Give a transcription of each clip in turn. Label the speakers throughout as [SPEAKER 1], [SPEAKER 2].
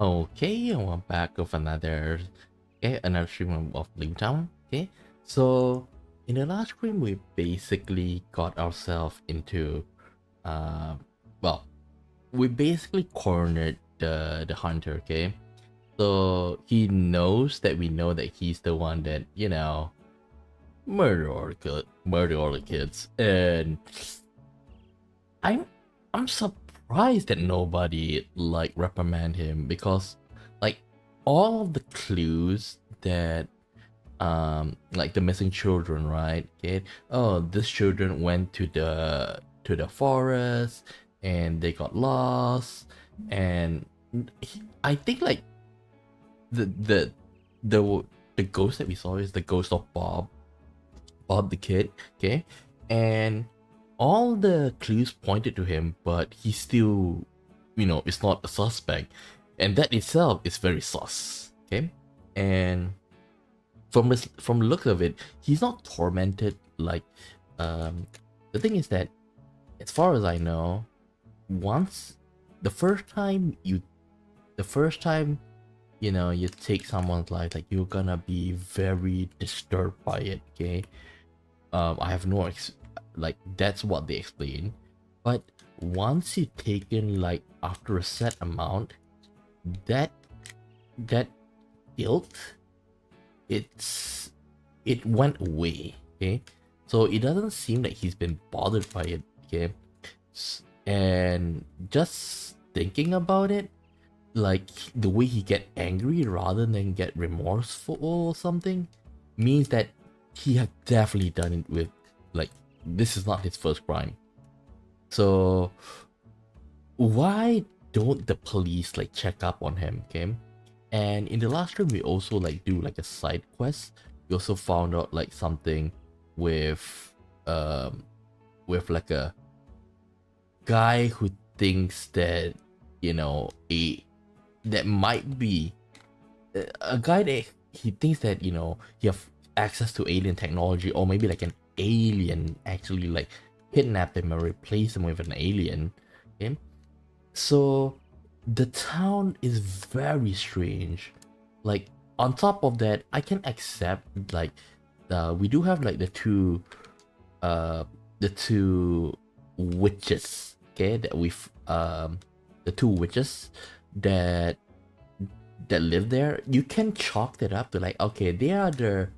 [SPEAKER 1] Okay, and we're back with another stream of Bloomtown. Okay, so in the last stream we basically got ourselves into uh well, we basically cornered the hunter. Okay, so he knows that we know that he's the one that murder all the kids, and I'm I'm surprised that nobody like reprimand him, because like all of the clues that like the missing children, right? Okay, oh, this children went to the forest and they got lost, and I think like the the the the ghost that we saw is the ghost of Bob the kid. Okay, and all the clues pointed to him, but he still, is not a suspect, and that itself is very sus. Okay, and from the look of it, he's not tormented like. Um, the thing is that, as far as I know, once the first time you take someone's life, like, you're gonna be very disturbed by it. Okay, I have no like, that's what they explain. But once you take in, like, after a set amount, that that guilt, it went away. Okay, so it doesn't seem like he's been bothered by it. Okay, and just thinking about it, like, the way he get angry rather than get remorseful or something, means that he had definitely done it with, like, this is not his first crime. So why don't the police like check up on him? Okay, and in the last stream we also like do like a side quest. We also found out like something with um like a guy who thinks that, that might be a guy that he thinks that, he have access to alien technology, or maybe like an alien actually like kidnapped him or replaced him with an alien. Okay, so the town is very strange. Like, on top of that, I can accept, like, we do have like uh the two witches. Okay, that we've the two witches that live there. You can chalk that up to, like, okay, they are the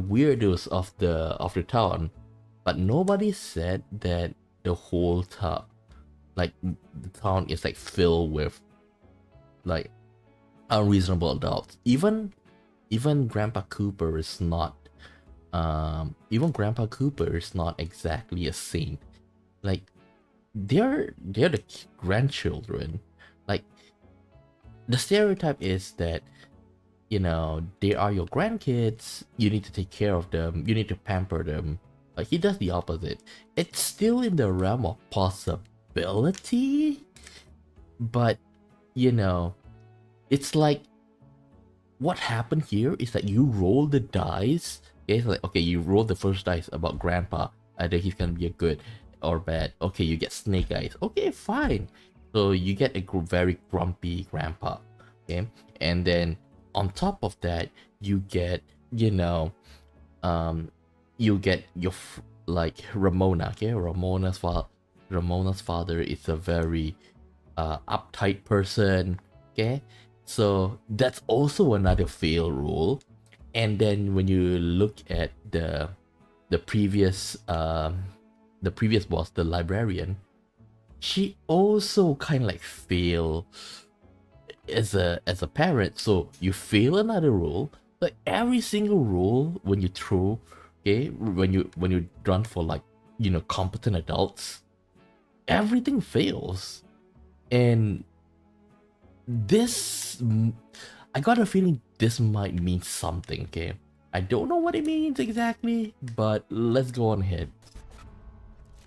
[SPEAKER 1] weirdos of the town, but nobody said that the whole town, like, the town is like filled with like unreasonable adults. Even Grandpa Cooper is not exactly a saint. Like, they're the grandchildren. Like, the stereotype is that, they are your grandkids, you need to take care of them, you need to pamper them. Like, he does the opposite. It's still in the realm of possibility, but, it's like, what happened here is that you roll the dice. Okay, it's like, okay, you roll the first dice about grandpa, either he's gonna be a good or bad. Okay, you get snake eyes. Okay, fine. So you get a very grumpy grandpa. Okay, and then on top of that, you get, you get your like Ramona. Okay, Ramona's father is a very uptight person. Okay, so that's also another fail rule. And then when you look at the previous boss, the librarian, she also kind of like fail as a parent. So you fail another rule. Like, every single rule when you throw, okay, when you run for, like, competent adults, everything fails. And this, I got a feeling this might mean something. Okay, I don't know what it means exactly, but let's go on ahead.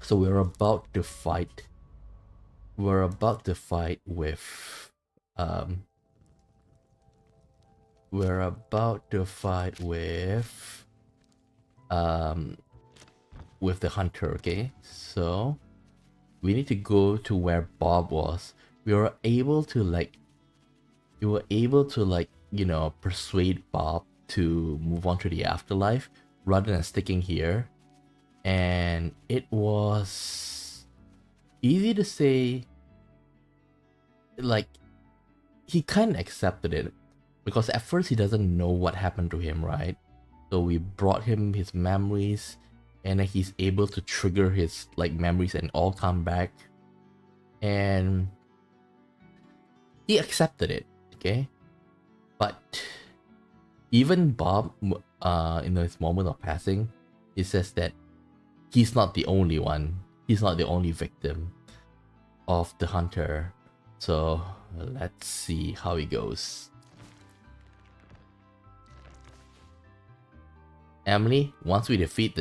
[SPEAKER 1] So we're about to fight with um we're about to fight with the hunter. Okay, so we need to go to where Bob was. We were able to, like, you were able to like, you know, persuade Bob to move on to the afterlife rather than sticking here. And it was easy to say, like, he kind of accepted it because at first he doesn't know what happened to him, right? So we brought him his memories, and then he's able to trigger his like memories and all come back, and he accepted it. Okay, but even Bob, in his moment of passing, he says that he's not the only one. He's not the only victim of the hunter. So let's see how it goes. Emily, once we defeat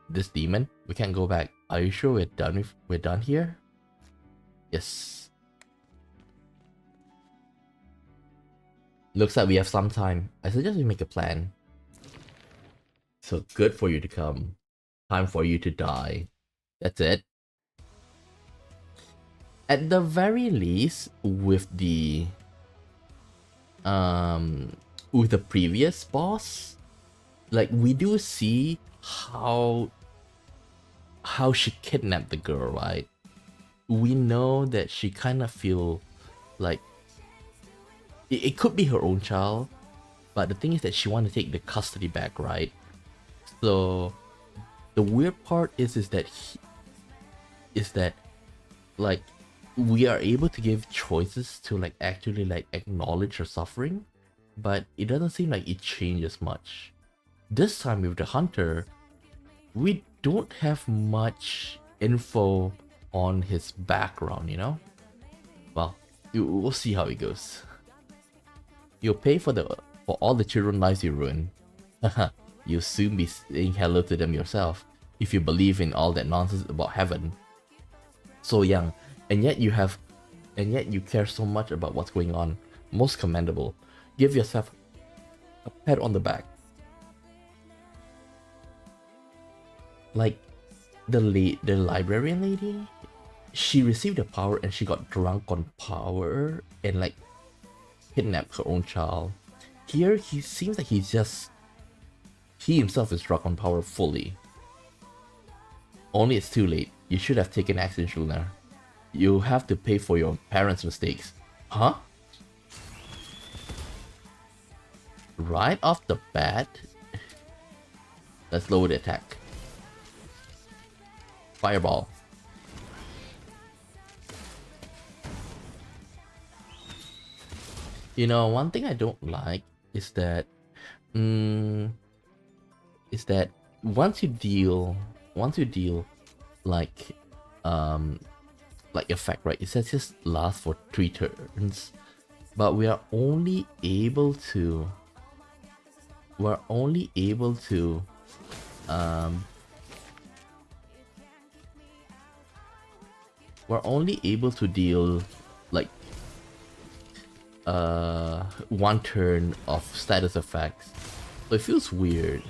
[SPEAKER 1] this demon, we can go back. Are you sure we're done here? Yes. Looks like we have some time. I suggest we make a plan. So good for you to come. Time for you to die. That's it. At the very least, with the previous boss, like we do see how she kidnapped the girl, right? We know that she kind of feel like it could be her own child, but the thing is that she want to take the custody back, right? So the weird part is that like we are able to give choices to like actually like acknowledge her suffering, but it doesn't seem like it changes much. This time with the hunter, we don't have much info on his background, you know? Well, we'll see how it goes. You'll pay for all the children's lives you ruin. Haha, you'll soon be saying hello to them yourself if you believe in all that nonsense about heaven. So young, and yet you care so much about what's going on. Most commendable. Give yourself a pat on the back. Like the librarian lady, she received the power and she got drunk on power and like kidnapped her own child. Here he seems like he himself is drunk on power fully. Only it's too late. You should have taken action sooner. You have to pay for your parents' mistakes. Huh? Right off the bat? Let's lower the attack. Fireball. You know, one thing I don't like is that once you deal like effect, right? It says just last for 3 turns, but we are only able to deal like 1 turn of status effects. So it feels weird.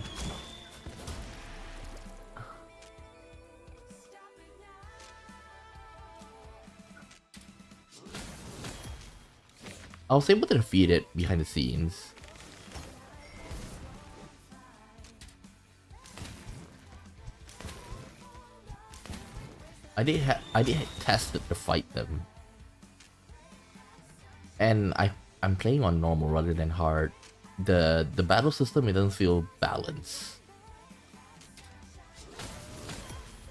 [SPEAKER 1] I was able to defeat it behind the scenes. I did test it to fight them, and I'm playing on normal rather than hard. The battle system, it doesn't feel balanced,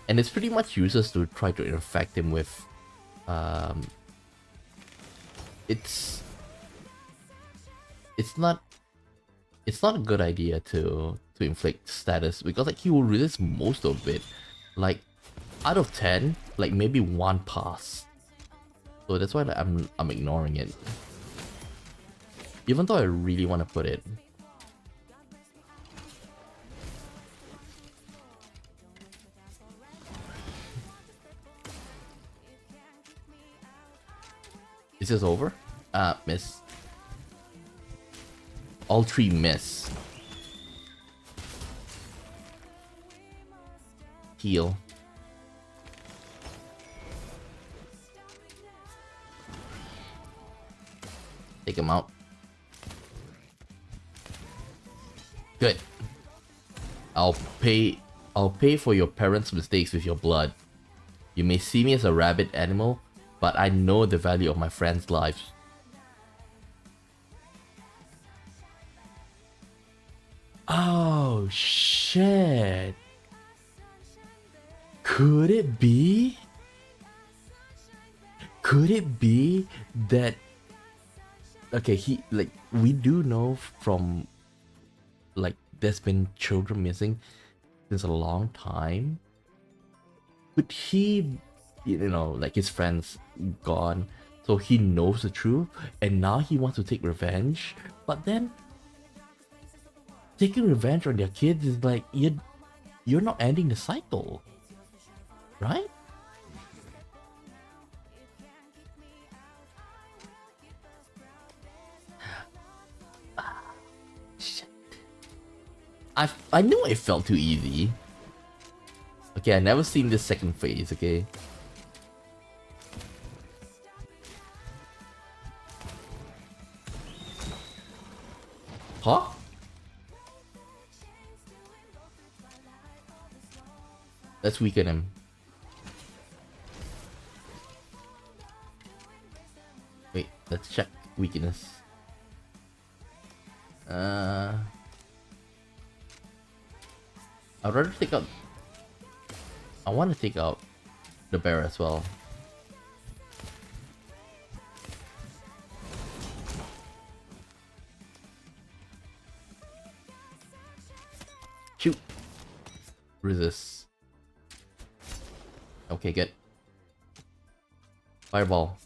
[SPEAKER 1] and it's pretty much useless to try to infect him with. It's not a good idea to inflict status because like he will resist most of it. Like out of 10, like maybe 1 pass. So that's why like, I'm ignoring it. Even though I really want to put it. Is this over? Miss. All 3 miss. Heal. Take him out. Good. I'll pay for your parents' mistakes with your blood. You may see me as a rabid animal, but I know the value of my friends' lives. Oh shit. Could it be? Could it be that, okay, we do know from, like, there's been children missing since a long time. Could he, like, his friends gone, so he knows the truth, and now he wants to take revenge, but then taking revenge on their kids is like, you're not ending the cycle, right? Shit. I knew it felt too easy. Okay, I never seen this second phase, okay? Huh? Let's weaken him. Wait, let's check weakness. I'd rather take out... I want to take out the bear as well. Shoot! Resist. Okay, good. Fireball.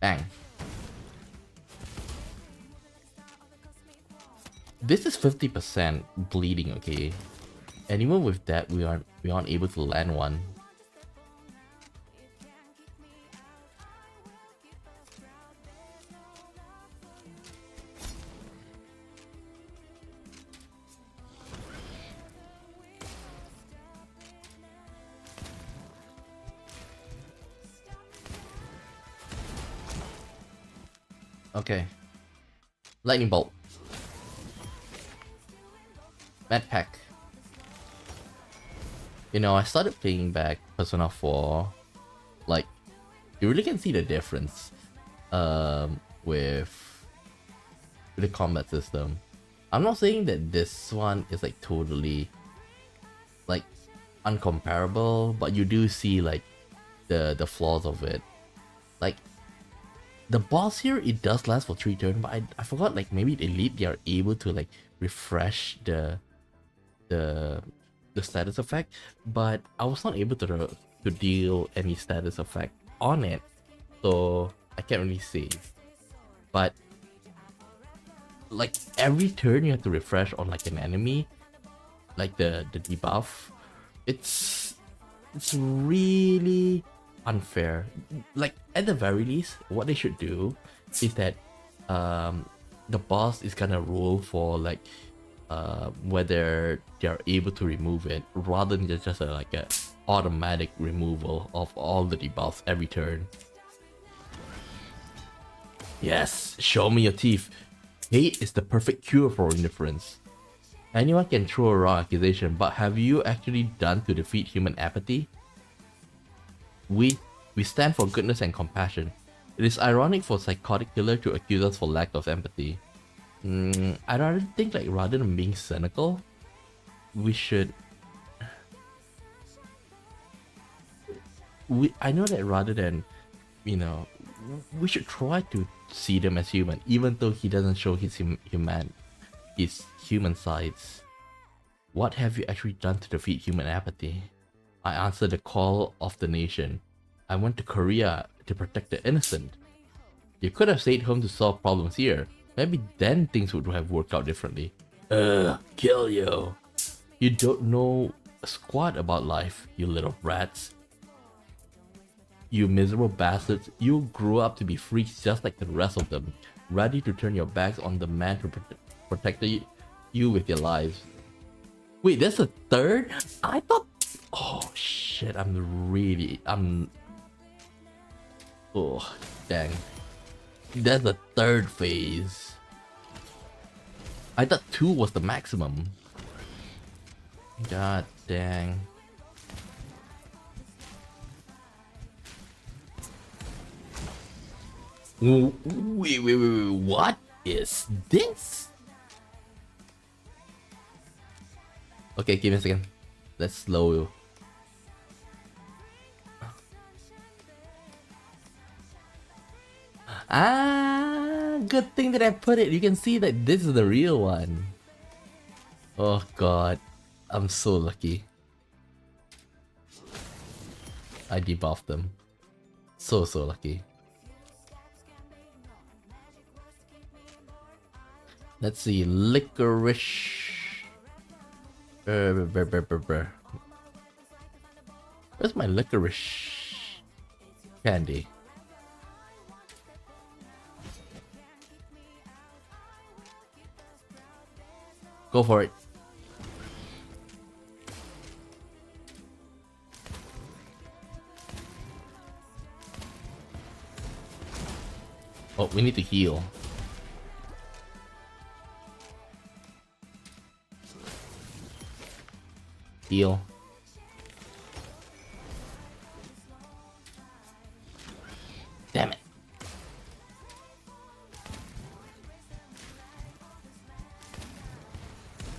[SPEAKER 1] Bang. This is 50% bleeding, okay? And even with that, we aren't able to land one. Okay. Lightning bolt. Med pack. I started playing back Persona 4. Like, you really can see the difference with the combat system. I'm not saying that this one is like totally like uncomparable, but you do see like the flaws of it. Like, the boss here, it does last for 3 turns, but I forgot, like, maybe the elite, they are able to like refresh the status effect, but I was not able to deal any status effect on it, so I can't really say. But like every turn you have to refresh on like an enemy, like the debuff, it's really unfair. Like, at the very least, what they should do is that the boss is gonna roll for like whether they're able to remove it, rather than just like a automatic removal of all the debuffs every turn. Yes, show me your teeth. Hate is the perfect cure for indifference. Anyone can throw a wrong accusation, but have you actually done to defeat human apathy? We stand for goodness and compassion. It is ironic for a psychotic killer to accuse us for lack of empathy. I rather think, like, rather than being cynical, we should... I know that rather than, we should try to see them as human, even though he doesn't show his human sides. What have you actually done to defeat human apathy? I answer the call of the nation. I went to Korea to protect the innocent. You could have stayed home to solve problems here. Maybe then things would have worked out differently. Kill you. You don't know a squat about life, you little brats. You miserable bastards, you grew up to be freaks just like the rest of them, ready to turn your backs on the man who protected you with your lives. Wait, there's a third? I thought... Oh shit, oh, dang. That's the third phase. I thought 2 was the maximum. God dang. Wait, what is this? Okay, give me a second. Let's slow. Ah, good thing that I put it. You can see that this is the real one. Oh god, I'm so lucky. I debuffed them. So lucky. Let's see, licorice. Where's my licorice candy? Go for it. Oh, we need to heal. Heal. Damn it.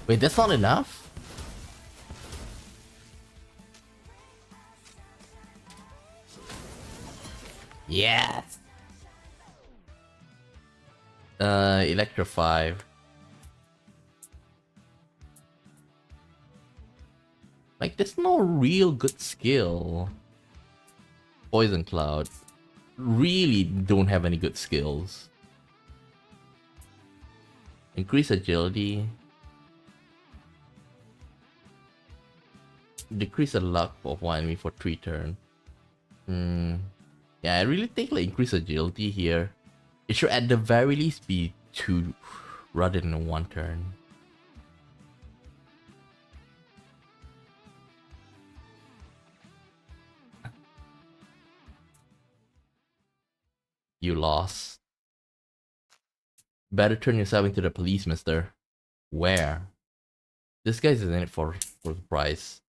[SPEAKER 1] Wait, that's not enough? Yes! Electrify. Like, there's no real good skill. Poison Cloud. Really don't have any good skills. Increase agility. Decrease the luck of one enemy for 3 turns. Yeah, I really think like increase agility here. It should at the very least be 2 rather than 1 turn. You lost. Better turn yourself into the police, mister. Where? This guy's in it for the prize.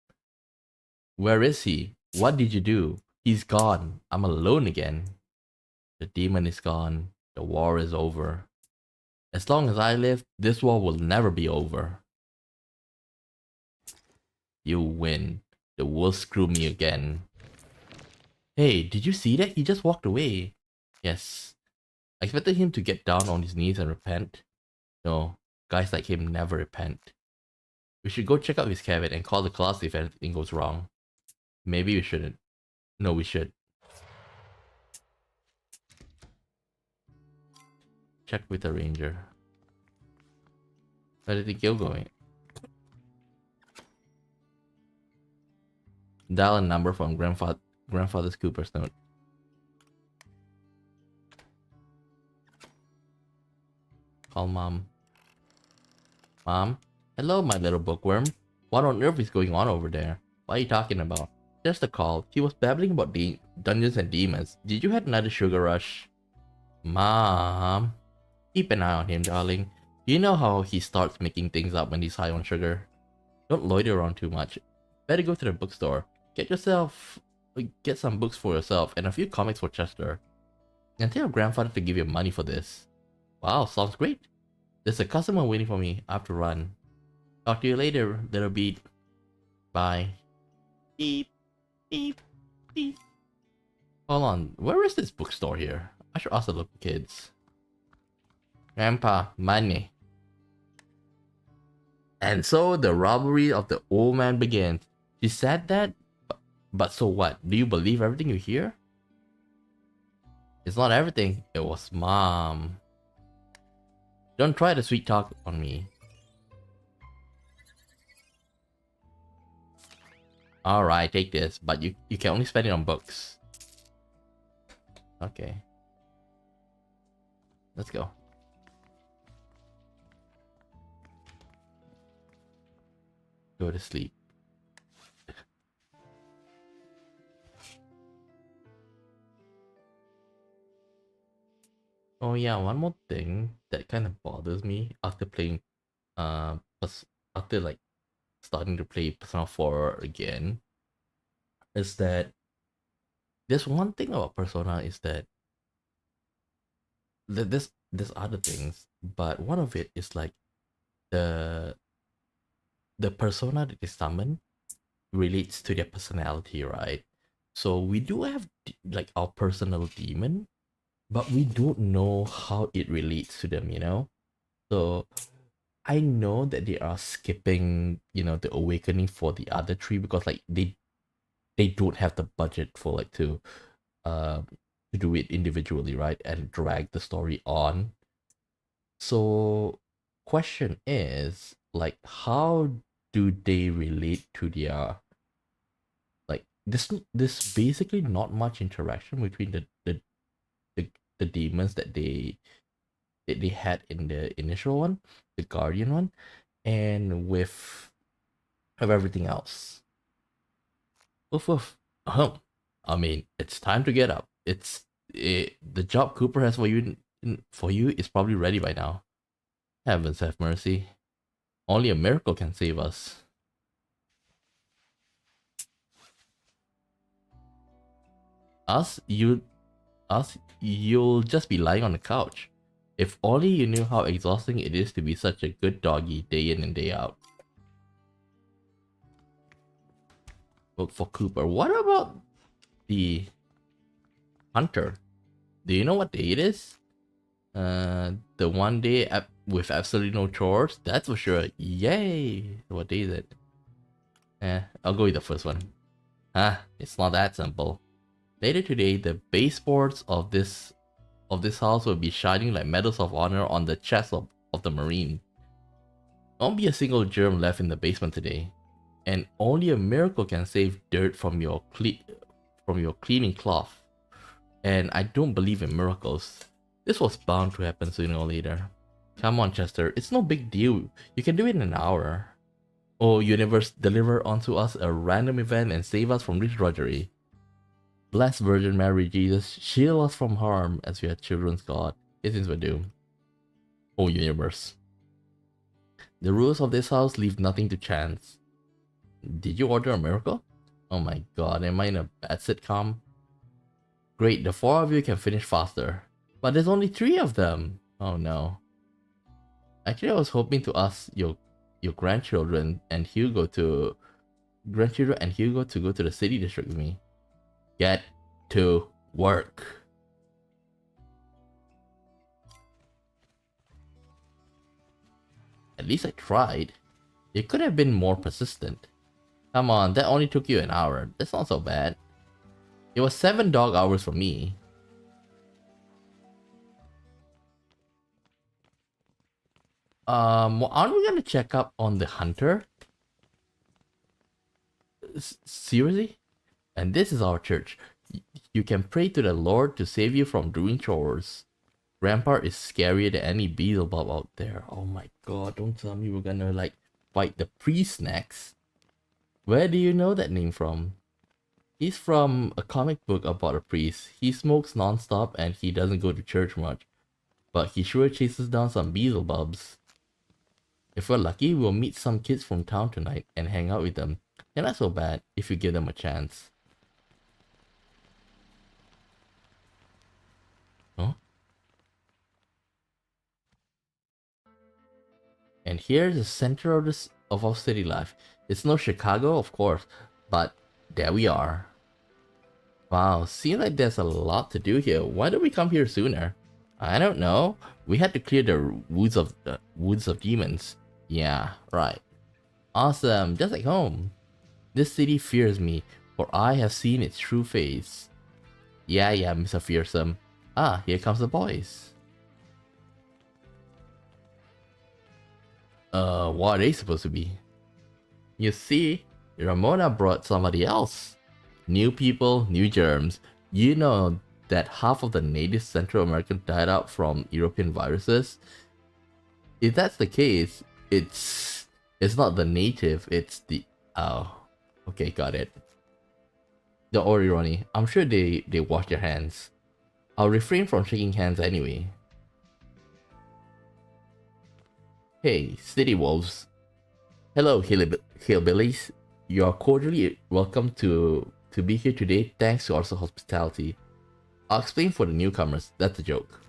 [SPEAKER 1] Where is he? What did you do? He's gone. I'm alone again. The demon is gone. The war is over. As long as I live, this war will never be over. You win. The wolves screw me again. Hey, did you see that? He just walked away. Yes. I expected him to get down on his knees and repent. No, guys like him never repent. We should go check out his cabin and call the class if anything goes wrong. Maybe we shouldn't. No, we should. Check with the ranger. Where did he go going? Dial a number from grandfather's Cooper's note. Call mom. Mom? Hello, my little bookworm. What on earth is going on over there? What are you talking about? Just a call. He was babbling about Dungeons and Demons. Did you have another sugar rush? Mom? Keep an eye on him, darling. You know how he starts making things up when he's high on sugar? Don't loiter around too much. Better go to the bookstore. Get some books for yourself and a few comics for Chester. And tell your grandfather to give you money for this. Wow, sounds great. There's a customer waiting for me. I have to run. Talk to you later, little beat. Bye. Beep, beep, beep. Hold on, where is this bookstore here? I should ask the local kids. Grandpa, money. And so the robbery of the old man begins. She said that, but so what? Do you believe everything you hear? It's not everything. It was mom. Don't try to sweet talk on me. Alright, take this, but you can only spend it on books. Okay. Let's go. Go to sleep. Oh yeah, one more thing that kind of bothers me after playing, after like starting to play Persona 4 again, is that there's one thing about Persona is that there's other things, but one of it is like the the persona that they summon relates to their personality, right? So we do have like our personal demon, but we don't know how it relates to them, you know? So I know that they are skipping, the awakening for the other three because like they don't have the budget for like uh to do it individually, right? And drag the story on. So question is like how do they relate to their like this basically not much interaction between the, the demons that they had in the initial one, the guardian one, and with of everything else. Woof woof. I mean, it's time to get up. The job Cooper has for you is probably ready by now. Heavens have mercy. Only a miracle can save us. Us, you, you'll just be lying on the couch. If only you knew how exhausting it is to be such a good doggy day in and day out. Look for Cooper. What about the hunter? Do you know what day it is? The one day with absolutely no chores. That's for sure. Yay! What day is it? I'll go with the first one. It's not that simple. Later today, the baseboards of this house will be shining like medals of honor on the chest of the marine. Won't be a single germ left in the basement today, and only a miracle can save dirt from your cleaning cloth. And I don't believe in miracles. This was bound to happen sooner or later. Come on, Chester, it's no big deal. You can do it in an hour. Oh, universe, deliver onto us a random event and save us from this drudgery. Blessed Virgin Mary, Jesus, shield us from harm as we are children's God. It is we're doomed. Oh, universe. The rules of this house leave nothing to chance. Did you order a miracle? Oh my god, am I in a bad sitcom? Great, the four of you can finish faster. But there's only three of them. Oh no. Actually, I was hoping to ask your grandchildren and Hugo to go to the city district with me. Get to work. At least I tried. You could have been more persistent. Come on, that only took you an hour. That's not so bad. It was 7 dog hours for me. Well, aren't we gonna check up on the hunter? Seriously? And this is our church. You can pray to the Lord to save you from doing chores. Rampart is scarier than any Beelzebub out there. Oh my god, don't tell me we're gonna like fight the priest next. Where do you know that name from? He's from a comic book about a priest. He smokes non-stop and he doesn't go to church much. But he sure chases down some Beelzebubs. If we're lucky, we'll meet some kids from town tonight and hang out with them. They're not so bad if you give them a chance. Huh? And here's the center of our city life. It's no Chicago, of course, but there we are. Wow, seems like there's a lot to do here. Why did we come here sooner? I don't know. We had to clear the woods of demons. Yeah, right. Awesome, just like home. This city fears me, for I have seen its true face. Yeah, Mr. Fearsome. Ah, here comes the boys. What are they supposed to be? You see, Ramona brought somebody else. New people, new germs. You know that half of the native Central Americans died out from European viruses? If that's the case, it's not the native, it's the... Oh, okay, got it. Don't worry, Ronnie. I'm sure they wash their hands. I'll refrain from shaking hands anyway. Hey, city wolves. Hello, hillbillies. You are cordially welcome to be here today thanks to our hospitality. I'll explain for the newcomers, that's a joke.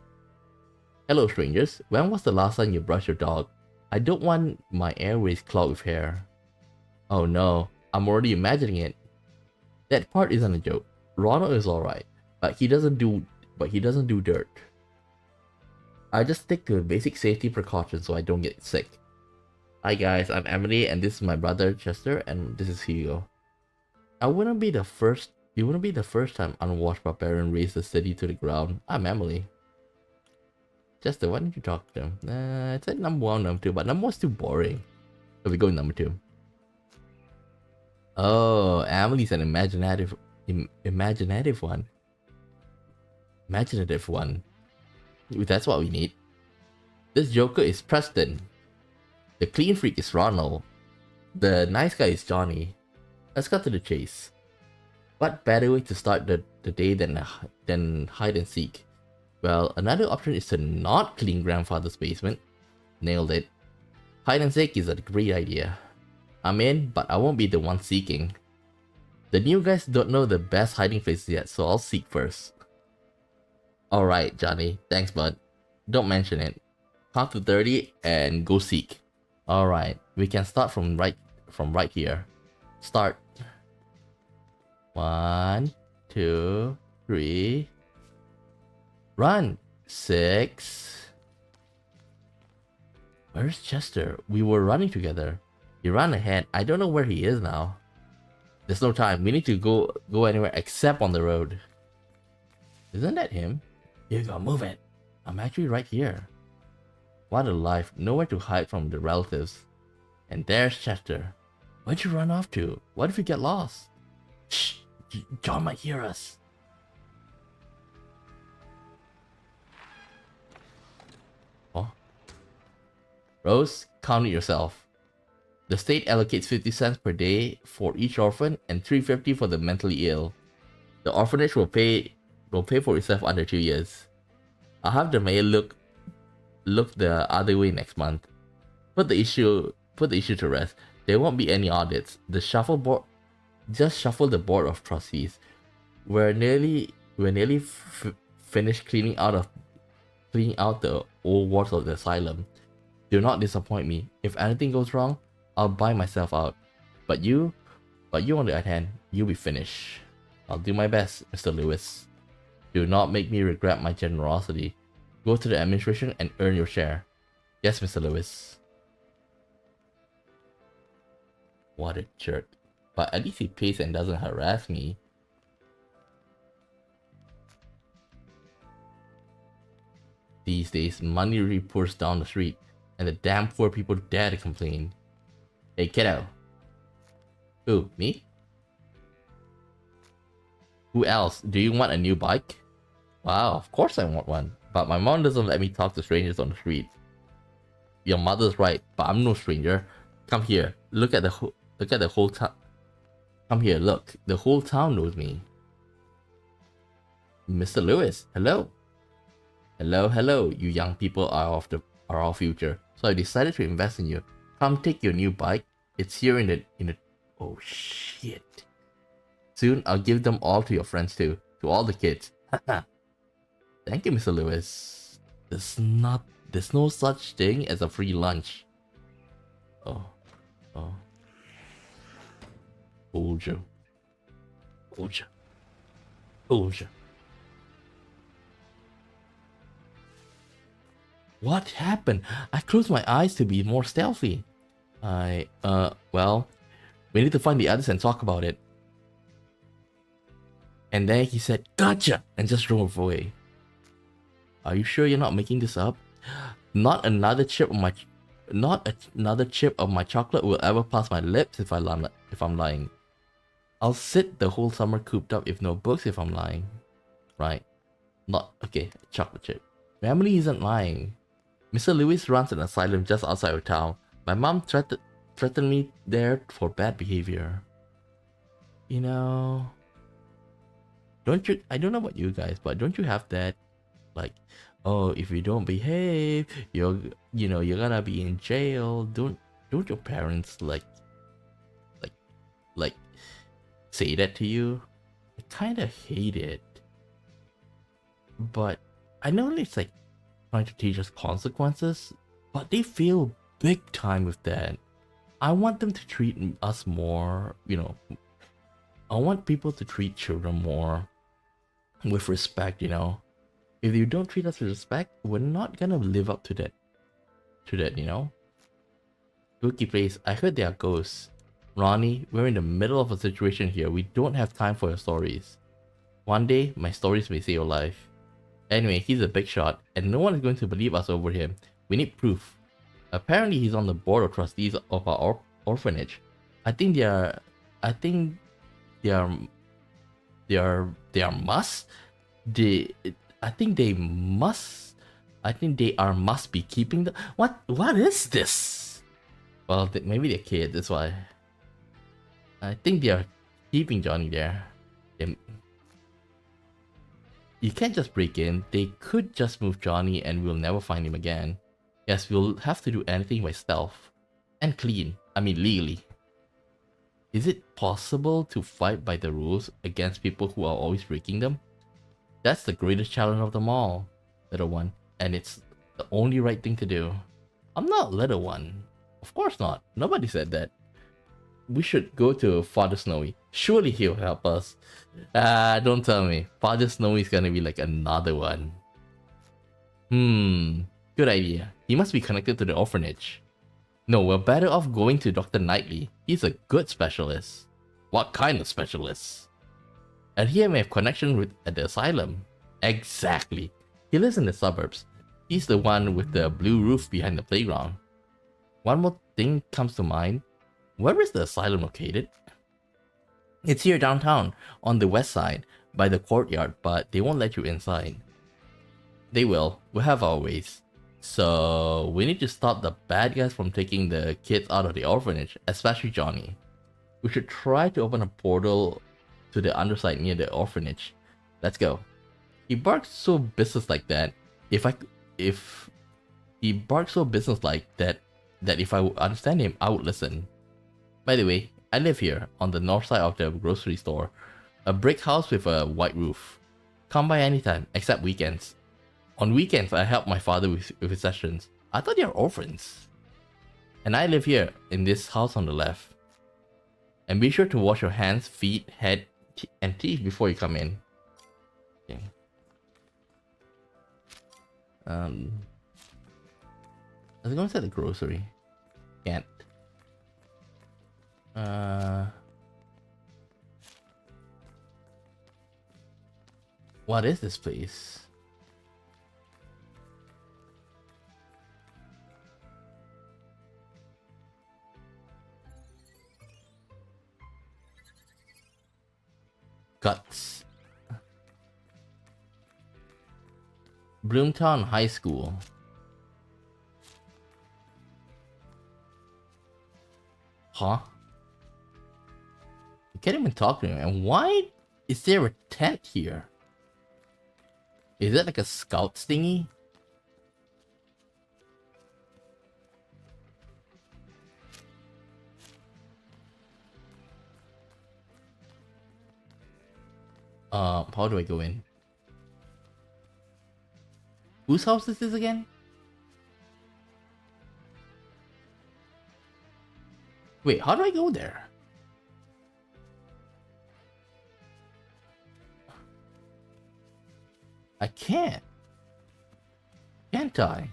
[SPEAKER 1] Hello, strangers. When was the last time you brushed your dog? I don't want my airways clogged with hair. Oh no, I'm already imagining it. That part isn't a joke. Ronald is alright, but he doesn't do dirt. I just stick to basic safety precautions so I don't get sick. Hi guys, I'm Emily and this is my brother Chester and this is Hugo. It wouldn't be the first time unwashed barbarian razed the city to the ground. I'm Emily. Chester, why don't you talk to him? It's at number 1, number 2, but number 1's too boring. So we go with number 2. Oh, Emily's an imaginative one. Imaginative one. That's what we need. This joker is Preston. The clean freak is Ronald. The nice guy is Johnny. Let's cut to the chase. What better way to start the day than hide and seek? Well, another option is to not clean grandfather's basement. Nailed it. Hide and seek is a great idea. I'm in, but I won't be the one seeking. The new guys don't know the best hiding places yet, so I'll seek first. Alright, Johnny. Thanks, bud. Don't mention it. Count to 30 and go seek. Alright, we can start from right here. Start. 1, 2, 3. Run. 6. Where's Chester? We were running together. He ran ahead. I don't know where he is now. There's no time. We need to go anywhere except on the road. Isn't that him? Hugo, move it. I'm actually right here. What a life. Nowhere to hide from the relatives. And there's Chester. Where'd you run off to? What if you get lost? Shh! John might hear us. Oh. Rose, count it yourself. The state allocates 50 cents per day for each orphan and $3.50 for the mentally ill. The orphanage will pay for itself under 2 years. I'll have the mayor look the other way next month. Put the issue to rest. There won't be any audits. Just shuffle the board of trustees. We're nearly finished cleaning out the old wards of the asylum. Do not disappoint me. If anything goes wrong, I'll buy myself out. But you on the other hand, you'll be finished. I'll do my best, Mr. Lewis. Do not make me regret my generosity. Go to the administration and earn your share. Yes, Mr. Lewis. What a jerk. But at least he pays and doesn't harass me. These days, money really pours down the street, and the damn poor people dare to complain. Hey kiddo. Who, me? Who else? Do you want a new bike? Wow, of course I want one. But my mom doesn't let me talk to strangers on the street. Your mother's right, but I'm no stranger. Come here. Look at the whole town. Come here, look. The whole town knows me. Mr. Lewis, hello. Hello. You young people are our future. So I decided to invest in you. Come take your new bike. It's here in the oh shit. Soon I'll give them all to your friends too. To all the kids. Thank you, Mr. Lewis. There's no such thing as a free lunch. Oh. Told you. What happened? I closed my eyes to be more stealthy. Well, we need to find the others and talk about it. And then he said, "Gotcha!" and just drove away. Are you sure you're not making this up? Not another chip of my chocolate will ever pass my lips if I'm lying. I'll sit the whole summer cooped up if no books if I'm lying. Right. Not okay, chocolate chip. Emily isn't lying. Mr. Lewis runs an asylum just outside of town. My mom threatened me there for bad behavior. You know, don't you? I don't know about you guys, but don't you have that, like, oh, if you don't behave, you're gonna be in jail. Don't your parents like like say that to you? I kind of hate it, but I know it's like trying to teach us consequences, but they fail big time with that. I want them to treat us more, I want people to treat children more with respect, If you don't treat us with respect, we're not gonna live up to that. Spooky place, I heard there are ghosts. Ronnie, we're in the middle of a situation here. We don't have time for your stories. One day, my stories may save your life. Anyway, he's a big shot, and no one is going to believe us over him. We need proof. Apparently, he's on the board of trustees of our orphanage. I think they are. I think they are. They are must. They. I think they must. I think they are must be keeping the. What is this? Well, maybe they're kids. That's why. I think they are keeping Johnny there. You can't just break in. They could just move Johnny and we'll never find him again. Yes, we'll have to do anything by stealth. And clean. I mean legally. Is it possible to fight by the rules against people who are always breaking them? That's the greatest challenge of them all, little one. And it's the only right thing to do. I'm not little one. Of course not. Nobody said that. We should go to Father Snowy. Surely he'll help us. Don't tell me. Father Snowy is gonna be like another one. Good idea. He must be connected to the orphanage. No, we're better off going to Dr. Knightley. He's a good specialist. What kind of specialist? And he may have connection at the asylum. Exactly. He lives in the suburbs. He's the one with the blue roof behind the playground. One more thing comes to mind. Where is the asylum located? It's here downtown, on the west side, by the courtyard, but they won't let you inside. They will. We'll have our ways. So, we need to stop the bad guys from taking the kids out of the orphanage, especially Johnny. We should try to open a portal to the underside near the orphanage. Let's go. He barks so businesslike that if he barks so businesslike that if I would understand him, I would listen. By the way, I live here, on the north side of the grocery store. A brick house with a white roof. Come by anytime, except weekends. On weekends, I help my father with his sessions. I thought they are orphans. And I live here, in this house on the left. And be sure to wash your hands, feet, head, and teeth before you come in. Okay. I was going to say the grocery. Can't. What is this place? Guts. Bloomtown High School. Huh? You can't even talk to him. And why is there a tent here? Is that like a scout thingy? How do I go in? Whose house is this again? Wait, how do I go there? I can't. Can't I?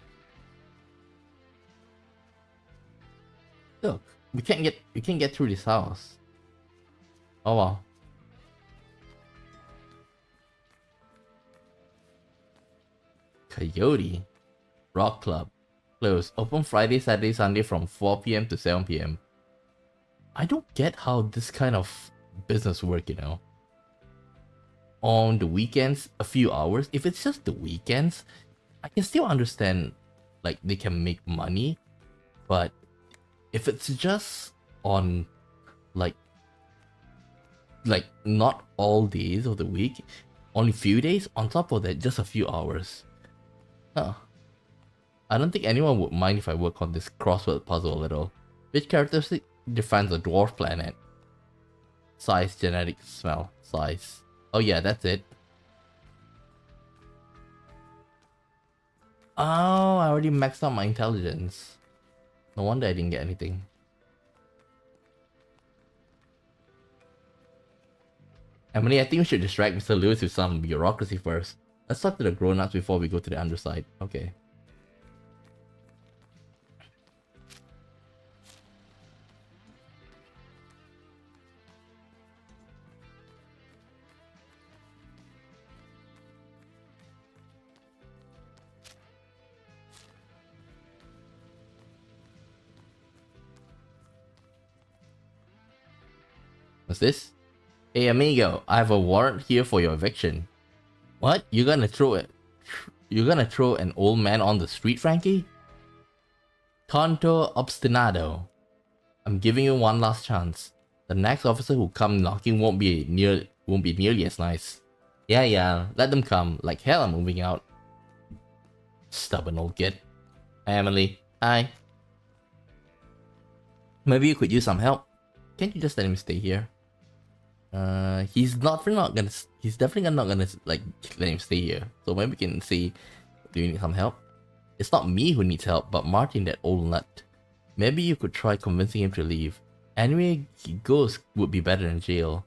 [SPEAKER 1] Look, we can't get through this house. Oh wow. Coyote Rock Club. Closed. Open Friday, Saturday, Sunday from 4 p.m. to 7 p.m. I don't get how this kind of business work, On the weekends, a few hours. If it's just the weekends, I can still understand, like, they can make money. But if it's just on, like not all days of the week, only few days, on top of that, just a few hours. Huh. I don't think anyone would mind if I work on this crossword puzzle a little. Which characteristic defines a dwarf planet? Size, genetic, smell, size. Oh yeah, that's it. Oh, I already maxed out my intelligence. No wonder I didn't get anything. Emily, I think we should distract Mr. Lewis with some bureaucracy first. Let's talk to the grown-ups before we go to the underside. Okay. What's this? Hey amigo, I have a warrant here for your eviction. What? You're gonna throw it? You're gonna throw an old man on the street, Frankie? Tonto obstinado. I'm giving you one last chance. The next officer who come knocking won't be nearly as nice. Yeah, let them come. Like hell, I'm moving out. Stubborn old kid. Hi, Emily. Hi. Maybe you could use some help. Can't you just let him stay here? He's definitely not gonna like let him stay here. So maybe we can see, do you need some help? It's not me who needs help, but Martin, that old nut. Maybe you could try convincing him to leave. Anyway, ghost would be better than jail.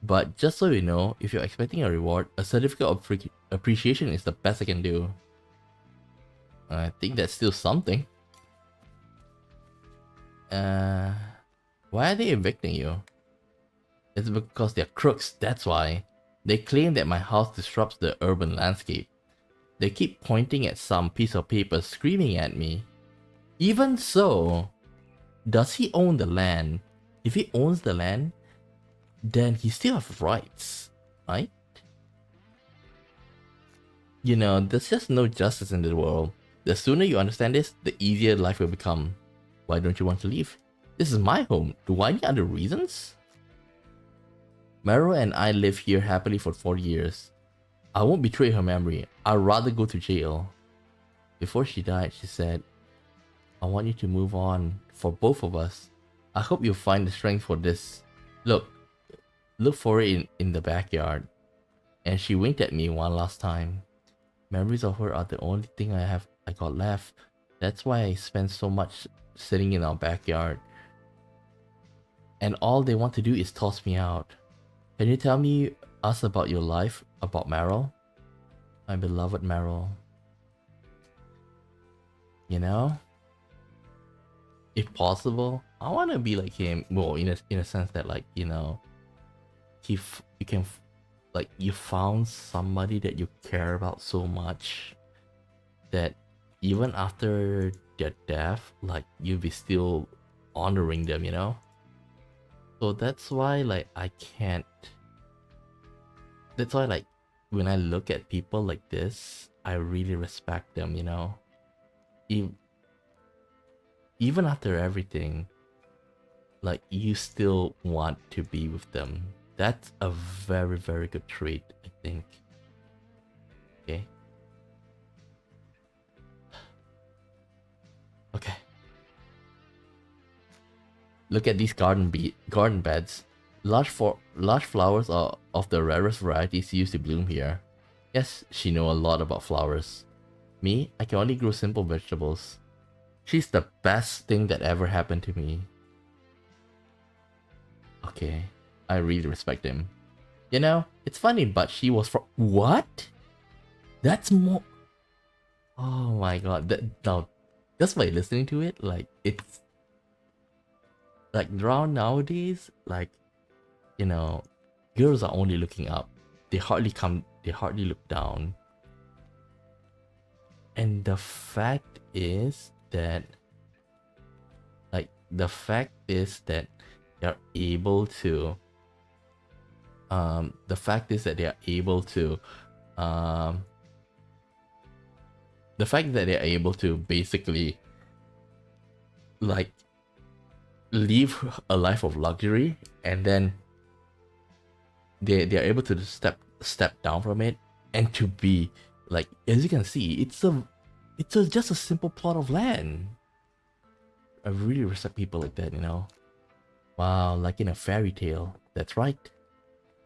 [SPEAKER 1] But just so you know, if you're expecting a reward, a certificate of appreciation is the best I can do. I think that's still something. Why are they evicting you? It's because they're crooks, that's why. They claim that my house disrupts the urban landscape. They keep pointing at some piece of paper screaming at me. Even so, does he own the land? If he owns the land, then he still has rights, right? You know, there's just no justice in the world. The sooner you understand this, the easier life will become. Why don't you want to leave? This is my home. Do I need other reasons? Meryl and I lived here happily for 4 years. I won't betray her memory. I'd rather go to jail. Before she died, she said, I want you to move on for both of us. I hope you'll find the strength for this. Look for it in the backyard. And she winked at me one last time. Memories of her are the only thing I got left. That's why I spend so much sitting in our backyard. And all they want to do is toss me out. Can you tell us about your life, about Meryl? My beloved Meryl. You know? If possible, I want to be like him. Well, in a sense that, like, you know, you found somebody that you care about so much that even after their death, like, you'll be still honoring them, you know? So that's why, like, that's why, like, when I look at people like this, I really respect them, you know? Even after everything, like, you still want to be with them. That's a very, very good trait, I think. Okay. Okay. Look at these garden beds. Large flowers are of the rarest varieties used to bloom here. Yes, she knows a lot about flowers. Me, I can only grow simple vegetables. She's the best thing that ever happened to me. Okay, I really respect him. You know, it's funny, but she was from... What? That's more... Oh my god, now, just by listening to it, like, it's... Like, around nowadays, like, you know, girls are only looking up. They hardly look down. And the fact is that, like, they're able to, basically, like, live a life of luxury, and then they're able to step down from it and to be Like, as you can see, just a simple plot of land. I really respect people like that, you know. Wow, like in a fairy tale. That's right.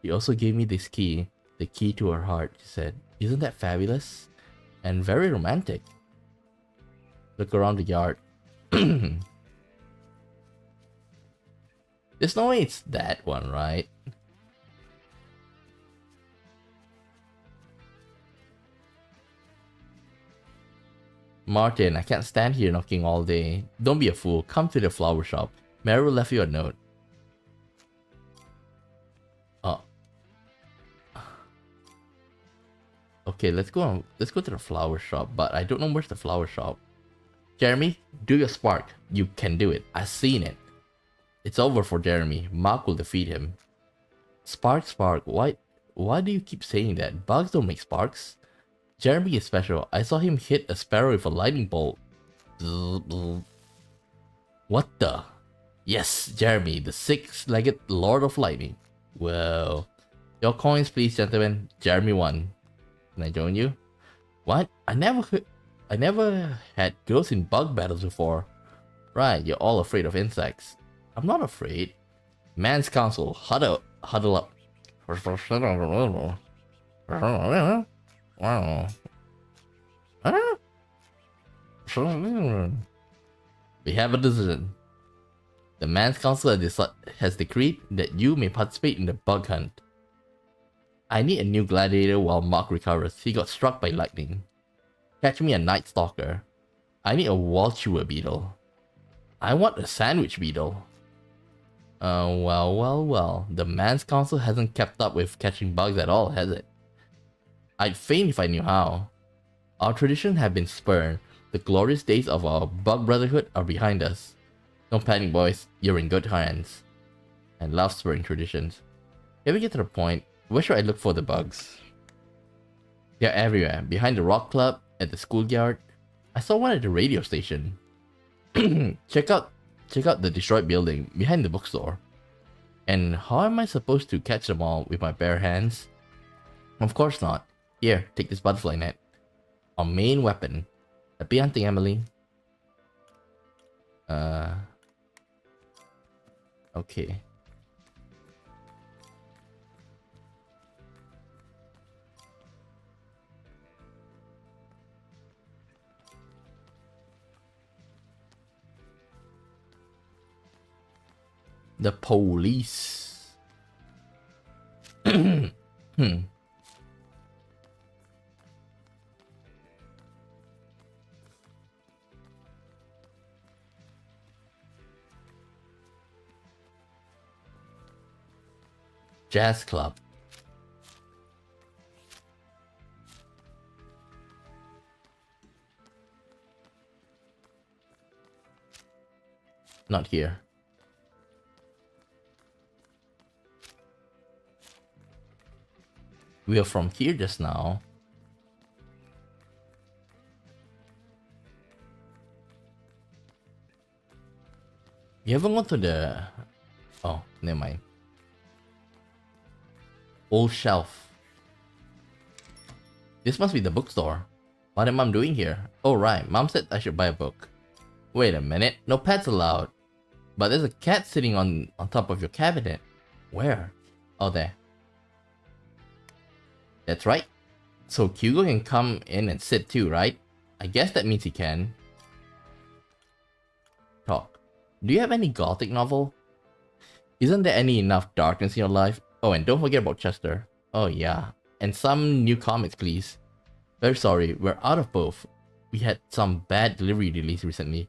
[SPEAKER 1] He also gave me this key, the key to her heart, she said. Isn't that fabulous? And very romantic. Look around the yard. There's no way it's that one, right? Martin, I can't stand here knocking all day. Don't be a fool. Come to the flower shop. Mary left you a note. Oh. Okay, let's go to the flower shop, but I don't know where's the flower shop. Jeremy, do your spark. You can do it. I've seen it. It's over for Jeremy. Mark will defeat him. Spark, spark. Why do you keep saying that? Bugs don't make sparks. Jeremy is special. I saw him hit a sparrow with a lightning bolt. What the? Yes, Jeremy, the six-legged Lord of Lightning. Whoa. Your coins, please, gentlemen. Jeremy won. Can I join you? What? I never had girls in bug battles before. Right, you're all afraid of insects. I'm not afraid. Man's Council, huddle up. We have a decision. The Man's Council has decreed that you may participate in the bug hunt. I need a new gladiator while Mark recovers. He got struck by lightning. Catch me a Night Stalker. I need a wall chewer beetle. I want a sandwich beetle. Well. The Man's Council hasn't kept up with catching bugs at all, has it? I'd faint if I knew how. Our traditions have been spurned. The glorious days of our bug brotherhood are behind us. Don't panic, boys. You're in good hands. I love spurring traditions. Can we get to the point? Where should I look for the bugs? They're everywhere. Behind the rock club, at the schoolyard. I saw one at the radio station. Check out the destroyed building behind the bookstore. And how am I supposed to catch them all with my bare hands? Of course not. Here, take this butterfly net. Our main weapon. Happy hunting, Emily. Okay. The police. Jazz club. Not here. We are from here just now. You haven't gone to the... Oh, never mind. Old shelf. This must be the bookstore. What am Mom doing here? Oh right, Mom said I should buy a book. Wait a minute, no pets allowed. But there's a cat sitting on top of your cabinet. Where? Oh, there. That's right. So Hugo can come in and sit too, right? I guess that means he can. Talk. Do you have any gothic novel? Isn't there any enough darkness in your life? Oh, and don't forget about Chester. Oh yeah. And some new comics, please. Very sorry, we're out of both. We had some bad delivery delays recently.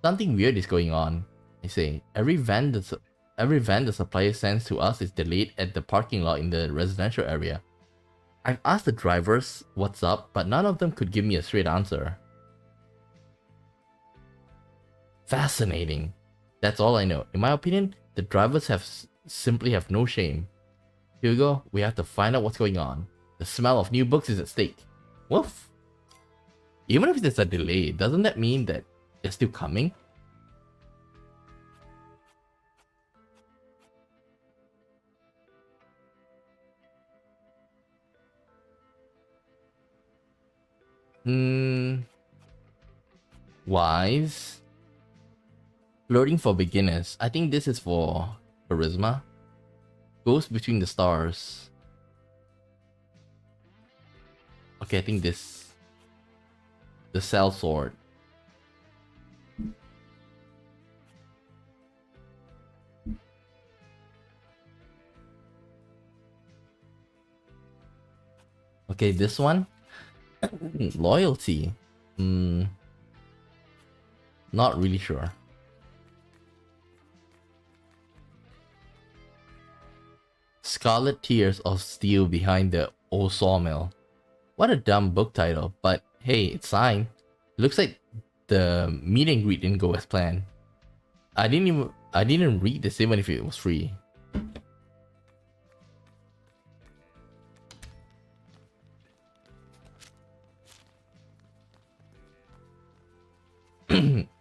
[SPEAKER 1] Something weird is going on. I say, every van the supplier sends to us is delayed at the parking lot in the residential area. I've asked the drivers what's up, but none of them could give me a straight answer. Fascinating. That's all I know. In my opinion, the drivers simply have no shame. Hugo, we have to find out what's going on. The smell of new books is at stake. Woof. Even if there's a delay, doesn't that mean that they're still coming? Hmm. Wise. Flirting for beginners. I think this is for charisma. Goes between the stars. Okay, I think this. The cell sword. Okay, this one. Loyalty. Hmm. Not really sure. Scarlet Tears of Steel behind the old sawmill. What a dumb book title, but hey, it's signed. Looks like the meet and greet didn't go as planned. I didn't read this even if it was free.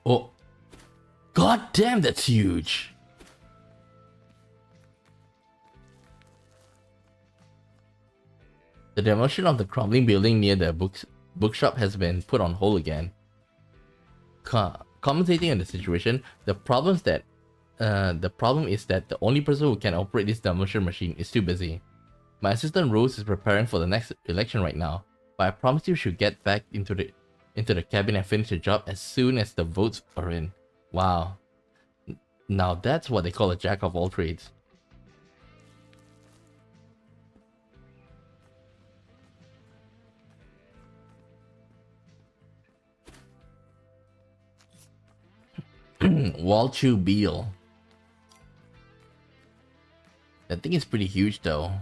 [SPEAKER 1] Oh, god damn, that's huge. The demolition of the crumbling building near the bookshop has been put on hold again. Commentating on the situation, the problem is that the only person who can operate this demolition machine is too busy. My assistant Rose is preparing for the next election right now, but I promise you she'll get back into the cabin and finish the job as soon as the votes are in. Wow. Now that's what they call a jack of all trades. Walchu Beal. That thing is pretty huge though.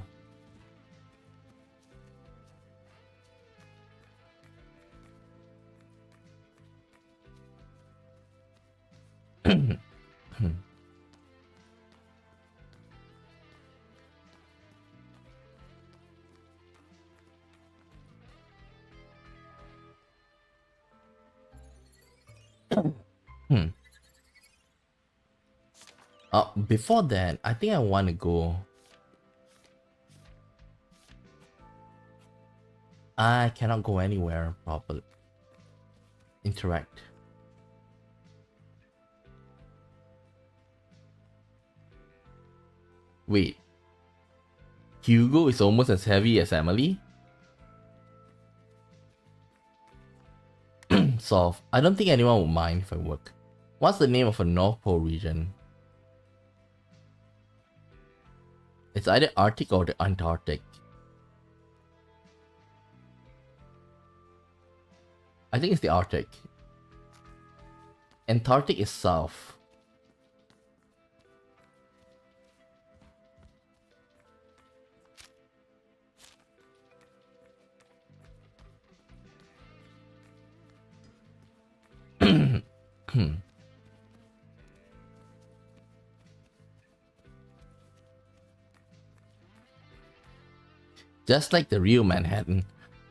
[SPEAKER 1] Before that, I think I want to go. I cannot go anywhere properly. Interact. Wait. Hugo is almost as heavy as Emily? Solve. I don't think anyone would mind if I work. What's the name of a North Pole region? It's either Arctic or the Antarctic. I think it's the Arctic. Antarctic is south. Just like the real Manhattan.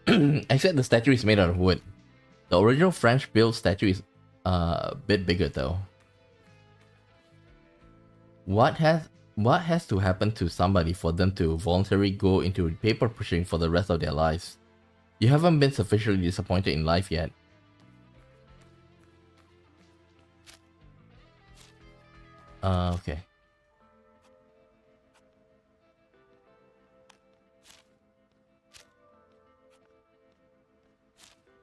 [SPEAKER 1] Except the statue is made out of wood. The original French-built statue is a bit bigger though. What has to happen to somebody for them to voluntarily go into paper pushing for the rest of their lives? You haven't been sufficiently disappointed in life yet. Okay.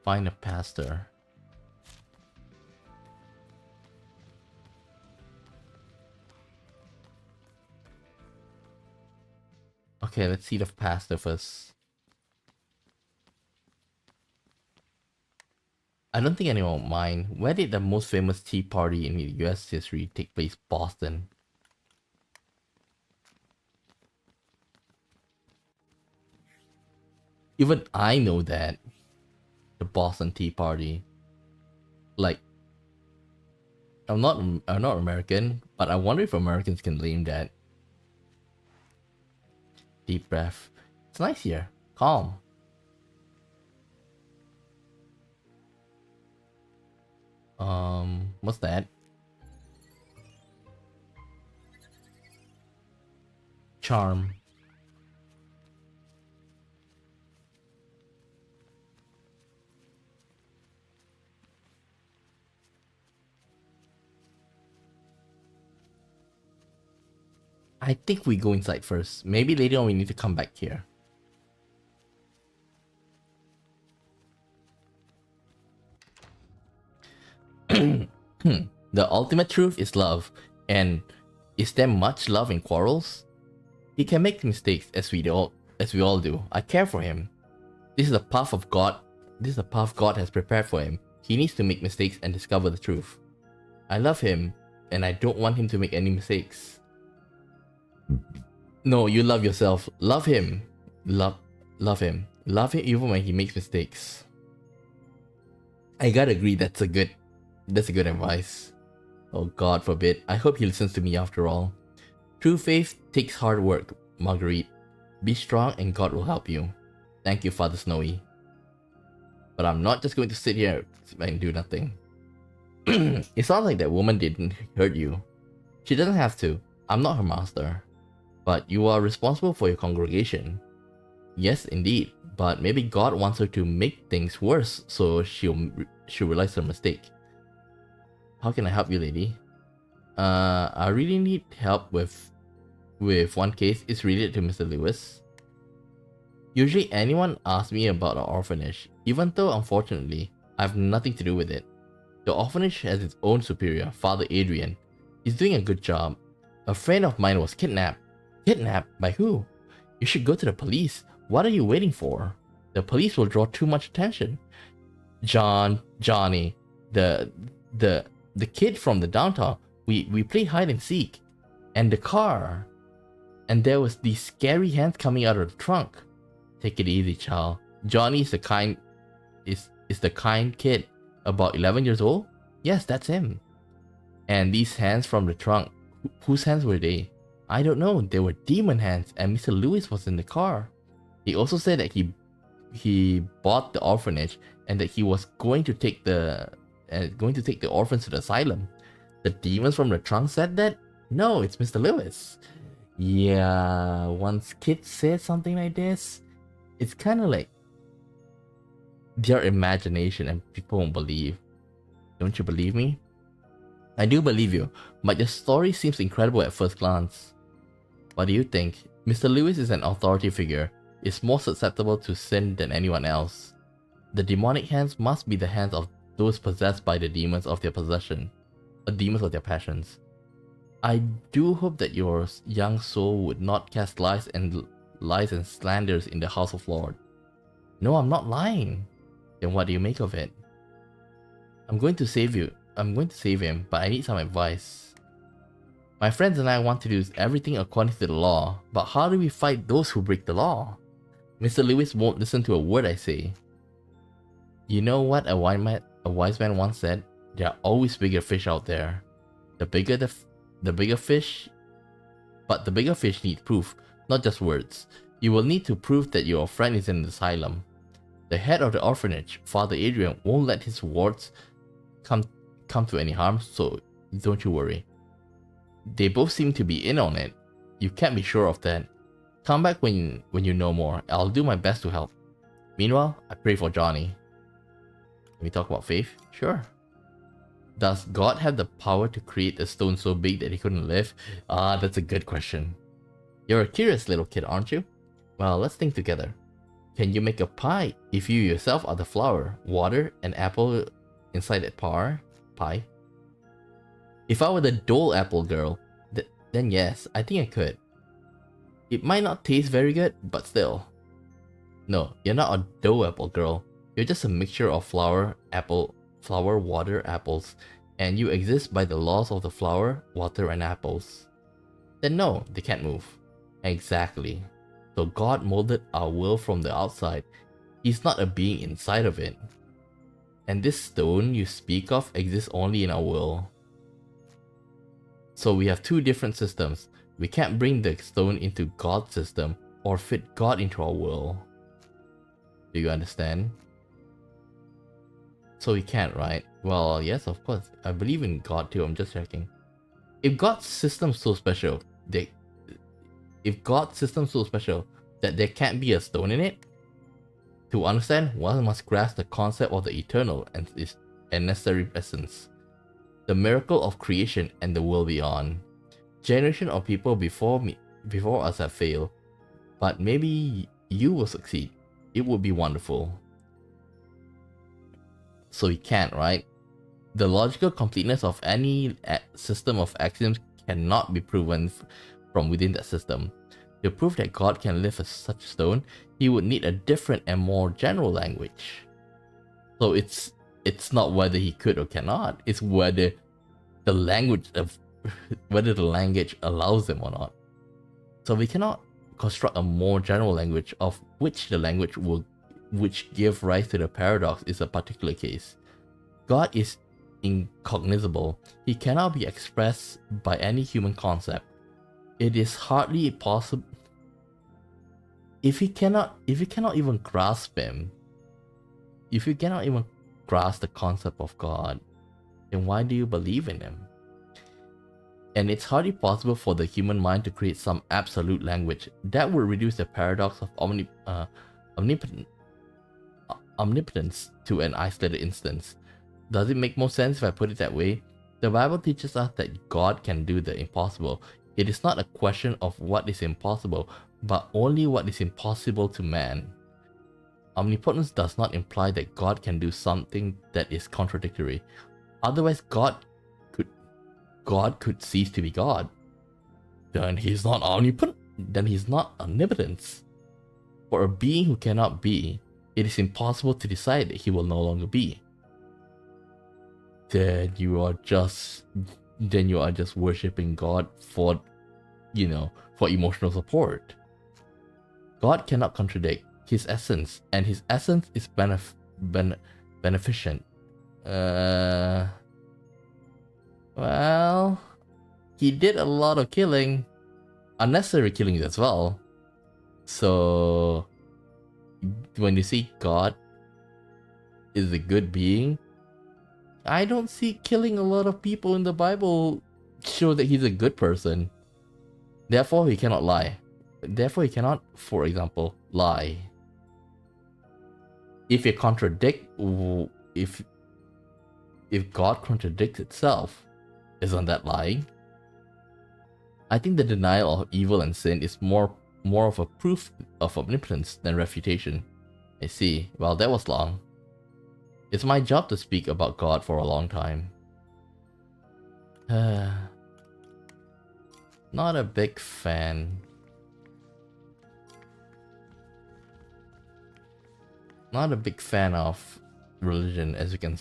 [SPEAKER 1] Find a pastor. Okay, let's see the pastor first. I don't think anyone will mind. Where did the most famous tea party in US history take place? Boston. Even I know that. The Boston Tea Party. Like, I'm not American, but I wonder if Americans can claim that. Deep breath. It's nice here. Calm. What's that? Charm. I think we go inside first. Maybe later on we need to come back here. The ultimate truth is love. And is there much love in quarrels? He can make mistakes as we all do. I care for him. This is the path of God. This is the path God has prepared for him. He needs to make mistakes and discover the truth. I love him, and I don't want him to make any mistakes. No, you love yourself. Love him. Love him. Love him even when he makes mistakes. I gotta agree, that's a good advice. Oh, God forbid. I hope he listens to me after all. True faith takes hard work, Marguerite. Be strong and God will help you. Thank you, Father Snowy. But I'm not just going to sit here and do nothing. It sounds like that woman didn't hurt you. She doesn't have to. I'm not her master. But you are responsible for your congregation. Yes, indeed. But maybe God wants her to make things worse, so she'll realize her mistake. How can I help you, lady? I really need help with one case. It's related to Mr. Lewis. Usually anyone asks me about our orphanage, even though unfortunately I have nothing to do with it. The orphanage has its own superior, Father Adrian. He's doing a good job. A friend of mine was kidnapped. Kidnapped? By who? You should go to the police. What are you waiting for? The police will draw too much attention. Johnny, the kid from the downtown. We played hide and seek, and the car, and there was these scary hands coming out of the trunk. Take it easy, child. Johnny is the kind kid, about 11 years old. Yes, that's him. And these hands from the trunk, whose hands were they? I don't know. They were demon hands, and Mr. Lewis was in the car. He also said that he bought the orphanage and that he was going to take the orphans to the asylum. The demons from the trunk said that? No, it's Mr. Lewis. Yeah, once kids say something like this, it's kind of like their imagination and people won't believe. Don't you believe me? I do believe you, but your story seems incredible at first glance. What do you think? Mr. Lewis is an authority figure, is more susceptible to sin than anyone else. The demonic hands must be the hands of those possessed by the demons of their possession, or demons of their passions. I do hope that your young soul would not cast lies and slanders in the house of Lord. No, I'm not lying. Then what do you make of it? I'm going to save him, but I need some advice. My friends and I want to do everything according to the law, but how do we fight those who break the law? Mr. Lewis won't listen to a word I say. You know what a wise man once said? There are always bigger fish out there. The bigger fish need proof, not just words. You will need to prove that your friend is in an asylum. The head of the orphanage, Father Adrian, won't let his wards come to any harm, so don't you worry. They both seem to be in on it. You can't be sure of that. Come back when you know more. I'll do my best to help. Meanwhile, I pray for Johnny. Can we talk about faith? Sure. Does God have the power to create a stone so big that he couldn't live? That's a good question. You're a curious little kid, aren't you? Well, let's think together. Can you make a pie if you yourself are the flour, water, and apple inside that pie? If I were the Dole Apple girl, then yes, I think I could. It might not taste very good, but still. No, you're not a Dough Apple girl. You're just a mixture of flour, water, apples, and you exist by the laws of the flour, water, and apples. Then no, they can't move. Exactly. So God molded our world from the outside. He's not a being inside of it. And this stone you speak of exists only in our world. So we have two different systems. We can't bring the stone into God's system or fit God into our world. Do you understand? So we can't, right? Well, yes, of course. I believe in God too, I'm just checking. If God's system's so special, that there can't be a stone in it, to understand, one must grasp the concept of the eternal and its necessary essence, the miracle of creation and the world beyond. Generation of people before us have failed, but maybe you will succeed. It would be wonderful. So you can't, right? The logical completeness of any system of axioms cannot be proven from within that system. To prove that God can lift such a stone, he would need a different and more general language. So it's not whether he could or cannot, it's whether the language allows them or not. So we cannot construct a more general language of which the language which give rise to the paradox is a particular case. God is incognizable. He cannot be expressed by any human concept. It is hardly possible. If you cannot even grasp him, if you cannot even grasp the concept of God, then why do you believe in him? And it's hardly possible for the human mind to create some absolute language. That would reduce the paradox of omnipotence to an isolated instance. Does it make more sense if I put it that way? The Bible teaches us that God can do the impossible. It is not a question of what is impossible, but only what is impossible to man. Omnipotence does not imply that God can do something that is contradictory. Otherwise, God could cease to be God. Then he's not omnipotent. Then he's not omnipotence. For a being who cannot be, it is impossible to decide that he will no longer be. Then you are just worshipping God for emotional support. God cannot contradict his essence, and his essence is beneficent. Well, he did a lot of killing, unnecessary killing as well. So when you see God is a good being, I don't see killing a lot of people in the Bible show that he's a good person. Therefore, he cannot lie. Therefore, he cannot, for example, lie. If you contradict, if God contradicts itself, isn't that lying? I think the denial of evil and sin is more of a proof of omnipotence than refutation. I see. Well, that was long. It's my job to speak about God for a long time. Not a big fan. Not a big fan of religion, as you can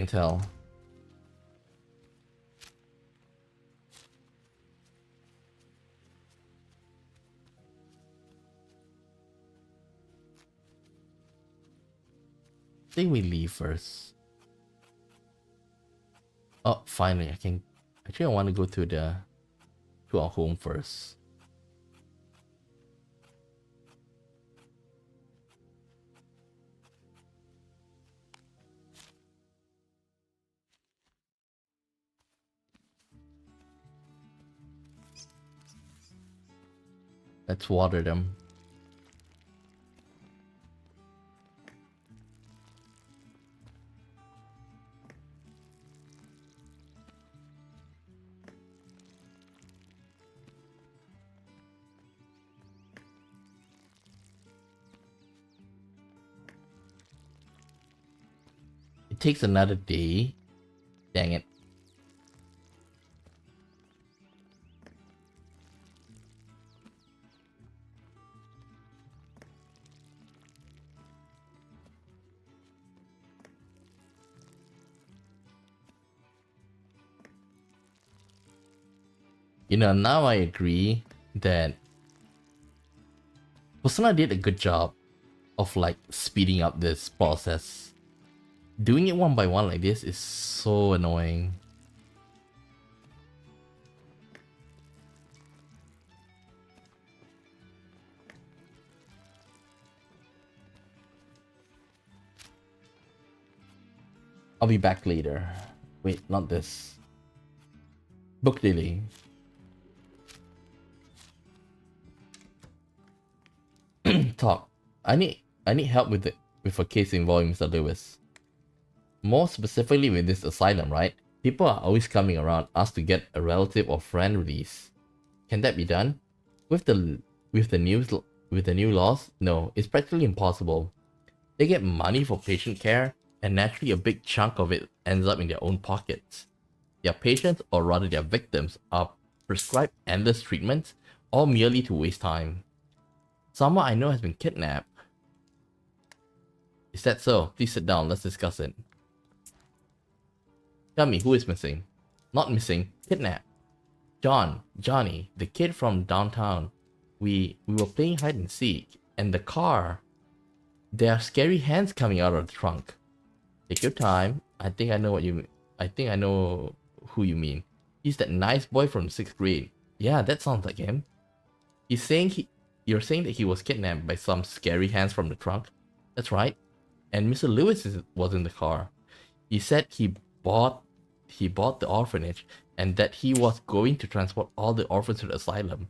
[SPEAKER 1] tell. I think we leave first. Oh, finally, I can. Actually, I want to go to our home first. Let's water them. It takes another day. Dang it. Now I agree that Persona did a good job of speeding up this process. Doing it one by one like this is so annoying. I'll be back later. Wait, not this. Book delay. Talk. I need help with a case involving Mr. Lewis. More specifically with this asylum, right? People are always coming around us to get a relative or friend release. Can that be done? With the with the new with the new laws? No, it's practically impossible. They get money for patient care, and naturally a big chunk of it ends up in their own pockets. Their patients, or rather their victims, are prescribed endless treatments, all merely to waste time. Someone I know has been kidnapped. Is that so? Please sit down, let's discuss it. Tell me, who is missing? Not missing, kidnapped. Johnny, the kid from downtown. We were playing hide and seek, and the car. There are scary hands coming out of the trunk. Take your time. I think I know who you mean. He's that nice boy from 6th grade. Yeah, that sounds like him. You're saying that he was kidnapped by some scary hands from the trunk? That's right. And Mr. Lewis was in the car. He said he bought the orphanage and that he was going to transport all the orphans to the asylum.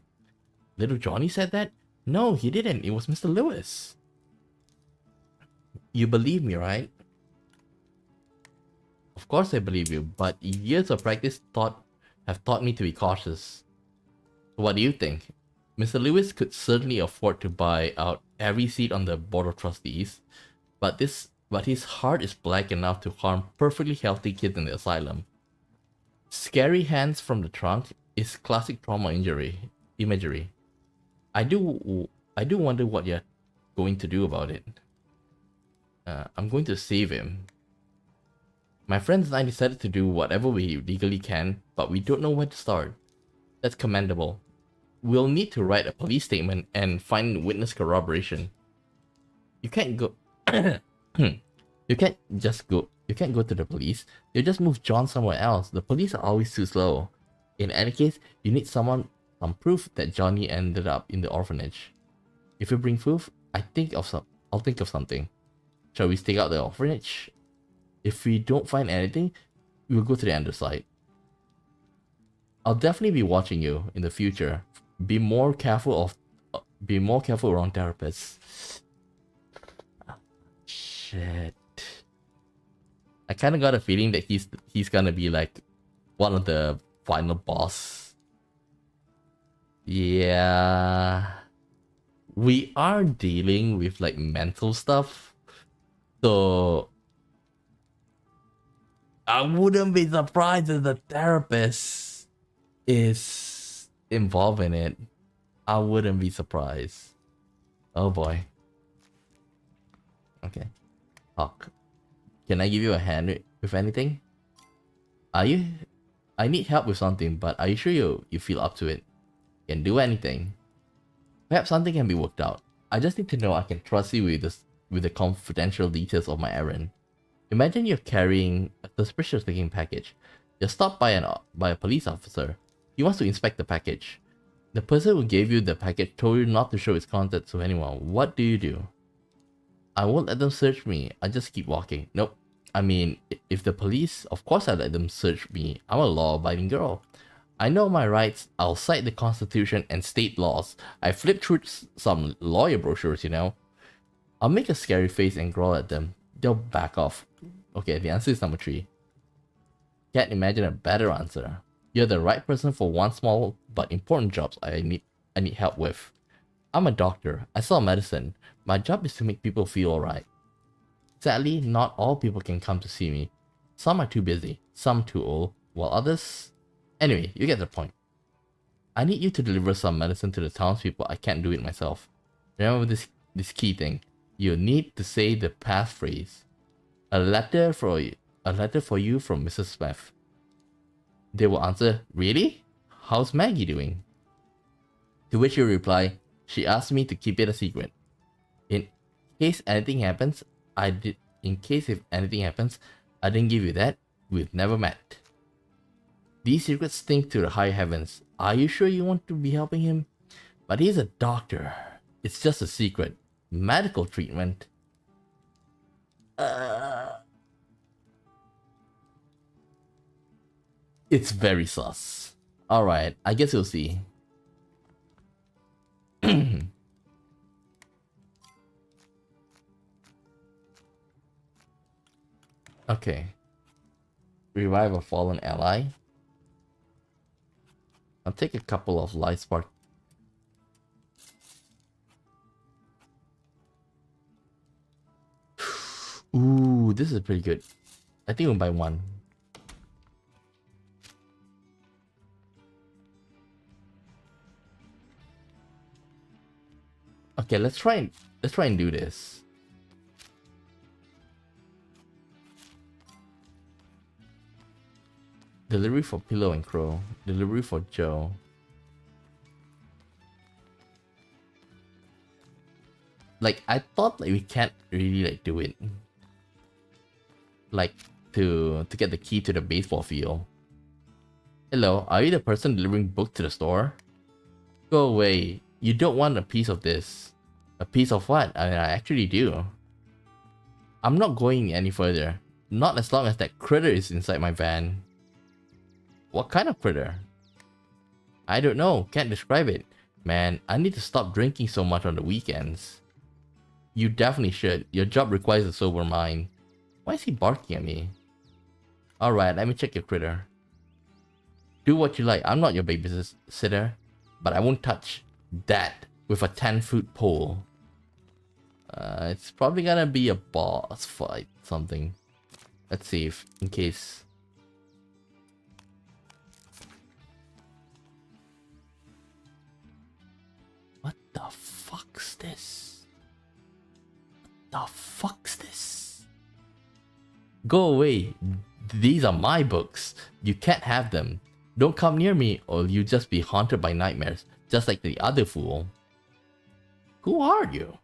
[SPEAKER 1] Little Johnny said that? No, he didn't. It was Mr. Lewis. You believe me, right? Of course I believe you, but years of practice have taught me to be cautious. So what do you think? Mr. Lewis could certainly afford to buy out every seat on the board of trustees, but his heart is black enough to harm perfectly healthy kids in the asylum. Scary hands from the trunk is classic trauma imagery. I do wonder what you're going to do about it. I'm going to save him. My friends and I decided to do whatever we legally can, but we don't know where to start. That's commendable. We'll need to write a police statement and find witness corroboration. You can't go You can't go to the police. You just move John somewhere else. The police are always too slow. In any case, you need some proof that Johnny ended up in the orphanage. If you bring proof, I'll think of something. Shall we stake out the orphanage? If we don't find anything, we'll go to the underside. I'll definitely be watching you in the future. Be more careful around therapists. Shit. I kind of got a feeling that he's gonna be like one of the final boss. Yeah. We are dealing with like mental stuff. So I wouldn't be surprised if the therapist is involved in it. I wouldn't be surprised. Oh boy. Okay. Talk. Can I give you a hand with anything? I need help with something, but are you sure you feel up to it? Can do anything. Perhaps something can be worked out. I just need to know I can trust you with the confidential details of my errand. Imagine you're carrying a suspicious looking package. You're stopped by a police officer. He wants to inspect the package. The person who gave you the package told you not to show its contents to anyone. What do? I won't let them search me. I just keep walking. Nope. I mean, if the police, of course I let them search me. I'm a law-abiding girl. I know my rights. I'll cite the Constitution and state laws. I flipped through some lawyer brochures, you know. I'll make a scary face and growl at them. They'll back off. Okay, the answer is number 3. Can't imagine a better answer. You're the right person for one small but important job I need help with. I'm a doctor. I sell medicine. My job is to make people feel alright. Sadly, not all people can come to see me. Some are too busy, some too old, while others... Anyway, you get the point. I need you to deliver some medicine to the townspeople. I can't do it myself. Remember this key thing. You need to say the passphrase. A letter for you from Mrs. Smith. They will answer, really? How's Maggie doing? To which you reply, she asked me to keep it a secret. In case anything happens, I didn't give you that, we've never met. These secrets stink to the high heavens. Are you sure you want to be helping him? But he's a doctor. It's just a secret. Medical treatment. It's very sus. Alright, I guess we'll see. Okay. Revive a fallen ally. I'll take a couple of life spark. Ooh, this is pretty good. I think we'll buy one. Okay, let's try and do this. Delivery for Pillow and Crow. Delivery for Joe. Like, I thought like we can't really like do it. Like to get the key to the baseball field. Hello, are you the person delivering book to the store? Go away. You don't want a piece of this. A piece of what? I mean, I actually do. I'm not going any further. Not as long as that critter is inside my van. What kind of critter? I don't know. Can't describe it. Man, I need to stop drinking so much on the weekends. You definitely should. Your job requires a sober mind. Why is he barking at me? Alright, let me check your critter. Do what you like. I'm not your babysitter. But I won't touch that with a 10-foot pole. It's probably gonna be a boss fight, something. Let's see if, in case. What the fuck's this? What the fuck's this? Go away. These are my books. You can't have them. Don't come near me or you'll just be haunted by nightmares, just like the other fool. Who are you?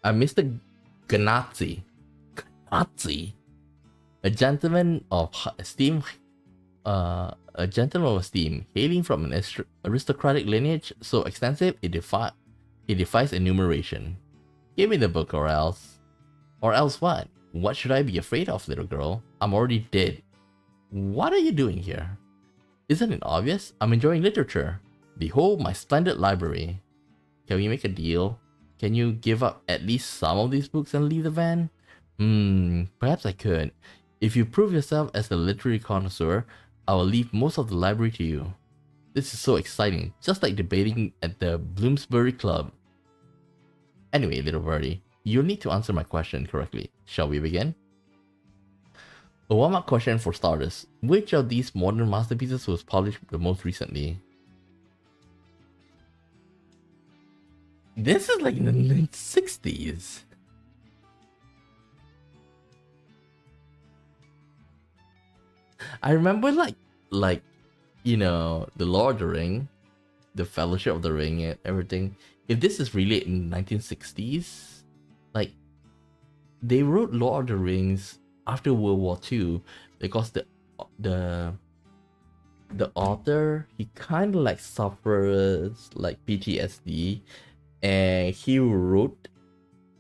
[SPEAKER 1] I'm Mr. Ganazzi. Ganazzi? A gentleman of esteem, hailing from an aristocratic lineage so extensive it defies enumeration. Give me the book or else. Or else what? What should I be afraid of, little girl? I'm already dead. What are you doing here? Isn't it obvious? I'm enjoying literature. Behold my splendid library. Can we make a deal? Can you give up at least some of these books and leave the van? Perhaps I could. If you prove yourself as a literary connoisseur, I will leave most of the library to you. This is so exciting, just like debating at the Bloomsbury Club. Anyway, little birdie, you'll need to answer my question correctly. Shall we begin? A warm-up question for starters. Which of these modern masterpieces was published the most recently? This is like in the 1960s. I remember like you know, the Lord of the Ring, the Fellowship of the Ring and everything. If this is really in 1960s, like they wrote Lord of the Rings after World War II because the author, he kind of like suffers like PTSD, and he wrote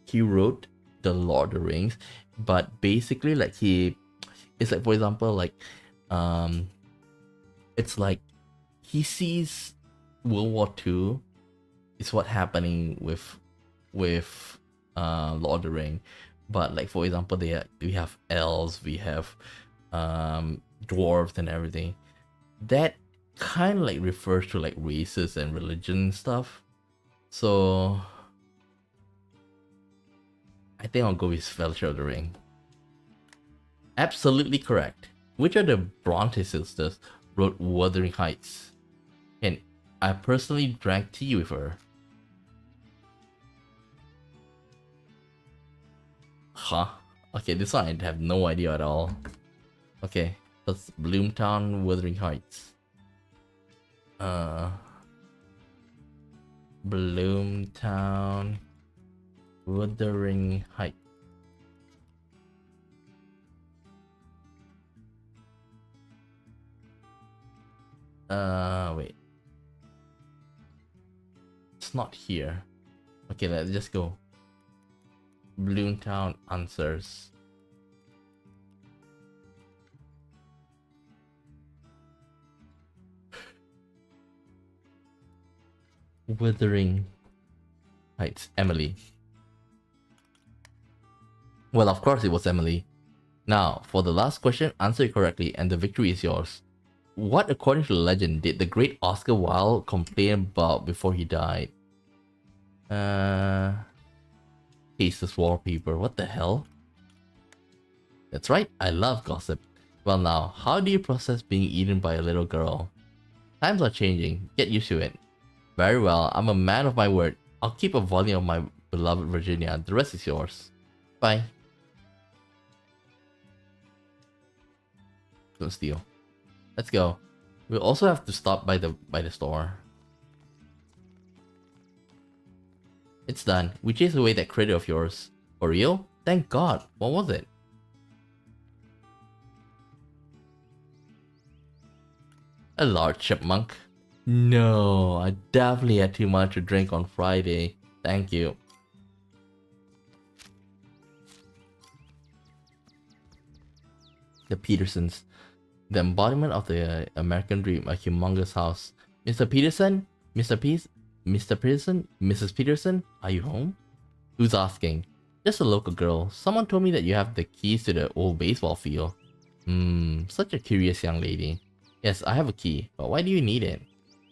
[SPEAKER 1] the Lord of the Rings, but basically like it's like, for example, like it's like he sees World War II is what happening with Lord of the Ring, but like, for example, we have elves, we have dwarves and everything. That kind of like refers to like races and religion and stuff. So I think I'll go with Fellowship of the Ring. Absolutely correct. Which of the Bronte sisters wrote Wuthering Heights? And I personally drank tea with her. Huh? Okay, this one I have no idea at all. Okay, that's Bloomtown, Wuthering Heights. Bloomtown, Wuthering Heights. Wait. It's not here. Okay, let's just go. Bloomtown answers. Wuthering Heights. Emily. Well, of course it was Emily. Now, for the last question, answer it correctly and the victory is yours. What, according to legend, did the great Oscar Wilde complain about before he died? Tasteless wallpaper, what the hell? That's right, I love gossip. Well now, how do you process being eaten by a little girl? Times are changing, get used to it. Very well, I'm a man of my word. I'll keep a volume of my beloved Virginia, the rest is yours. Bye. Don't steal. Let's go. We'll also have to stop by the store. It's done. We chased away that critter of yours. For real? Thank God. What was it? A large chipmunk. No, I definitely had too much to drink on Friday. Thank you. The Petersons. The embodiment of the American dream, a humongous house. Mr. Peterson? Mr. Peace? Mr. Peterson? Mrs. Peterson? Are you home? Who's asking? Just a local girl. Someone told me that you have the keys to the old baseball field. Such a curious young lady. Yes, I have a key, but why do you need it?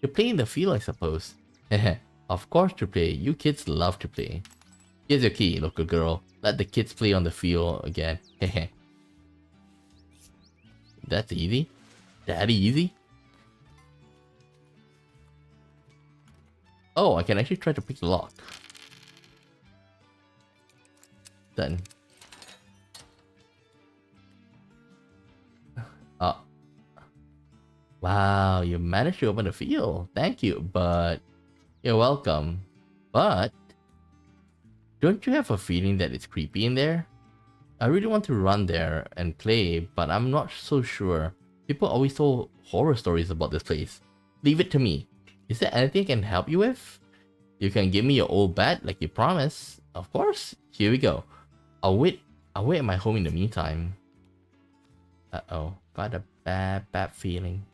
[SPEAKER 1] To play in the field, I suppose. Heh, of course to play. You kids love to play. Here's your key, local girl. Let the kids play on the field again. Heh. That's easy. That easy? Oh, I can actually try to pick the lock. Done. Wow, you managed to open the field. Thank you, but you're welcome. But don't you have a feeling that it's creepy in there? I really want to run there and play, but I'm not so sure. People always told horror stories about this place. Leave it to me. Is there anything I can help you with? You can give me your old bat like you promised. Of course. Here we go. I'll wait at my home in the meantime. Uh-oh. Got a bad feeling.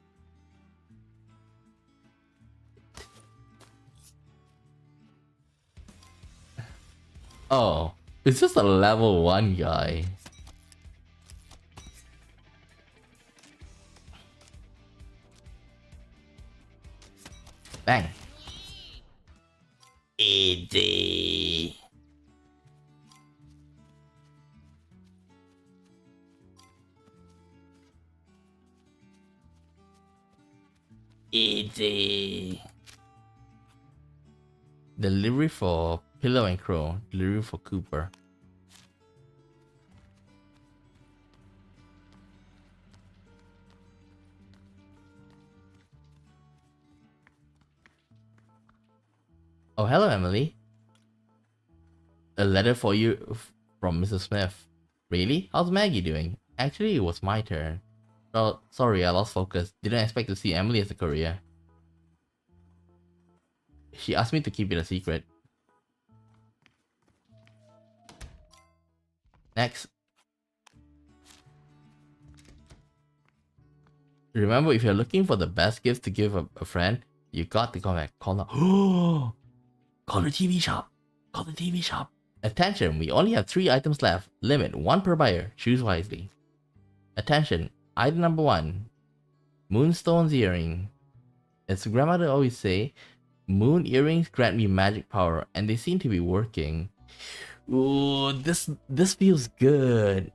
[SPEAKER 1] Oh, it's just a level 1 guy. Bang. Easy. Easy. Delivery for Pillow and Crow. Delivery for Cooper. Oh, hello, Emily. A letter for you from Mrs. Smith. Really? How's Maggie doing? Actually, it was my turn. Oh, sorry, I lost focus. Didn't expect to see Emily as a courier. She asked me to keep it a secret. Next. Remember, if you're looking for the best gifts to give a friend, you got to come back. Call now. Call the TV shop. Call the TV shop. Attention, we only have 3 items left. Limit 1 per buyer. Choose wisely. Attention, item number 1. Moonstone's earring. As grandmother always say, moon earrings grant me magic power, and they seem to be working. Ooh, this feels good.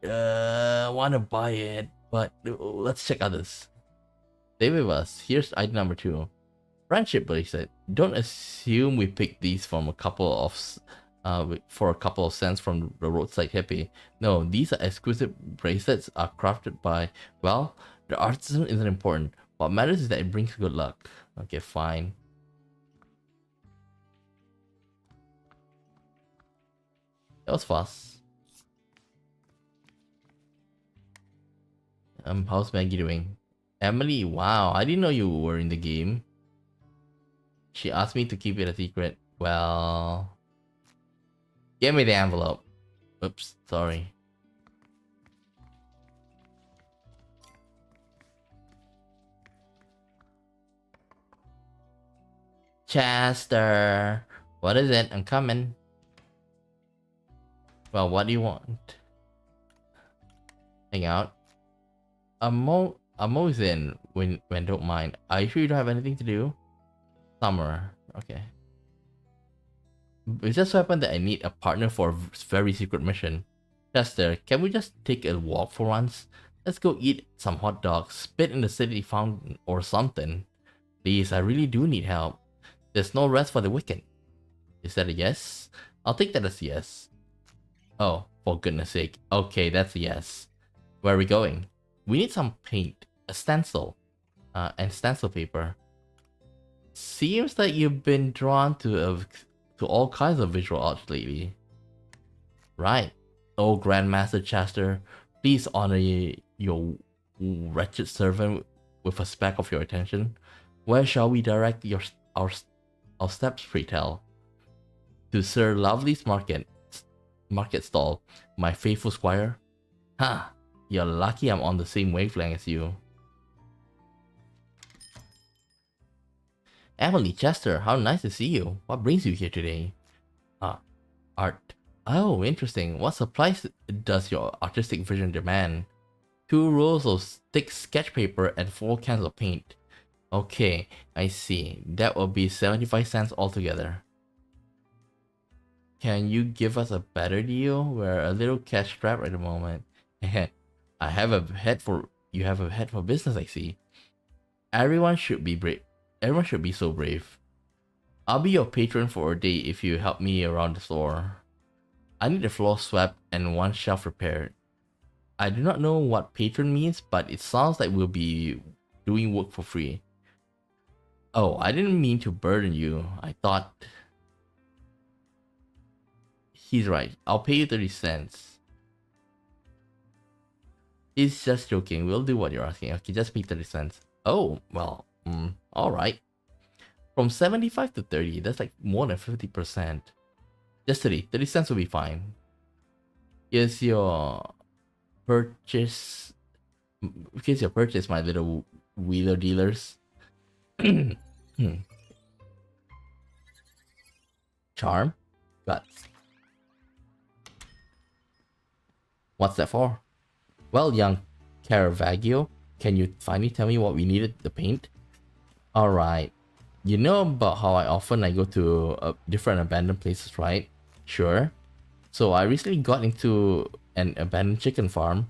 [SPEAKER 1] Wanna buy it, but let's check others. Stay with us. Here's item number 2. Friendship bracelet. Don't assume we picked these from a couple of for a couple of cents from the roadside hippie. No, these are exquisite bracelets are crafted by, well, the artisan isn't important. What matters is that it brings good luck. Okay, fine. That was fast. How's Maggie doing? Emily, wow, I didn't know you were in the game. She asked me to keep it a secret. Well, give me the envelope. Oops, sorry. Chester, what is it? I'm coming. Well, what do you want? hang out. I'm always in when don't mind. Are you sure you don't have anything to do? Summer. Okay. It just so happened that I need a partner for a very secret mission. Chester, can we just take a walk for once? Let's go eat some hot dogs, spit in the city fountain, or something. Please, I really do need help. There's no rest for the wicked. Is that a yes? I'll take that as a yes. Oh, for goodness sake. Okay, that's a yes. Where are we going? We need some paint, a stencil, and stencil paper. Seems like you've been drawn to all kinds of visual arts lately. Right. Oh, Grandmaster Chester, please honor your wretched servant with a speck of your attention. Where shall we direct our steps, pray tell? To Sir Lovely's market stall, my faithful squire. Ha! You're lucky I'm on the same wavelength as you. Emily, Chester, how nice to see you. What brings you here today? Art. Oh, interesting. What supplies does your artistic vision demand? 2 rolls of thick sketch paper and 4 cans of paint. Okay, I see. That will be 75 cents altogether. Can you give us a better deal? We're a little cash strapped at the moment. You have a head for business, I see. Everyone should be brave. Everyone should be so brave. I'll be your patron for a day if you help me around the store. I need the floor swept and 1 shelf repaired. I do not know what patron means, but it sounds like we'll be doing work for free. Oh, I didn't mean to burden you. I thought... He's right. I'll pay you 30 cents. He's just joking. We'll do what you're asking. Okay, just pay 30 cents. Oh, well, alright. From 75 to 30, that's like more than 50%. Just 30 cents will be fine. Here's your purchase. Here's your purchase, my little wheeler dealers. Charm? Guts. What's that for? Well, young Caravaggio, can you finally tell me what we needed to paint? Alright. You know about how I go to different abandoned places, right? Sure. So I recently got into an abandoned chicken farm,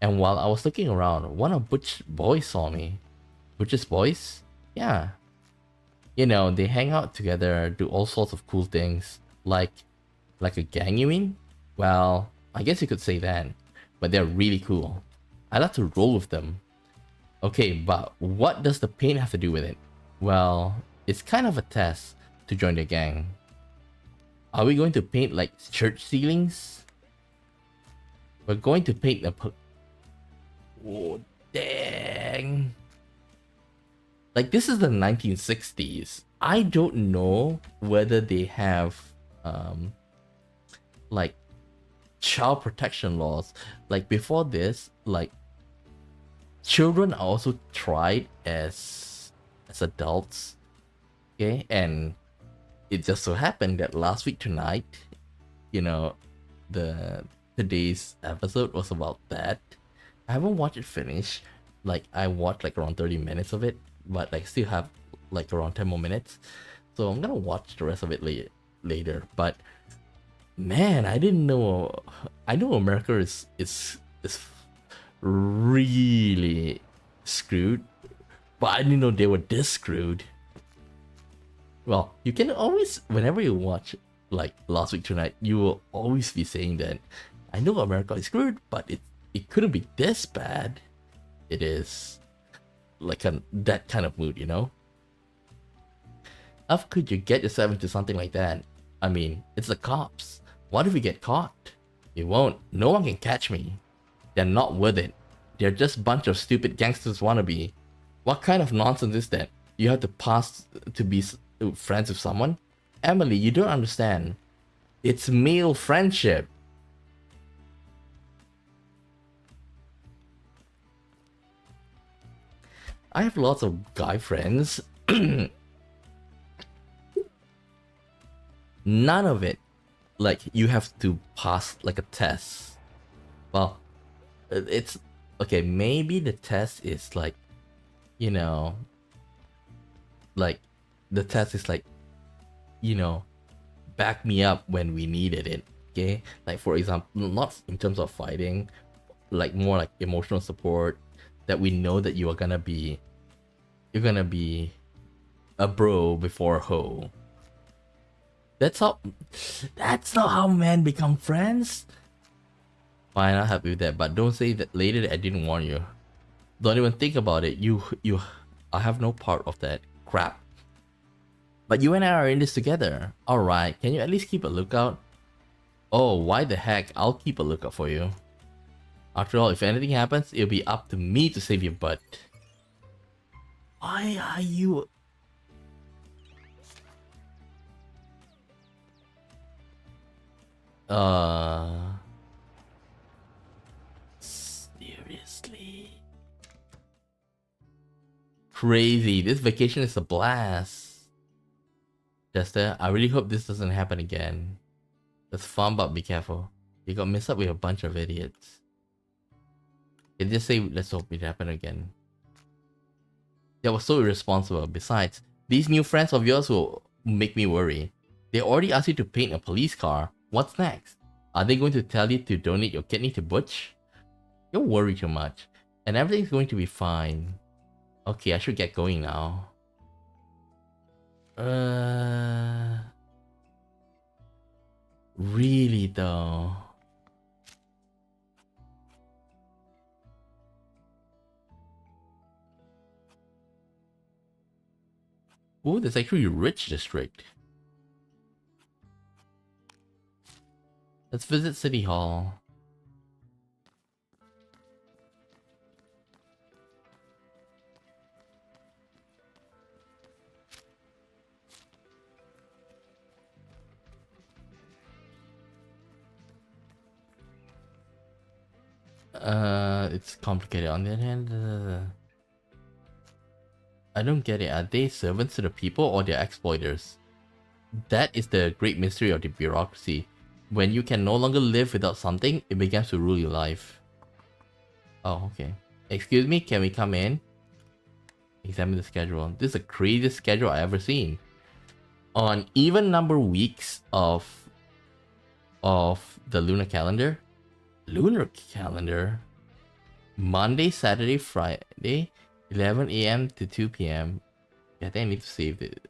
[SPEAKER 1] and while I was looking around, one of Butch's boys saw me. Butch's boys? Yeah. You know, they hang out together, do all sorts of cool things, like a gang, you mean? Well, I guess you could say that, but they're really cool. I like to roll with them. Okay, but what does the paint have to do with it? Well, it's kind of a test to join the gang. Are we going to paint like church ceilings? We're going to paint the... Oh, dang. Like, this is the 1960s. I don't know whether they have, like, child protection laws. Like, before this, like, children are also tried as adults. Okay, and it just so happened that last week tonight, you know, today's episode was about that. I haven't watched it finish. Like, I watched like around 30 minutes of it, but like still have like around 10 more minutes. So I'm gonna watch the rest of it later. But man, I didn't know. I know America is really screwed, but I didn't know they were this screwed. Well, you can always, whenever you watch like last week tonight, you will always be saying that I know America is screwed, but it couldn't be this bad. It is like that kind of mood, you know? How could you get yourself into something like that? I mean, it's the cops. What if we get caught? You won't. No one can catch me. They're not worth it. They're just a bunch of stupid gangsters wannabe. What kind of nonsense is that? You have to pass to be friends with someone? Emily, you don't understand. It's male friendship. I have lots of guy friends. None of it, like, you have to pass like a test. Well, It's okay. Maybe the test is like, you know, like the test is like, you know, back me up when we needed it. Okay, like for example, not in terms of fighting, like more like emotional support. That we know that you're gonna be a bro before a hoe. That's how. That's not how men become friends. Fine, I'll help you with that, but don't say that later that I didn't warn you. Don't even think about it. I have no part of that crap. But you and I are in this together. All right, can you at least keep a lookout? Oh, why the heck? I'll keep a lookout for you. After all, if anything happens, it'll be up to me to save your butt. Why are you? Seriously? Crazy. This vacation is a blast. Jester, I really hope this doesn't happen again. It's fun, but be careful. You got messed up with a bunch of idiots. Can just say, let's hope it happen again. That was so irresponsible. Besides, these new friends of yours will make me worry. They already asked you to paint a police car. What's next? Are they going to tell you to donate your kidney to Butch? Don't worry too much, and everything's going to be fine. Okay, I should get going now. Really though. Oh, there's actually a rich district. Let's visit City Hall. It's complicated. On the other hand, I don't get it. Are they servants to the people or they're exploiters? That is the great mystery of the bureaucracy. When you can no longer live without something, it begins to rule your life. Oh, okay. Excuse me, can we come in? Examine the schedule. This is the craziest schedule I've ever seen. On even number weeks of the lunar calendar, Monday, Saturday, Friday, 11 a.m. to 2 p.m. I think I need to save it.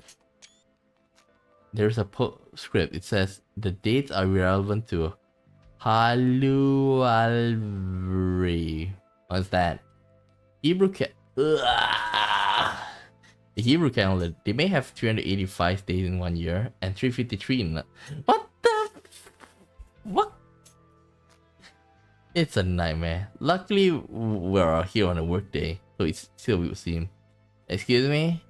[SPEAKER 1] There's a postscript. It says the dates are relevant to Halualri. What's that? The Hebrew calendar. They may have 385 days in 1 year and 353 in. What the? What? It's a nightmare. Luckily, we're here on a work day, so it's still will seem. Excuse me?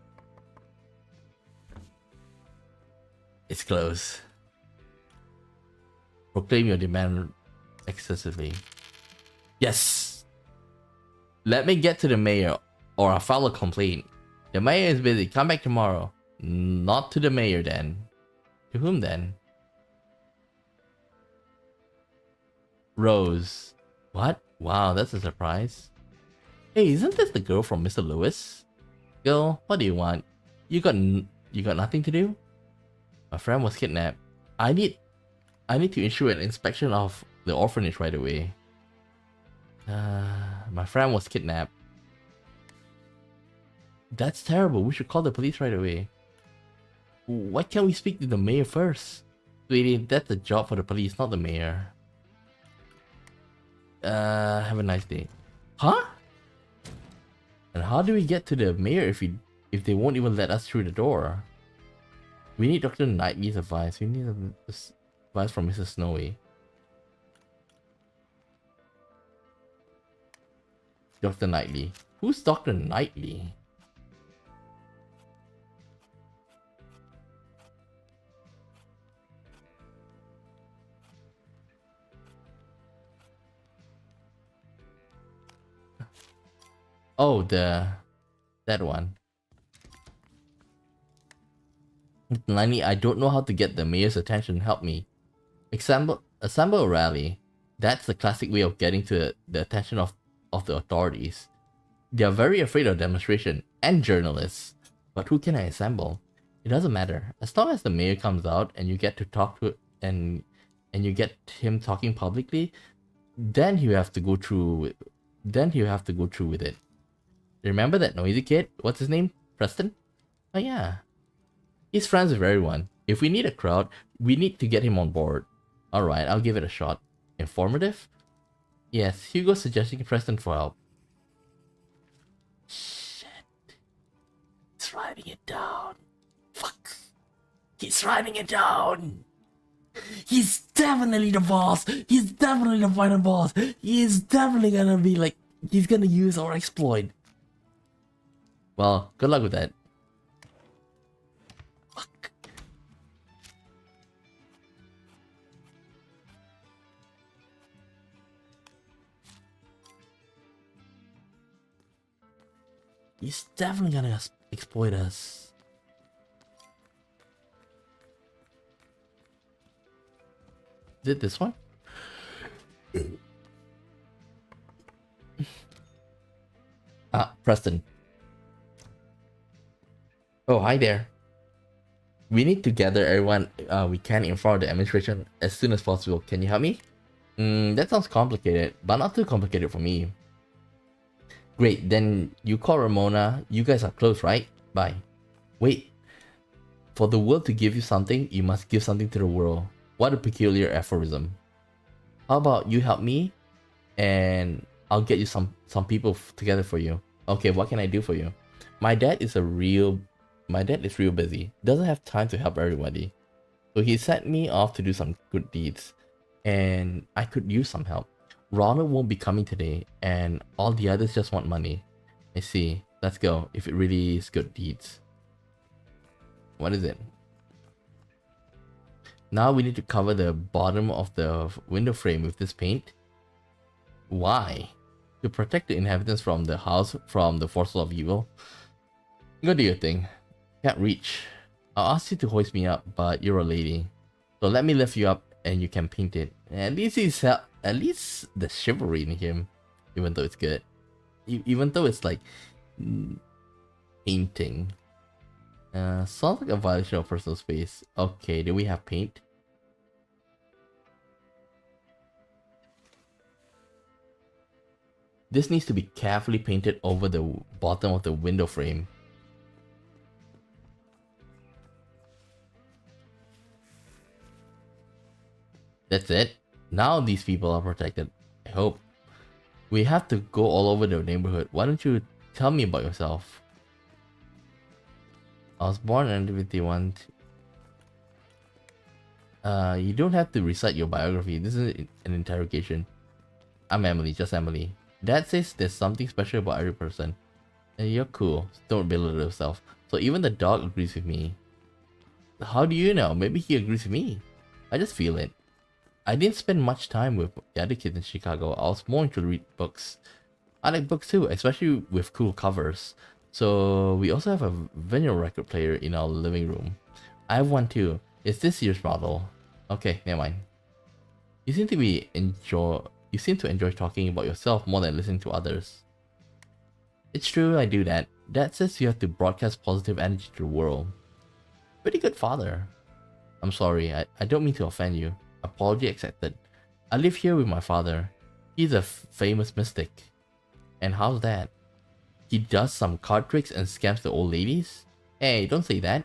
[SPEAKER 1] It's close. Proclaim your demand excessively. Yes! Let me get to the mayor, or I'll file a complaint. The mayor is busy. Come back tomorrow. Not to the mayor then. To whom then? Rose. What? Wow, that's a surprise. Hey, isn't this the girl from Mr. Lewis? Girl, what do you want? You got nothing to do? My friend was kidnapped. I need to issue an inspection of the orphanage right away. My friend was kidnapped. That's terrible. We should call the police right away. Why can't we speak to the mayor first? Sweetie, that's a job for the police, not the mayor. Have a nice day. Huh? And how do we get to the mayor if they won't even let us through the door? We need Dr. Knightley's advice. We need advice from Mrs. Snowy. Dr. Knightley. Who's Dr. Knightley? Oh, that one. Knightley, I don't know how to get the mayor's attention. Help me. Assemble a rally. That's the classic way of getting to the attention of the authorities. They are very afraid of demonstration and journalists. But who can I assemble? It doesn't matter. As long as the mayor comes out and you get to talk to and you get him talking publicly, then you have to go through with it. Remember that noisy kid? What's his name? Preston? Oh yeah. He's friends with everyone. If we need a crowd, we need to get him on board. Alright, I'll give it a shot. Informative? Yes, Hugo's suggesting Preston for help. Shit. He's writing it down. Fuck. He's writing it down. He's definitely the boss. He's definitely the final boss. He's definitely gonna be like, he's gonna use our exploit. Well, good luck with that. Fuck. He's definitely gonna exploit us. Is it this one? Preston. Oh, hi there. We need to gather everyone we can in front of the administration as soon as possible. Can you help me? That sounds complicated, but not too complicated for me. Great, then you call Ramona. You guys are close, right? Bye. Wait. For the world to give you something, you must give something to the world. What a peculiar aphorism. How about you help me and I'll get you some people together for you. Okay, what can I do for you? My dad is real busy. Doesn't have time to help everybody. So he sent me off to do some good deeds. And I could use some help. Ronald won't be coming today and all the others just want money. I see. Let's go if it really is good deeds. What is it? Now we need to cover the bottom of the window frame with this paint. Why? To protect the inhabitants from the house from the forces of evil. Go do your thing. Can't reach. I'll ask you to hoist me up, but you're a lady. So let me lift you up and you can paint it. At least the chivalry in him, even though it's good. Even though it's like painting. Sounds like a violation of personal space. Okay, do we have paint? This needs to be carefully painted over the bottom of the window frame. That's it. Now these people are protected. I hope. We have to go all over the neighborhood. Why don't you tell me about yourself? I was born in 1951. You don't have to recite your biography. This is an interrogation. I'm Emily, just Emily. Dad says there's something special about every person. And you're cool. Don't belittle yourself. So even the dog agrees with me. How do you know? Maybe he agrees with me. I just feel it. I didn't spend much time with the other kids in Chicago. I was more into read books. I like books too, especially with cool covers. So we also have a vinyl record player in our living room. I have one too. It's this year's model. Okay, never mind. You seem to enjoy talking about yourself more than listening to others. It's true, I do that. Dad says you have to broadcast positive energy to the world. Pretty good father. I'm sorry, I don't mean to offend you. Apology accepted. I live here with my father. He's a famous mystic. And how's that? He does some card tricks and scams the old ladies? Hey, don't say that.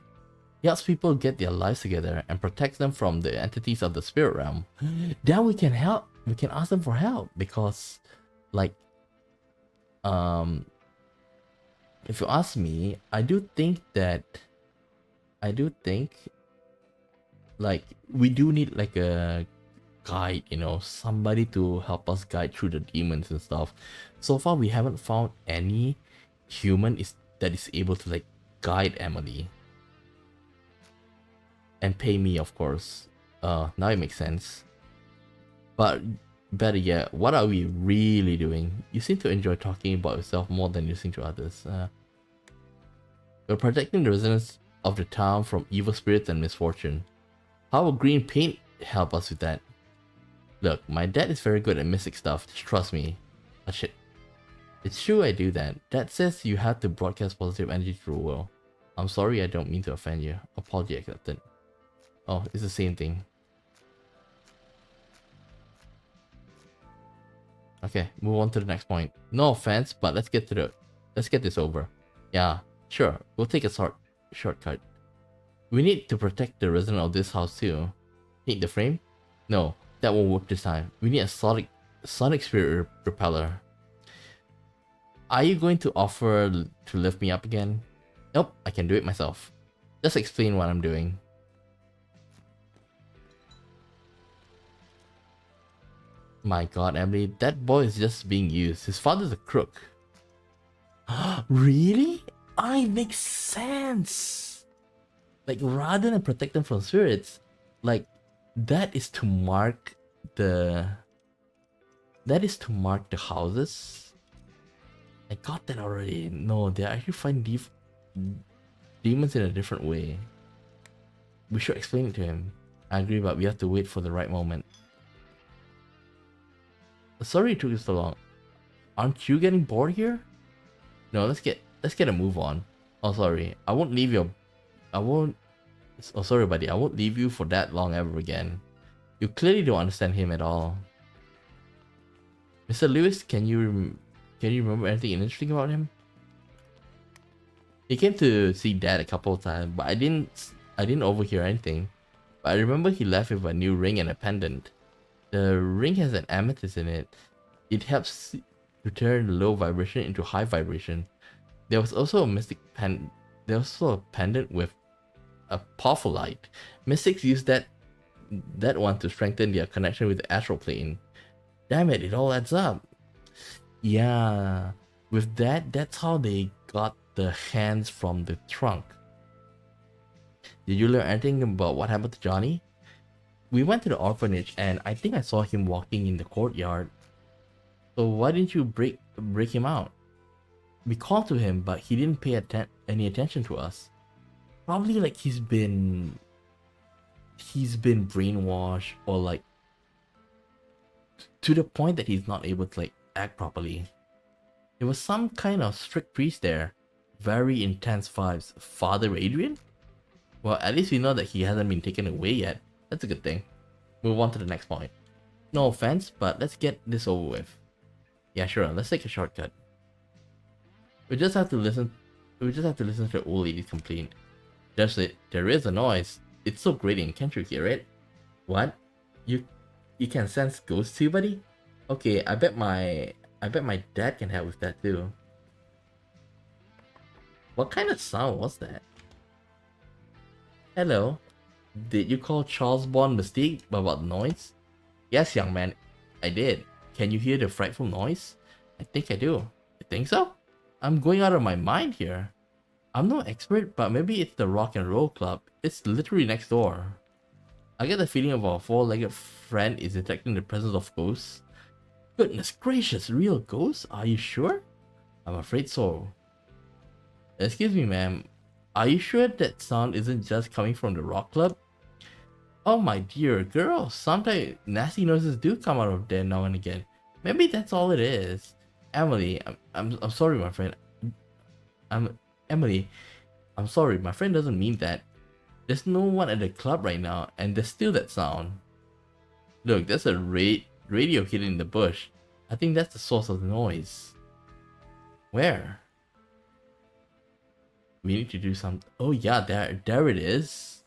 [SPEAKER 1] He helps people get their lives together and protects them from the entities of the spirit realm. Then we can help. We can ask them for help because, like, if you ask me, I do think like we do need like a guide, you know, somebody to help us guide through the demons and stuff. So far we haven't found any human that is able to like guide Emily and pay me, of course. Now it makes sense. But better yet, what are we really doing? You seem to enjoy talking about yourself more than listening to others. We're protecting the residents of the town from evil spirits and misfortune. How will green paint help us with that? Look, my dad is very good at mystic stuff, just trust me. Ah shit. It's true I do that. Dad says you have to broadcast positive energy to the world. I'm sorry, I don't mean to offend you. Apology accepted. Oh, it's the same thing. Okay, move on to the next point. No offense, but let's get this over. Yeah, sure. We'll take a shortcut. We need to protect the resident of this house too. Need the frame? No, that won't work this time. We need a sonic spirit repeller. Are you going to offer to lift me up again? Nope, I can do it myself. Just explain what I'm doing. My god, Emily, that boy is just being used. His father's a crook. Really? I make sense. Like, rather than protect them from spirits, like, that is to mark the houses. I got that already. No, they actually find demons in a different way. We should explain it to him. I agree, but we have to wait for the right moment. Sorry it took you so long. Aren't you getting bored here? No, let's get a move on. Oh, sorry. I won't leave you. Oh, sorry, buddy. I won't leave you for that long ever again. You clearly don't understand him at all. Mr. Lewis, can you remember anything interesting about him? He came to see Dad a couple of times, but I didn't overhear anything. But I remember he left with a new ring and a pendant. The ring has an amethyst in it. It helps to turn low vibration into high vibration. There was also a pendant with a powerful light. Mystics use that one to strengthen their connection with the astral plane. Damn it, it all adds up. Yeah, with that's how they got the hands from the trunk. Did you learn anything about what happened to Johnny? We went to the orphanage and I think I saw him walking in the courtyard. So why didn't you break him out? We called to him, but he didn't pay any attention to us. Probably like he's been brainwashed, or like to the point that he's not able to like act properly. There was some kind of strict priest there. Very intense vibes. Father Adrian? Well, at least we know that he hasn't been taken away yet. That's a good thing. Move on to the next point. No offense, but let's get this over with. Yeah, sure. Let's take a shortcut. We just have to listen to the old lady's complaint. There is a noise. It's so grating, can't you hear it? What? You can sense ghosts too, buddy? Okay, I bet my dad can help with that too. What kind of sound was that? Hello? Did you call Charles Bond Mystique about the noise? Yes, young man, I did. Can you hear the frightful noise? I think I do. You think so? I'm going out of my mind here. I'm no expert, but maybe it's the Rock and Roll Club. It's literally next door. I get the feeling of our four-legged friend is detecting the presence of ghosts. Goodness gracious, real ghosts? Are you sure? I'm afraid so. Excuse me, ma'am. Are you sure that sound isn't just coming from the Rock Club? Oh my dear girl, sometimes nasty noises do come out of there now and again. Maybe that's all it is. Emily, I'm sorry, my friend. Emily, I'm sorry, my friend doesn't mean that. There's no one at the club right now, and there's still that sound. Look, there's a radio hidden in the bush. I think that's the source of the noise. Where? We need to do something. Oh yeah, there it is.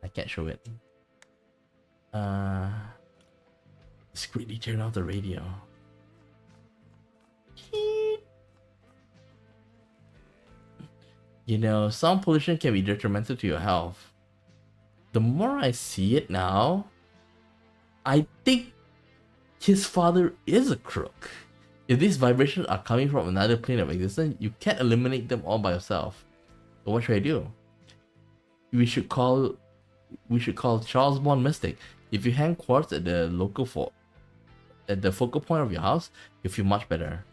[SPEAKER 1] I can't show it. Discreetly turn off the radio. You know, sound pollution can be detrimental to your health. The more I see it now, I think his father is a crook. If these vibrations are coming from another plane of existence, you can't eliminate them all by yourself. So what should I do? We should call Charles Bond Mystic. If you hang quartz at the focal point of your house, you'll feel much better.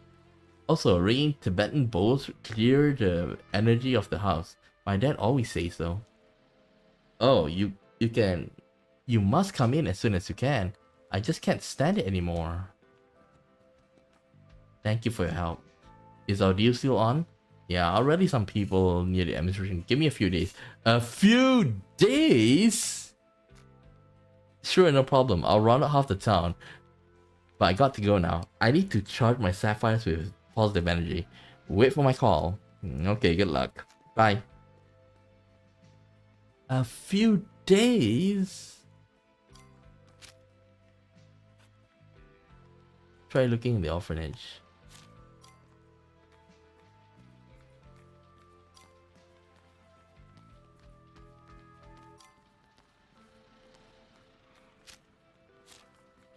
[SPEAKER 1] Also, ringing Tibetan bowls clear the energy of the house. My dad always says so. Oh, you must come in as soon as you can. I just can't stand it anymore. Thank you for your help. Is our deal still on? Yeah, already some people near the administration. Give me a few days. A few days? Sure, no problem. I'll round out half the town. But I got to go now. I need to charge my sapphires with positive energy. Wait for my call. Okay, good luck. Bye. A few days? Try looking in the orphanage.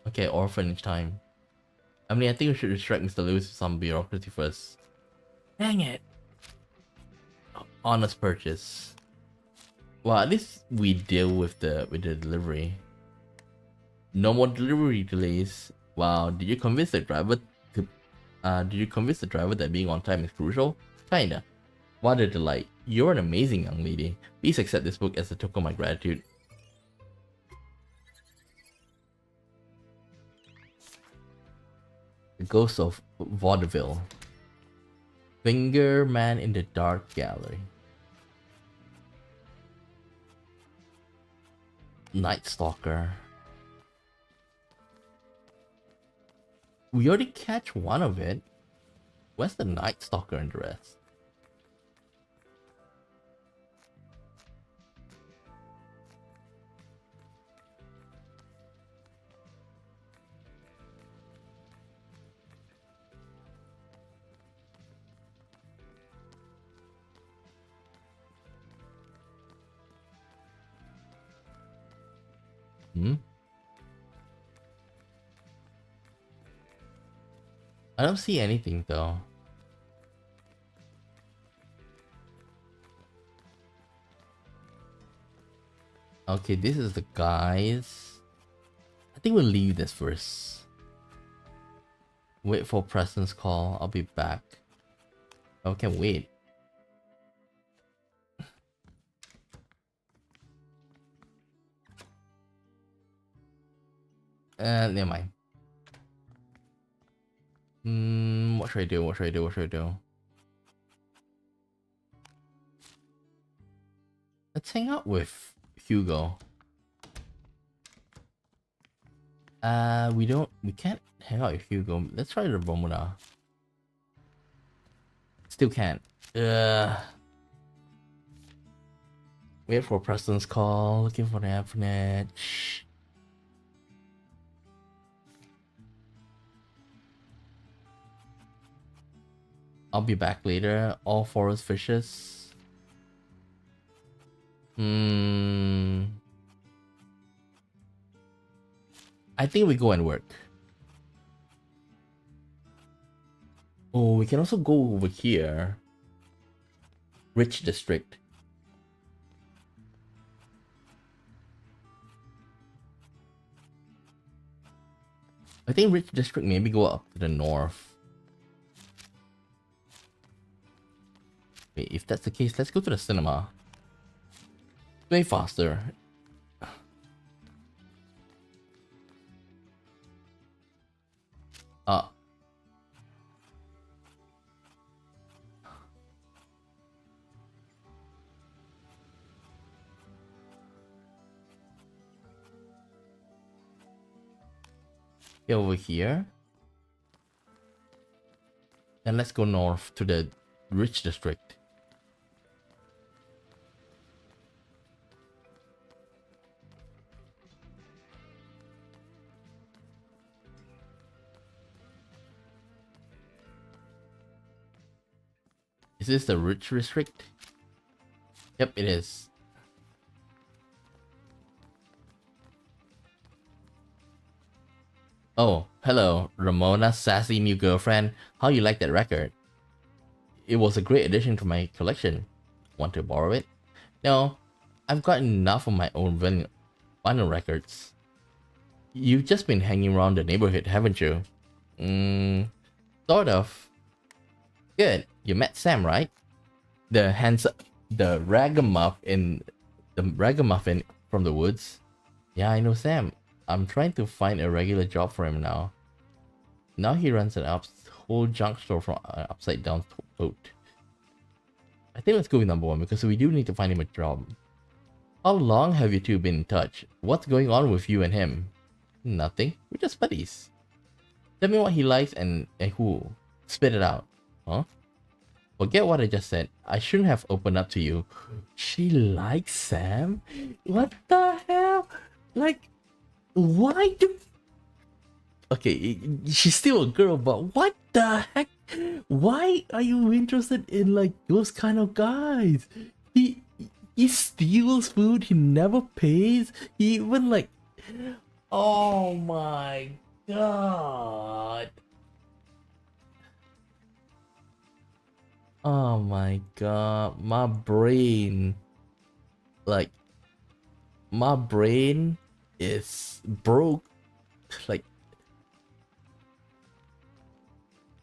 [SPEAKER 1] Okay, orphanage time. I mean, I think we should distract Mr. Lewis with some bureaucracy first. Dang it! Honest purchase. Well, at least we deal with the delivery. No more delivery delays. Wow, did you convince the driver that being on time is crucial? Kinda. What a delight. You're an amazing young lady. Please accept this book as a token of my gratitude. The Ghost of Vaudeville. Finger Man in the Dark Gallery. Night Stalker. We already catch one of it. Where's the Night Stalker and the rest? I don't see anything though. Okay, this is the guys. I think we'll leave this first. Wait for Preston's call. I'll be back. Oh, can't wait. Never mind. What should I do? What should I do? What should I do? Let's hang out with Hugo. We can't hang out with Hugo. Let's try the Bermuda. Still can't. Wait for Preston's call. Looking for the adventurous. I'll be back later. All forest fishes. I think we go and work. Oh, we can also go over here. Rich district. I think rich district maybe go up to the north. Wait, if that's the case, let's go to the cinema. Way faster. Over here. Then let's go north to the rich district. Is this the rich district? Yep, it is. Oh, hello, Ramona, sassy new girlfriend. How you like that record? It was a great addition to my collection. Want to borrow it? No, I've got enough of my own vinyl records. You've just been hanging around the neighborhood, haven't you? Sort of. Good. You met Sam, right? The ragamuffin from the woods. Yeah, I know Sam. I'm trying to find a regular job for him now. Now he runs an whole junk store from upside down boat. I think let's go with number one because we do need to find him a job. How long have you two been in touch? What's going on with you and him? Nothing. We're just buddies. Tell me what he likes and who. Spit it out. Huh? Forget what I just said. I shouldn't have opened up to you. She likes Sam? What the hell? Like, why do... Okay, she's still a girl, but what the heck? Why are you interested in like those kind of guys? He steals food, he never pays, he even like... Oh my god. Oh my god, my brain. Like, my brain is broke. Like,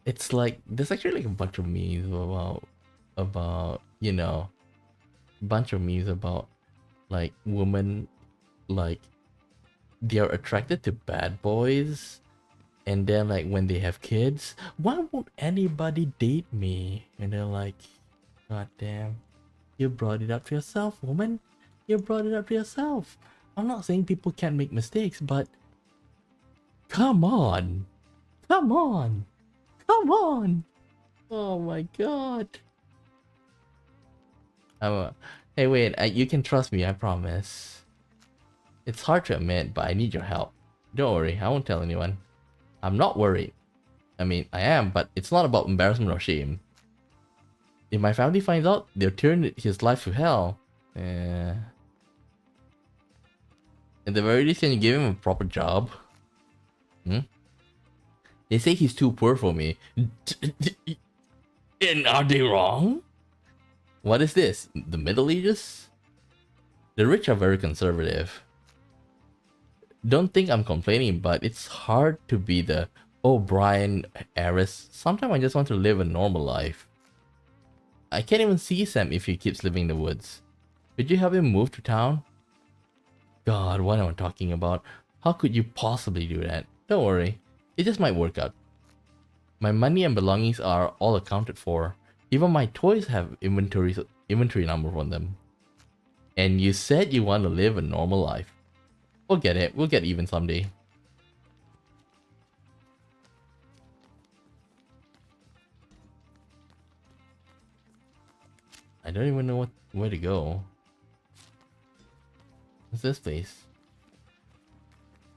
[SPEAKER 1] it's like, there's actually like a bunch of memes about, you know, bunch of memes about like women, like they're attracted to bad boys, and then like when they have kids, why won't anybody date me? And they're like, god damn, you brought it up to yourself, woman. You brought it up to yourself. I'm not saying people can't make mistakes, but come on, come on, come on. Oh my god. Hey wait, you can trust me, I promise. It's hard to admit, but I need your help. Don't worry, I won't tell anyone. I'm not worried. I mean, I am, but it's not about embarrassment or shame. If my family finds out, they'll turn his life to hell. At the very least, can you give him a proper job? They say he's too poor for me. And are they wrong? What is this? The Middle Ages? The rich are very conservative. Don't think I'm complaining, but it's hard to be the O'Brien heiress. Sometimes I just want to live a normal life. I can't even see Sam if he keeps living in the woods. Could you help him move to town? God, what am I talking about? How could you possibly do that? Don't worry, it just might work out. My money and belongings are all accounted for. Even my toys have inventory number on them. And you said you want to live a normal life. We'll get it. We'll get even someday. I don't even know where to go. What's this place?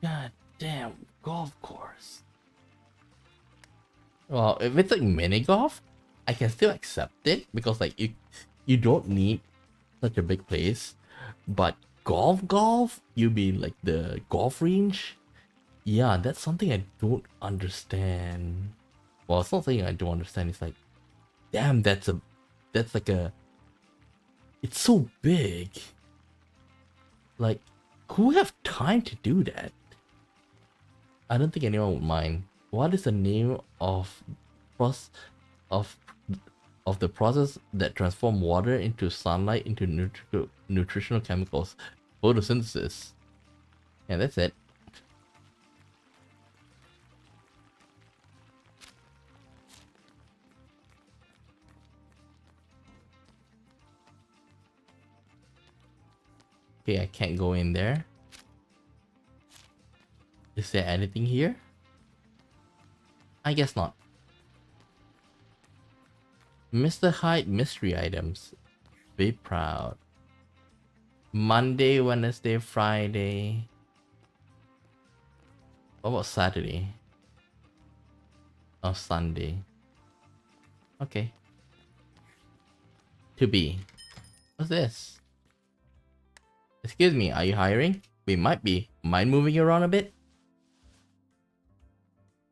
[SPEAKER 1] God damn, golf course. Well, if it's like mini golf, I can still accept it because like you don't need such a big place. But golf, you mean like the golf range? Yeah, that's something I don't understand. Well, it's not something I don't understand. It's like, damn, that's like a. It's so big. Like, who have time to do that? I don't think anyone would mind. What is the name of the process that transform water into sunlight into nutritional chemicals? Photosynthesis. Yeah, that's it. Okay, I can't go in there. Is there anything here? I guess not. Mr. Hyde mystery items. Be proud. Monday, Wednesday, Friday. What about Saturday? Or Sunday? Okay. To be. What's this? Excuse me, are you hiring? We might be. Mind moving around a bit?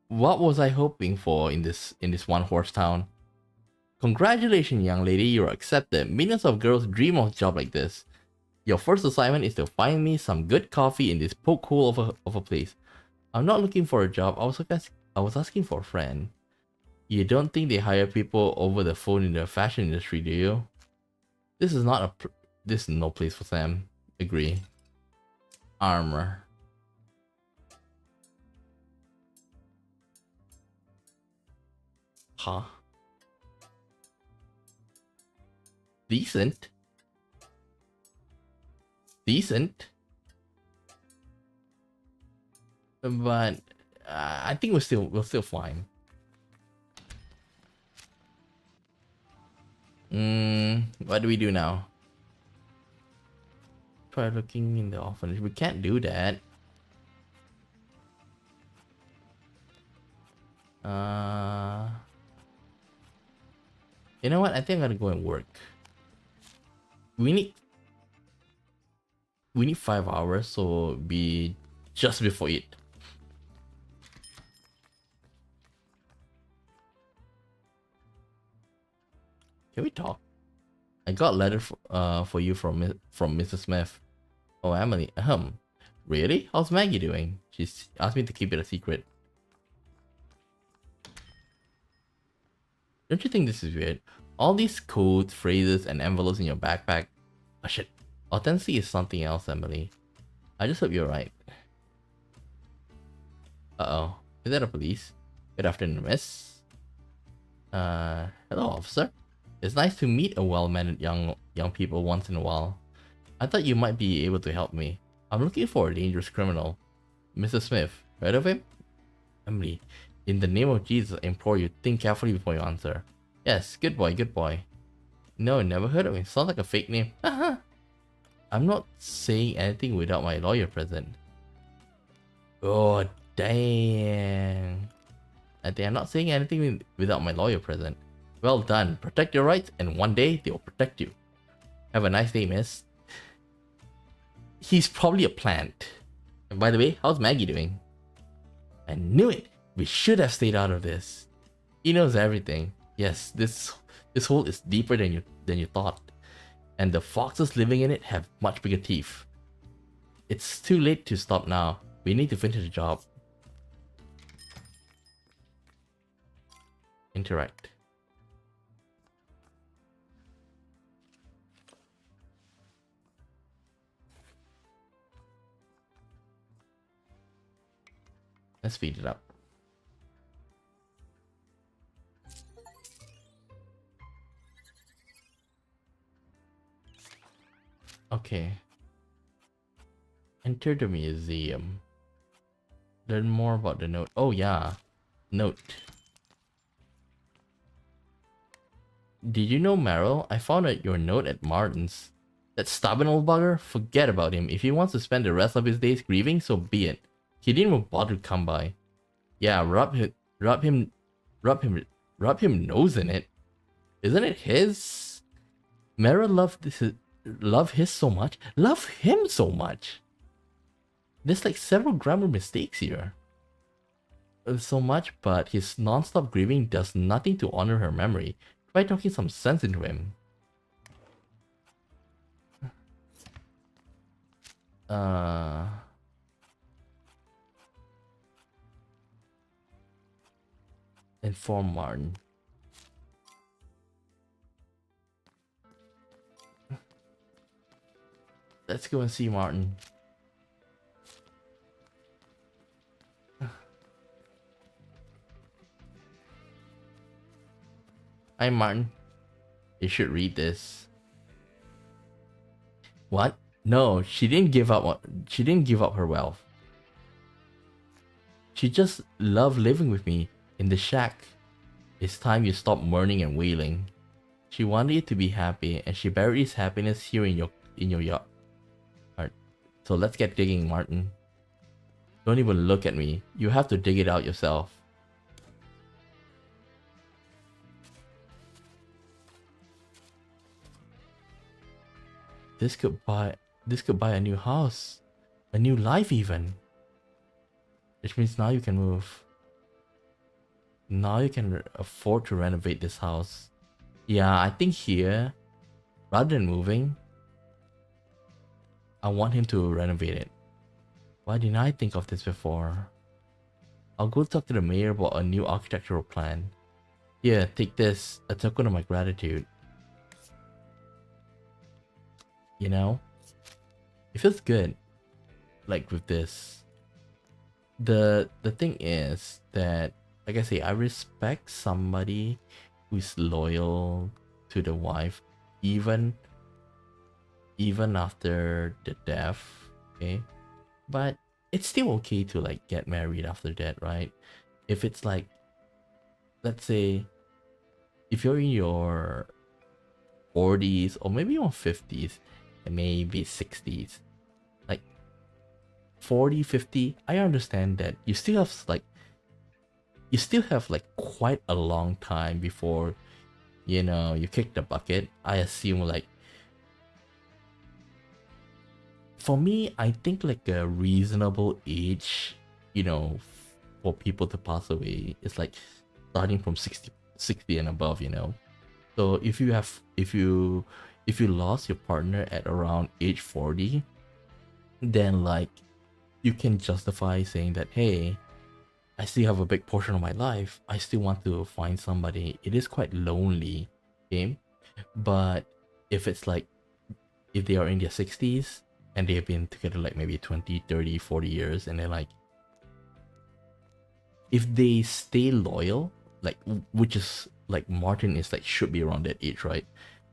[SPEAKER 1] What was I hoping for in this one horse town? Congratulations, young lady, you're accepted. Millions of girls dream of a job like this. Your first assignment is to find me some good coffee in this poke hole of a place. I'm not looking for a job. I was asking for a friend. You don't think they hire people over the phone in the fashion industry, do you? This is no place for Sam. Agree. Armor. Huh? Decent. Decent. But I think we're still fine. What do we do now? Try looking in the orphanage. We can't do that. You know what? I think I'm gonna go and work. We need 5 hours, so be just before it. Can we talk? I got a letter for you from Mrs. Smith. Oh, Emily. Really? How's Maggie doing? She's asked me to keep it a secret. Don't you think this is weird? All these codes, phrases, and envelopes in your backpack. Oh shit. Authenticity is something else, Emily. I just hope you're right. Uh-oh. Is that a police? Good afternoon, miss. Hello, officer. It's nice to meet a well-mannered young people once in a while. I thought you might be able to help me. I'm looking for a dangerous criminal. Mrs. Smith, heard of him? Emily, in the name of Jesus, I implore you, think carefully before you answer. Yes, good boy, good boy. No, never heard of him. Sounds like a fake name. I'm not saying anything without my lawyer present. Oh, dang. I think I'm not saying anything without my lawyer present. Well done. Protect your rights, and one day they will protect you. Have a nice day, miss. He's probably a plant. And by the way, how's Maggie doing? I knew it. We should have stayed out of this. He knows everything. Yes, this hole is deeper than you thought. And the foxes living in it have much bigger teeth. It's too late to stop now. We need to finish the job. Interact. Let's speed it up. Okay. Enter the museum. Learn more about the note. Oh yeah. Note. Did you know, Meryl? I found out your note at Martin's. That stubborn old bugger? Forget about him. If he wants to spend the rest of his days grieving, so be it. He didn't even bother to come by. Yeah, rub him nose in it. Isn't it his? Meryl love him so much. There's like several grammar mistakes here. So much, but his non-stop grieving does nothing to honor her memory. Try talking some sense into him. Inform Martin. Let's go and see Martin. Hi, Martin. You should read this. What? No, she didn't give up. She didn't give up her wealth. She just loved living with me in the shack. It's time you stop mourning and wailing. She wanted you to be happy, and she buried his happiness here in your yard. Alright, so let's get digging, Martin. Don't even look at me. You have to dig it out yourself. This could buy a new house, a new life even. Which means now you can move. Now you can afford to renovate this house. Yeah, I think here, rather than moving, I want him to renovate it. Why didn't I think of this before? I'll go talk to the mayor about a new architectural plan. Here, take this, a token of my gratitude. You know? It feels good. Like with this. The thing is that like I say, I respect somebody who's loyal to the wife, even after the death. Okay, but it's still okay to like get married after that, right? If it's like, let's say, if you're in your 40s or maybe your 50s and maybe 60s, like 40, 50, I understand that you still have like quite a long time before you kick the bucket. I assume like, for me, I think like a reasonable age, for people to pass away is like starting from 60 and above. So if you lost your partner at around age 40, then like you can justify saying that, hey, I still have a big portion of my life. I still want to find somebody. It is quite lonely, okay? But if it's like, if they are in their 60s and they've been together like maybe 20, 30, 40 years, and they're like, if they stay loyal, like, which is like Martin is like, should be around that age, right?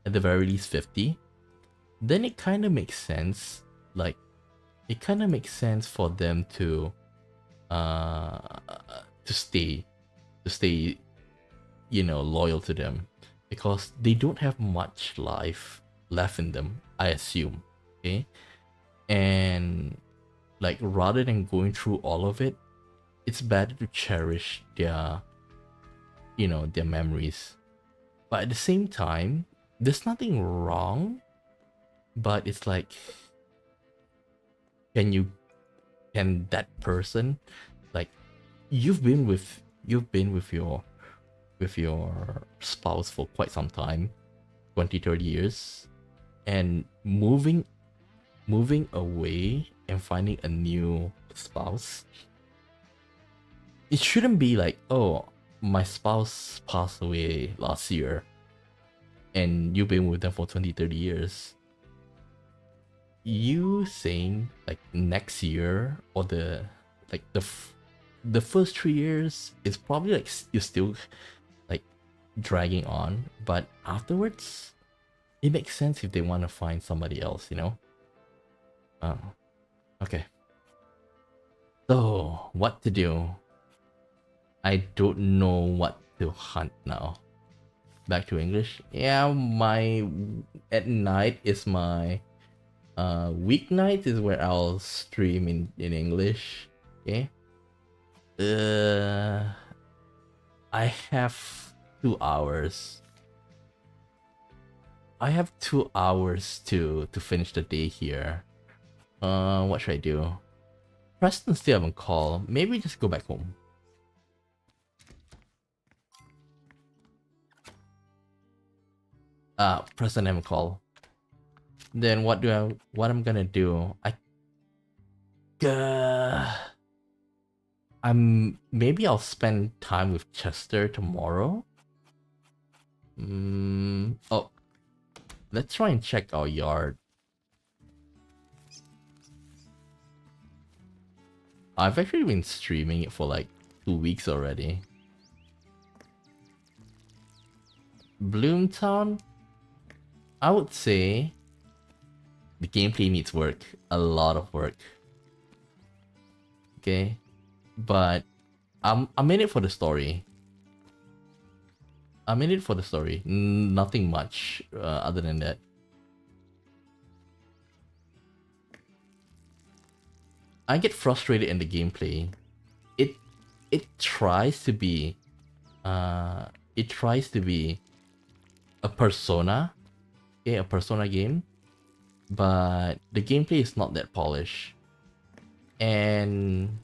[SPEAKER 1] At the very least 50, then it kind of makes sense. Like, it kind of makes sense for them to uh to stay loyal to them, because they don't have much life left in them, I assume. Okay, and like, rather than going through all of it, it's better to cherish their memories. But at the same time, there's nothing wrong, but it's like, can that person, like, you've been with your spouse for quite some time, 20, 30 years, and moving away and finding a new spouse, it shouldn't be like, oh, my spouse passed away last year and you've been with them for 20, 30 years. You saying like next year, or the first 3 years is probably like you're still like dragging on, but afterwards it makes sense if they want to find somebody else. Okay, so what to do? I don't know what to hunt now. Back to English. Yeah, my at night is my weeknight is where I'll stream in English. Okay. I have 2 hours. I have 2 hours to finish the day here. What should I do? Preston still haven't called. Maybe just go back home. Preston haven't called. Then what I'm gonna do? Maybe I'll spend time with Chester tomorrow. Oh, let's try and check our yard. I've actually been streaming it for like 2 weeks already. Bloomtown, I would say the gameplay needs work, a lot of work. Okay, but I'm in it for the story. Nothing much other than that. I get frustrated in the gameplay. It tries to be a Persona, okay, a Persona game, but the gameplay is not that polished, and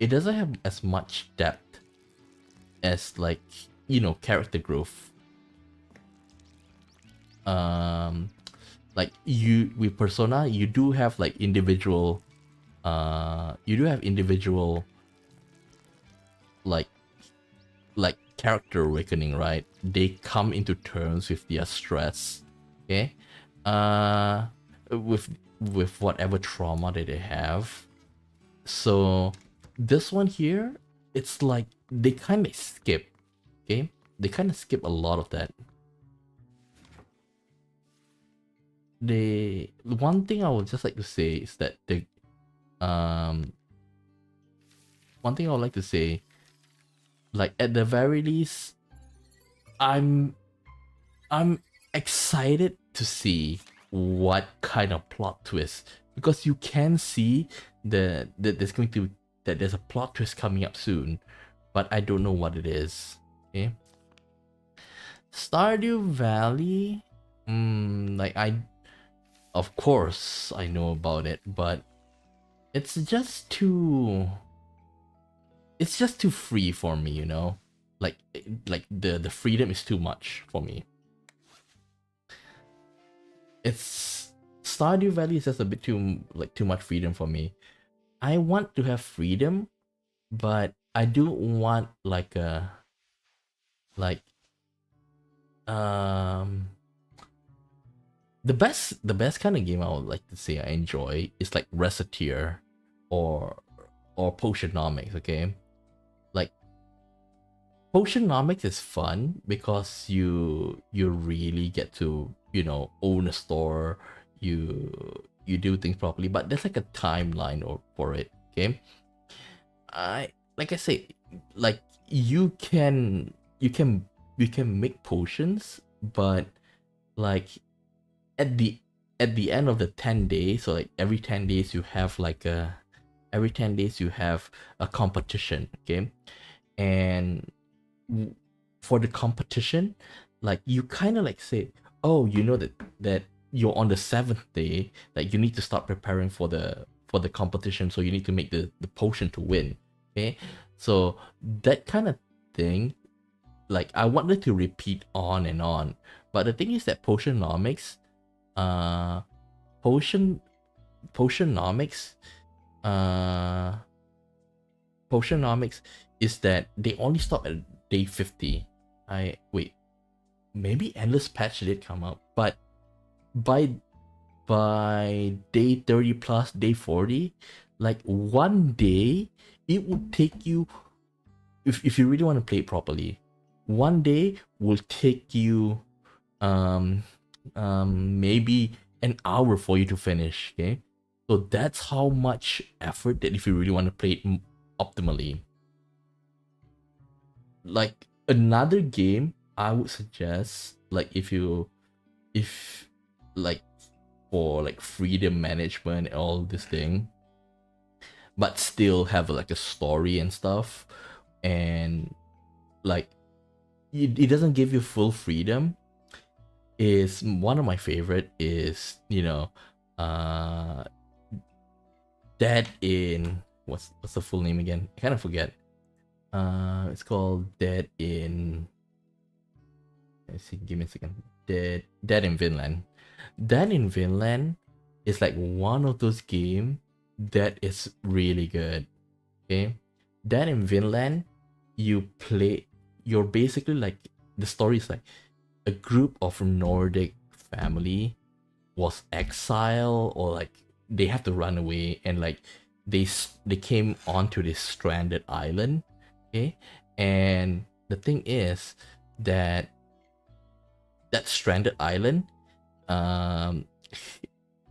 [SPEAKER 1] it doesn't have as much depth as like character growth. Like with Persona, you do have like individual like character awakening, right? They come into terms with their stress, okay, with whatever trauma that they have. So this one here, it's like they kind of skip, okay? They kind of skip a lot of that. One thing I would just like to say is that one thing I would like to say, like at the very least, I'm excited to see what kind of plot twist, because you can see that there's a plot twist coming up soon, but I don't know what it is. Okay. Stardew Valley, like of course I know about it, but it's just too free for me, you know? Like the freedom is too much for me. It's Stardew Valley is just a bit too much freedom for me. I want to have freedom, but I do want like a the best kind of game I would like to say I enjoy is like Recettear or Potionomics, okay? Like Potionomics is fun because you really get to, you know, own a store, you do things properly, but there's like a timeline for it, okay? Like I say, like you can make potions, but like at the end of the 10 days, so like every 10 days you have a competition, okay? And for the competition, like you kind of like say, oh, you know that you're on the 7th day, like you need to start preparing for the competition, so you need to make the potion to win, okay? So that kind of thing, like I wanted to repeat on and on, but the thing is that Potionomics Potionomics is that they only stop at day 50. Maybe Endless Patch did come up, but by day 30 plus, day 40, like one day it would take you, if you really want to play it properly, one day will take you maybe an hour for you to finish, okay? So that's how much effort that if you really want to play it optimally. Like another game I would suggest, like if like for like freedom management and all this thing, but still have like a story and stuff, and like it doesn't give you full freedom, is one of my favorite is, you know, Dead in what's the full name again? I kind of forget. It's called Dead in. Let's see, give me a second. Dead in Vinland. Dead in Vinland is like one of those games that is really good. Okay, Dead in Vinland, you're basically like, the story is like a group of Nordic family was exiled, or like they have to run away, and like they came onto this stranded island, okay? And the thing is that stranded island,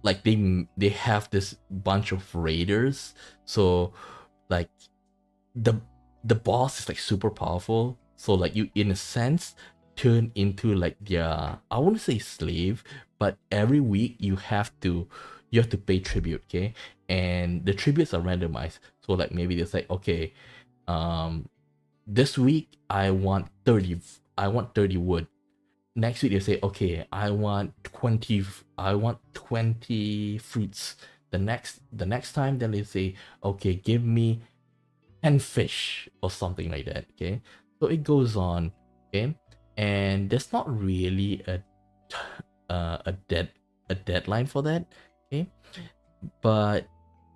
[SPEAKER 1] like they have this bunch of raiders, so like the boss is like super powerful, so like you in a sense turn into like their, I wouldn't say slave, but every week you have to pay tribute, okay? And the tributes are randomized, so like maybe it's like, okay, this week I want 30 wood. Next week they say, okay, I want 20 fruits. The next time then they say, okay, give me 10 fish or something like that, okay? So it goes on, okay? And there's not really a deadline for that, okay? But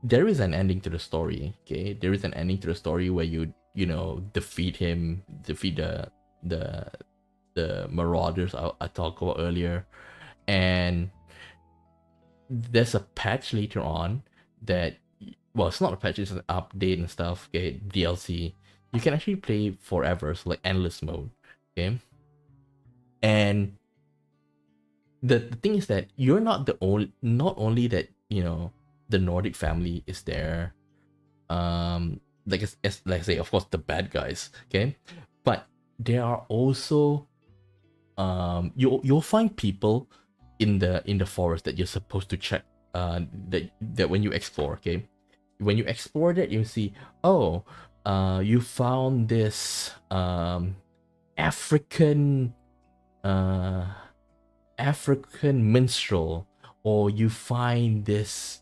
[SPEAKER 1] there is an ending to the story, okay? There is an ending to the story where you know, defeat the marauders I talked about earlier, and there's a patch later on that, well, it's not a patch, it's an update and stuff, okay, DLC. you can actually play forever, so like endless mode. Okay. And the thing is that you're not the only, not only that, the Nordic family is there, like as like I say, of course, the bad guys, okay, but there are also you'll find people in the forest that you're supposed to check, that when you explore, okay, when you explore that, you see, oh, you found this African uh African minstrel, or you find this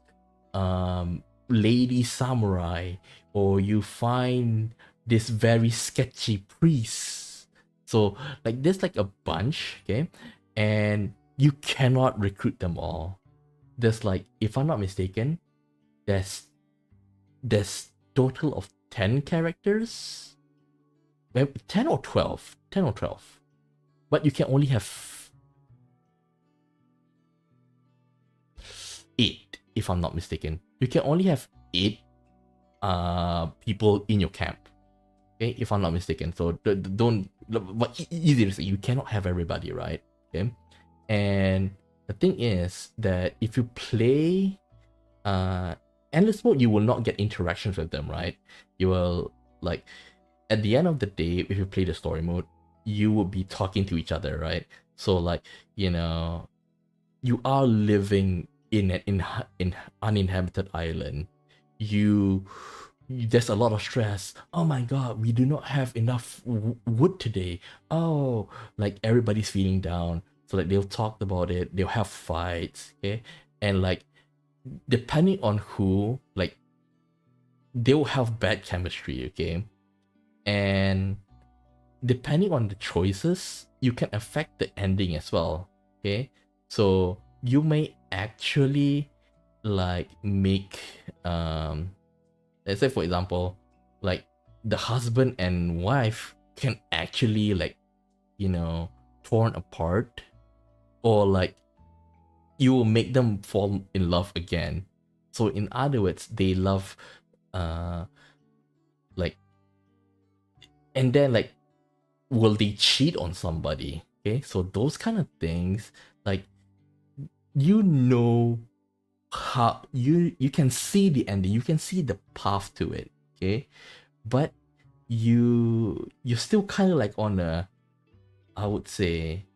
[SPEAKER 1] lady samurai, or you find this very sketchy priest. So like there's like a bunch, okay, and you cannot recruit them all. There's like, if I'm not mistaken, there's total of 10 characters, 10 or 12, 10 or 12, but you can only have 8, if I'm not mistaken. You can only have 8 people in your camp, okay, if I'm not mistaken. So don't, but easy to say, you cannot have everybody, right? Okay. And the thing is that if you play endless mode, you will not get interactions with them, right? You will, like, at the end of the day, if you play the story mode, you will be talking to each other, right? So like, you are living in an uninhabited island. There's a lot of stress. Oh my god, we do not have enough wood today. Oh, like everybody's feeling down. So like they'll talk about it, they'll have fights, okay? And like, depending on who, like, they'll have bad chemistry, okay? And depending on the choices, you can affect the ending as well, okay? So you may actually like make let's say, for example, like the husband and wife can actually, like, torn apart, or like you will make them fall in love again. So in other words, they love like, and then like, will they cheat on somebody? Okay, so those kind of things, like, how you can see the ending, you can see the path to it, okay, but you're still kind of like on a, I would say,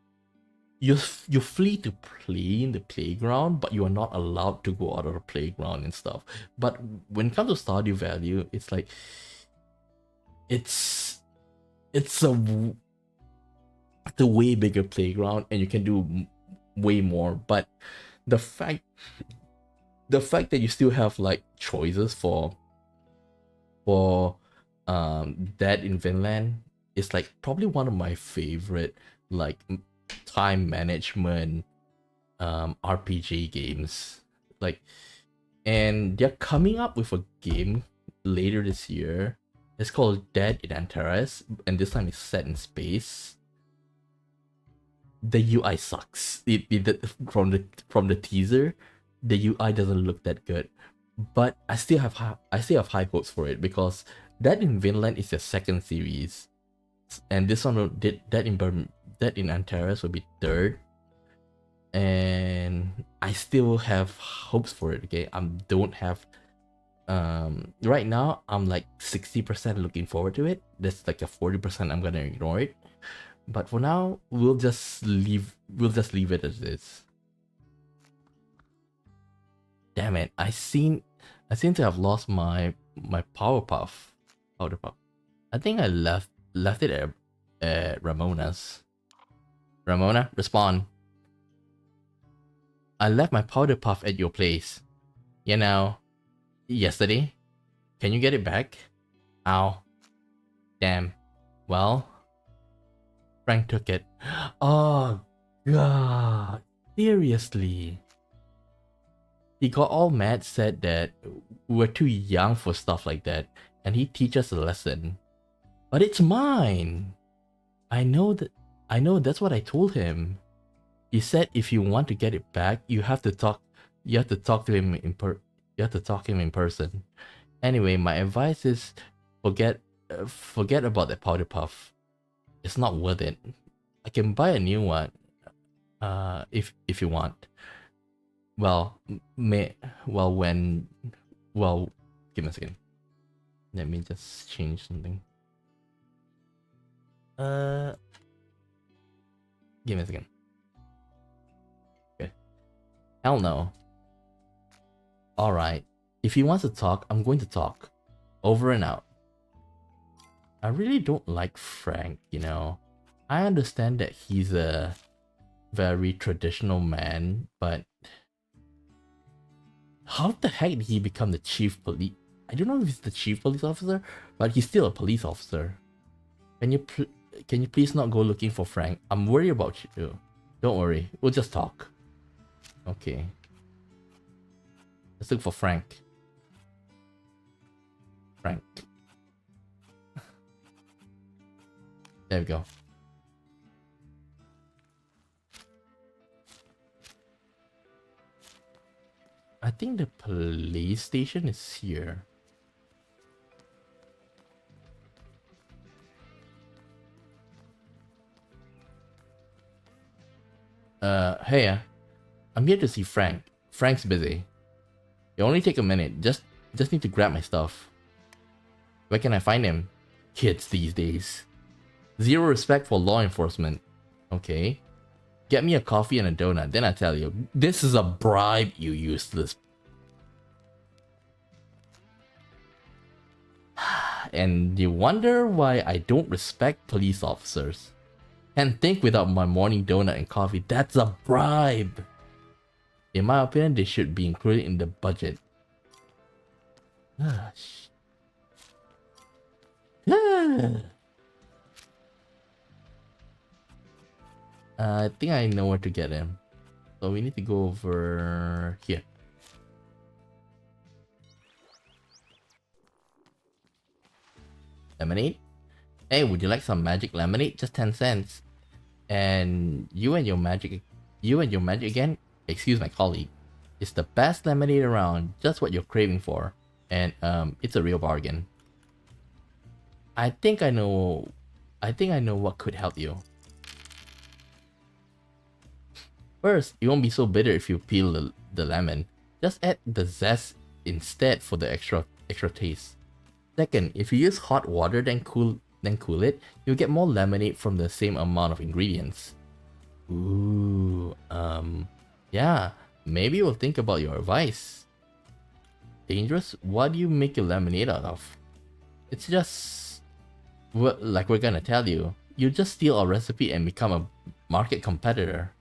[SPEAKER 1] you're free to play in the playground, but you are not allowed to go out of the playground and stuff. But when it comes to Stardew Valley, it's like, it's the way bigger playground, and you can do way more. But the fact that you still have like choices for Dead in Vinland is like probably one of my favorite, like, time management RPG games. Like, and they're coming up with a game later this year. It's called Dead in Antares, and this time it's set in space. The UI sucks. From the teaser, the UI doesn't look that good, but I still have high hopes for it, because Dead in Vinland is the second series, and this one Dead in Antares will be third, and I still have hopes for it. Okay, I don't have right now I'm like 60% looking forward to it. That's like a 40% I'm gonna ignore it. But for now, we'll just leave it as is. Damn it! I seem to have lost my power puff. Powder puff. I think I left it at Ramona's. Ramona, respond. I left my powder puff at your place. Yesterday. Can you get it back? Ow. Damn. Well, Frank took it. Oh god. Seriously. He got all mad, said that we're too young for stuff like that, and he teaches a lesson. But it's mine. I know that's what I told him. He said if you want to get it back, you have to talk to him in person. Anyway, my advice is forget forget about that powder puff. It's not worth it. I can buy a new one. If you want. Well, when give me a second. Let me just change something. Give me a second. Okay. Hell no. Alright. If he wants to talk, I'm going to talk. Over and out. I really don't like Frank, you know. I understand that he's a very traditional man, but how the heck did he become the chief police? I don't know if he's the chief police officer, but he's still a police officer. Can you please not go looking for Frank? I'm worried about you. Don't worry, we'll just talk. Okay. Let's look for Frank. Frank. There we go. I think the police station is here. Hey, I'm here to see Frank. Frank's busy. It'll only take a minute. Just need to grab my stuff. Where can I find him? Kids these days. Zero respect for law enforcement. Okay. Get me a coffee and a donut, then I tell you. This is a bribe, you useless. And you wonder why I don't respect police officers. Can't think without my morning donut and coffee. That's a bribe. In my opinion, they should be included in the budget. I think I know where to get him. So we need to go over here. Lemonade? Hey, would you like some magic lemonade? Just 10 cents. And you and your magic again? Excuse my colleague. It's the best lemonade around, just what you're craving for. And it's a real bargain. I think I know what could help you. First, it won't be so bitter if you peel the lemon. Just add the zest instead for the extra taste. Second, if you use hot water then cool it, you'll get more lemonade from the same amount of ingredients. Ooh, yeah, maybe we'll think about your advice. Dangerous? What do you make your lemonade out of? It's just, like we're gonna tell you, you just steal our recipe and become a market competitor.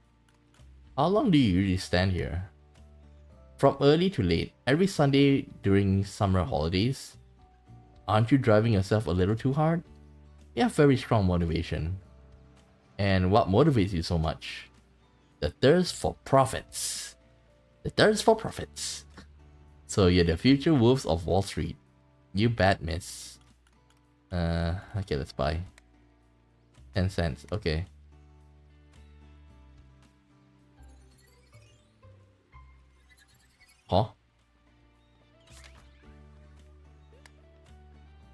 [SPEAKER 1] How long do you usually stand here? From early to late, every Sunday during summer holidays. Aren't you driving yourself a little too hard? You have very strong motivation. And what motivates you so much? The thirst for profits. The thirst for profits. So you're the future wolves of Wall Street. You bad miss. Okay, let's buy. 10 cents, okay. Huh?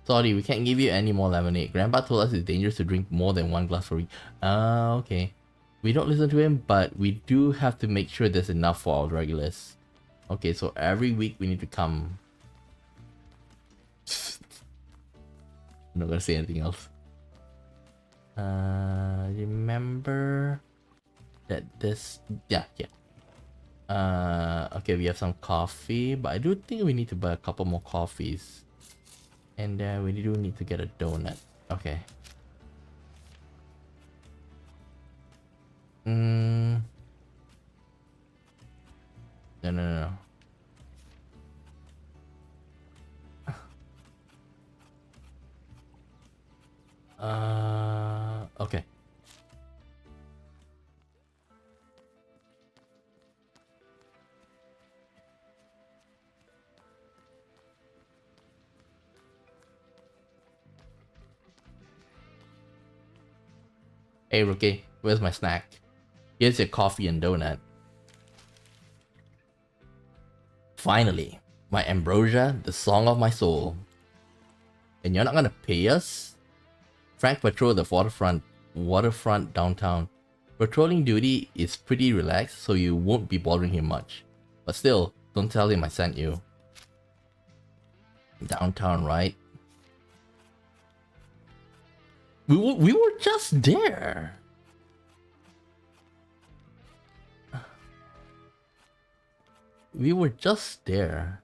[SPEAKER 1] Sorry, we can't give you any more lemonade. Grandpa told us it's dangerous to drink more than one glass per week. Okay. We don't listen to him, but we do have to make sure there's enough for our regulars. Okay, so every week we need to come. I'm not gonna say anything else. Remember that this... Yeah. Okay, we have some coffee, but I do think we need to buy a couple more coffees. And we do need to get a donut. Okay. No. Okay. Hey Rookie, where's my snack? Here's your coffee and donut. Finally, my ambrosia, the song of my soul. and you're not gonna pay us? Frank patrol the waterfront downtown. Patrolling duty is pretty relaxed, so you won't be bothering him much. But still, don't tell him I sent you. Downtown, right? We were just there. We were just there.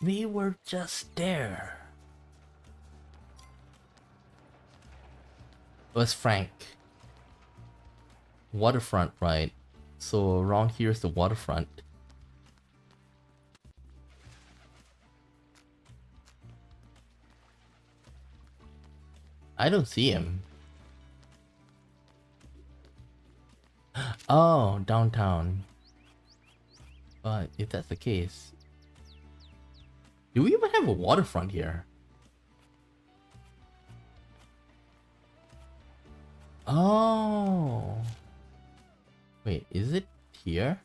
[SPEAKER 1] We were just there. Where's Frank? Waterfront, right? So around here is the waterfront. I don't see him. Oh, downtown. But if that's the case, do we even have a waterfront here? Oh. Wait, is it here?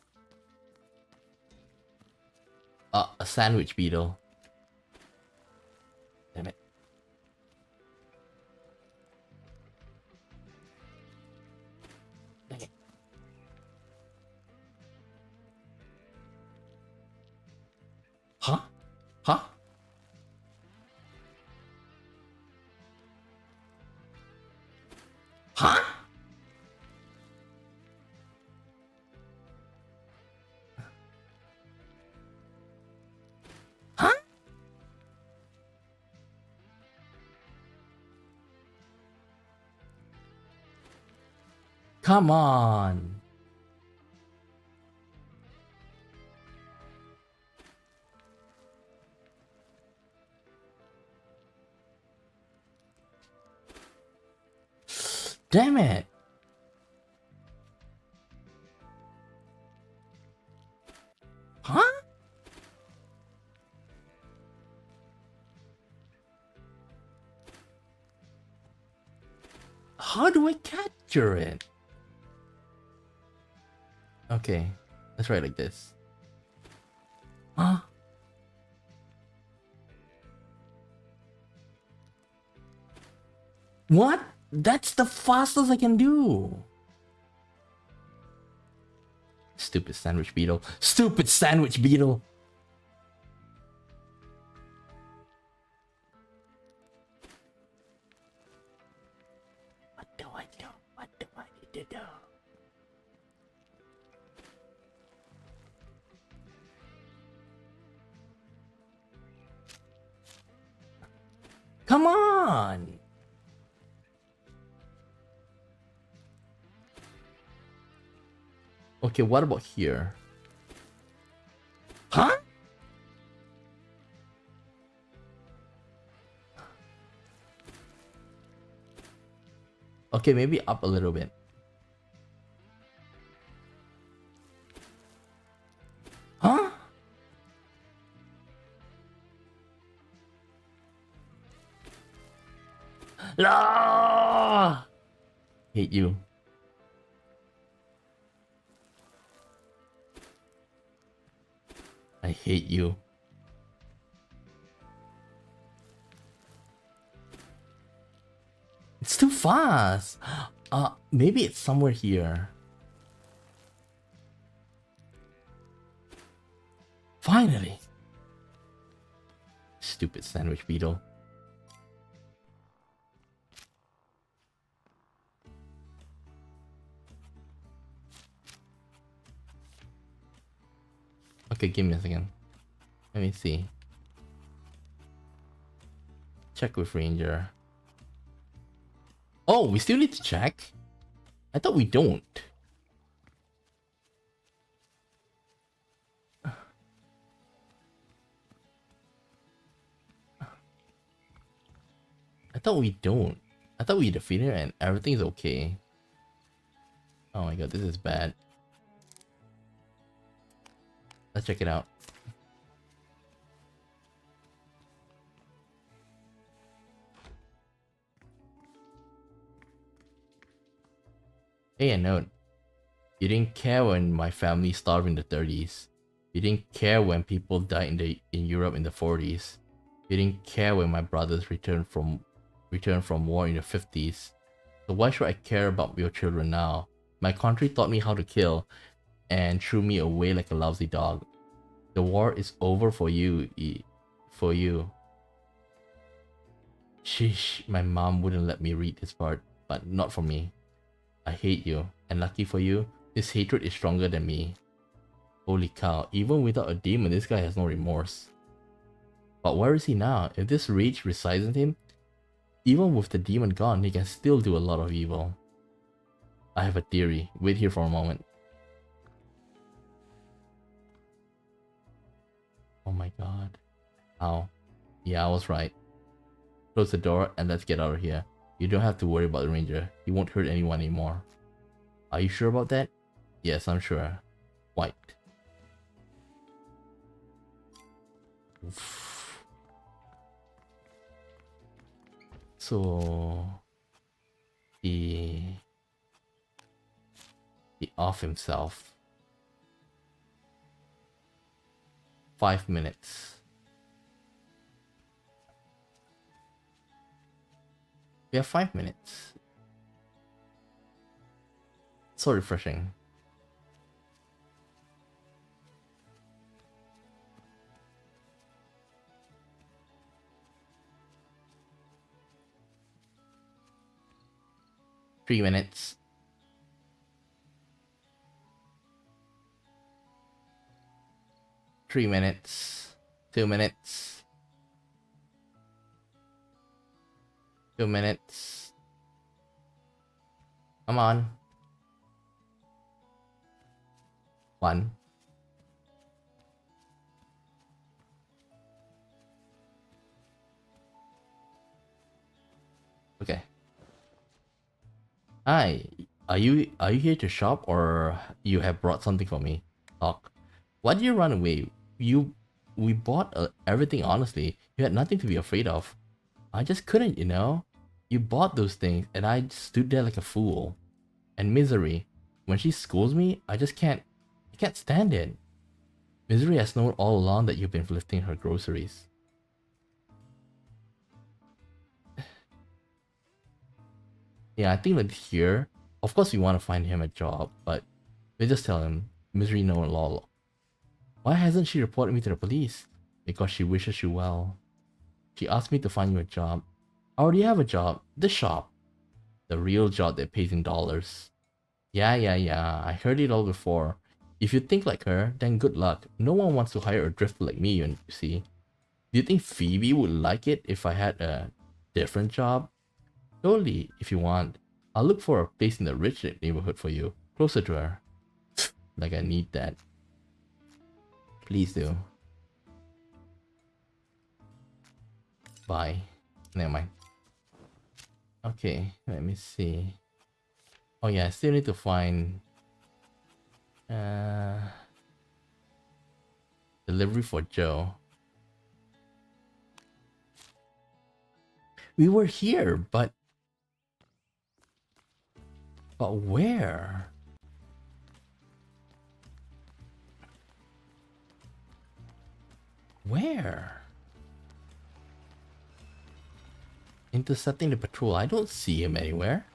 [SPEAKER 1] A sandwich beetle. Damn it. Dang it. Huh? Huh? Huh? Huh? Come on. Damn it. Huh? How do I capture it? Okay, let's try it like this. Huh? What? That's the fastest I can do. Stupid sandwich beetle. Stupid sandwich beetle. What do I do? What do I need to do? Come on. Okay, what about here? Huh? Okay, maybe up a little bit. Huh? No! Hate you. I hate you. It's too fast. Maybe it's somewhere here. Finally. Stupid sandwich beetle. Okay, give me a second. Let me see. Check with Ranger. Oh, we still need to check? I thought we don't. I thought we don't. I thought we defeated her and everything's okay. Oh my god, this is bad. Let's check it out. Hey, a note. You didn't care when my family starved in the 30s. You didn't care when people died in Europe in the 40s. You didn't care when my brothers returned from war in the 50s. So why should I care about your children now? My country taught me how to kill and threw me away like a lousy dog. The war is over for you, for you. Sheesh, my mom wouldn't let me read this part, but not for me. I hate you, and lucky for you, this hatred is stronger than me. Holy cow, even without a demon, this guy has no remorse. But where is he now? If this rage resides in him, even with the demon gone, he can still do a lot of evil. I have a theory. Wait here for a moment. Oh my god. Ow. Yeah, I was right. Close the door and let's get out of here. You don't have to worry about the ranger. He won't hurt anyone anymore. Are you sure about that? Yes, I'm sure. White. Oof. So he off himself. 5 minutes. We have 5 minutes. So refreshing. Three minutes. Three minutes. 2 minutes. 2 minutes. Come on. 1. Okay. Hi. Are you here to shop or you have brought something for me? Talk. Why did you run away? We bought everything honestly. You had nothing to be afraid of. I just couldn't, you know? You bought those things and I just stood there like a fool. And Misery, when she scolds me, I can't stand it. Misery has known all along that you've been lifting her groceries. Yeah, I think that here, of course we want to find him a job, but we just tell him, Misery know all. Why hasn't she reported me to the police? Because she wishes you well. She asked me to find you a job. I already have a job. This shop. The real job that pays in dollars. Yeah, I heard it all before. If you think like her, then good luck. No one wants to hire a drifter like me, you see. Do you think Phoebe would like it if I had a different job? Totally, if you want. I'll look for a place in the rich neighborhood for you. Closer to her. Like I need that. Please do. Bye. Never mind. Okay, let me see. Oh yeah, I still need to find delivery for Joe. We were here, but where? Where? Intercepting the patrol. I don't see him anywhere.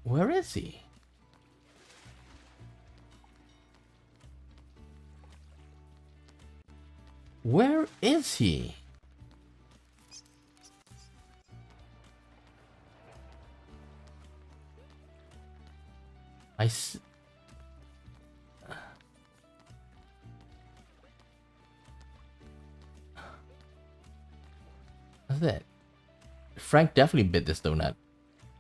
[SPEAKER 1] Where is he? Where is he? What's that? Frank definitely bit this donut.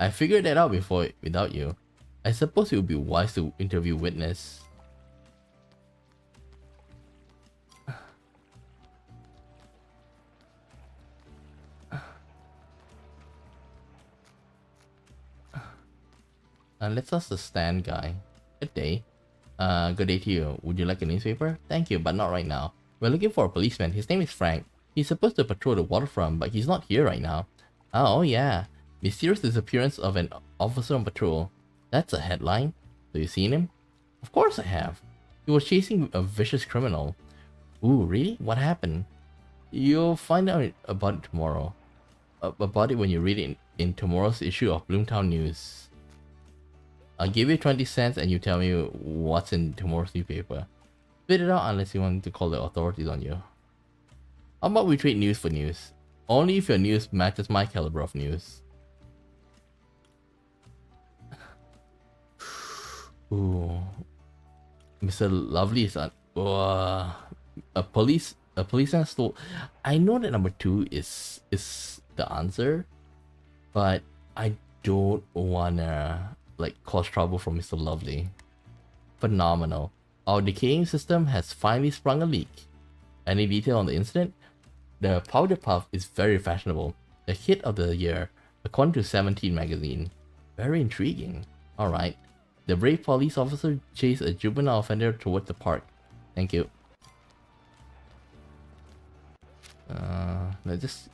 [SPEAKER 1] I figured that out before without you. I suppose it would be wise to interview witness. Let's ask the stand guy. Good day. Good day to you. Would you like a newspaper? Thank you, but not right now. We're looking for a policeman. His name is Frank. He's supposed to patrol the waterfront, but he's not here right now. Oh yeah. Mysterious disappearance of an officer on patrol. That's a headline. So you seen him? Of course I have. He was chasing a vicious criminal. Ooh, really? What happened? You'll find out about it tomorrow. About it when you read it in tomorrow's issue of Bloomtown News. I'll give you 20 cents and you tell me what's in tomorrow's newspaper. Spit it out unless you want to call the authorities on you. How about we trade news for news? Only if your news matches my caliber of news. Ooh. Mr. Lovely is a policeman stole. I know that number 2 is the answer, but I don't wanna like cause trouble for Mr. Lovely. Phenomenal. Our decaying system has finally sprung a leak. Any detail on the incident? The powder puff is very fashionable. The hit of the year, according to 17 magazine. Very intriguing. Alright. The brave police officer chased a juvenile offender towards the park. Thank you. Let's just...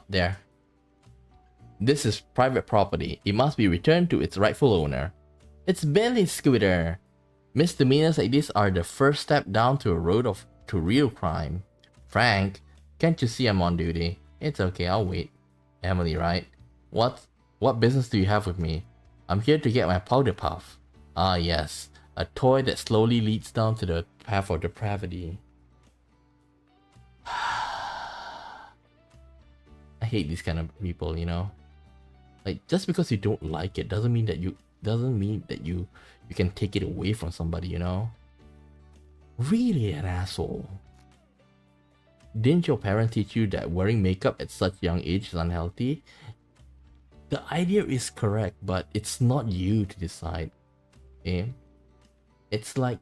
[SPEAKER 1] there. This is private property. It must be returned to its rightful owner. It's Billy's scooter. Misdemeanors like this are the first step down to a road to real crime. Frank, can't you see I'm on duty? It's okay, I'll wait. Emily, right? What business do you have with me? I'm here to get my powder puff. Ah yes, a toy that slowly leads down to the path of depravity. I hate these kind of people, you know? Like, just because you don't like it doesn't mean that you can take it away from somebody, you know? Really an asshole. Didn't your parents teach you that wearing makeup at such young age is unhealthy? The idea is correct, but it's not you to decide. Okay? It's like,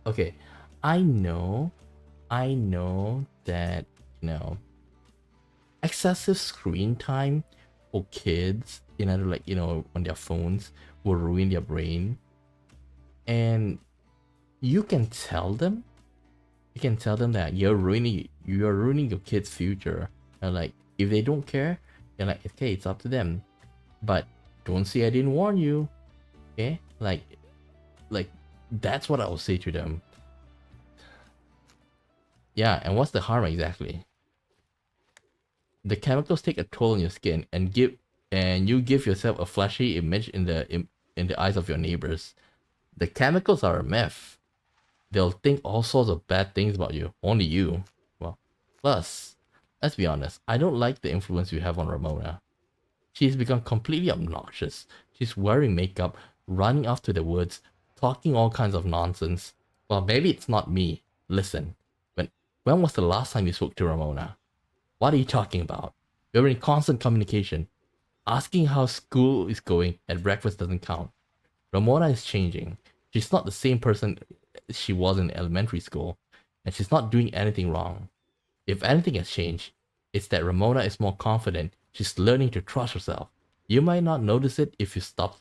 [SPEAKER 1] okay, I know that, you know, excessive screen time for kids, you know, like, you know, on their phones will ruin their brain. And you can tell them that you're ruining your kid's future. And like, if they don't care, you're like, okay, it's up to them. But don't say I didn't warn you. Okay? Like that's what I will say to them. Yeah, and what's the harm exactly? The chemicals take a toll on your skin and you give yourself a flashy image in the eyes of your neighbors. The chemicals are a myth. They'll think all sorts of bad things about you. Only you. Well, plus, let's be honest, I don't like the influence you have on Ramona. She's become completely obnoxious. She's wearing makeup, running off to the woods, talking all kinds of nonsense. Well, maybe it's not me. Listen, when was the last time you spoke to Ramona? What are you talking about? We're in constant communication. Asking how school is going at breakfast doesn't count. Ramona is changing. She's not the same person she was in elementary school, and she's not doing anything wrong. If anything has changed, it's that Ramona is more confident. She's learning to trust herself. You might not notice it if you stop.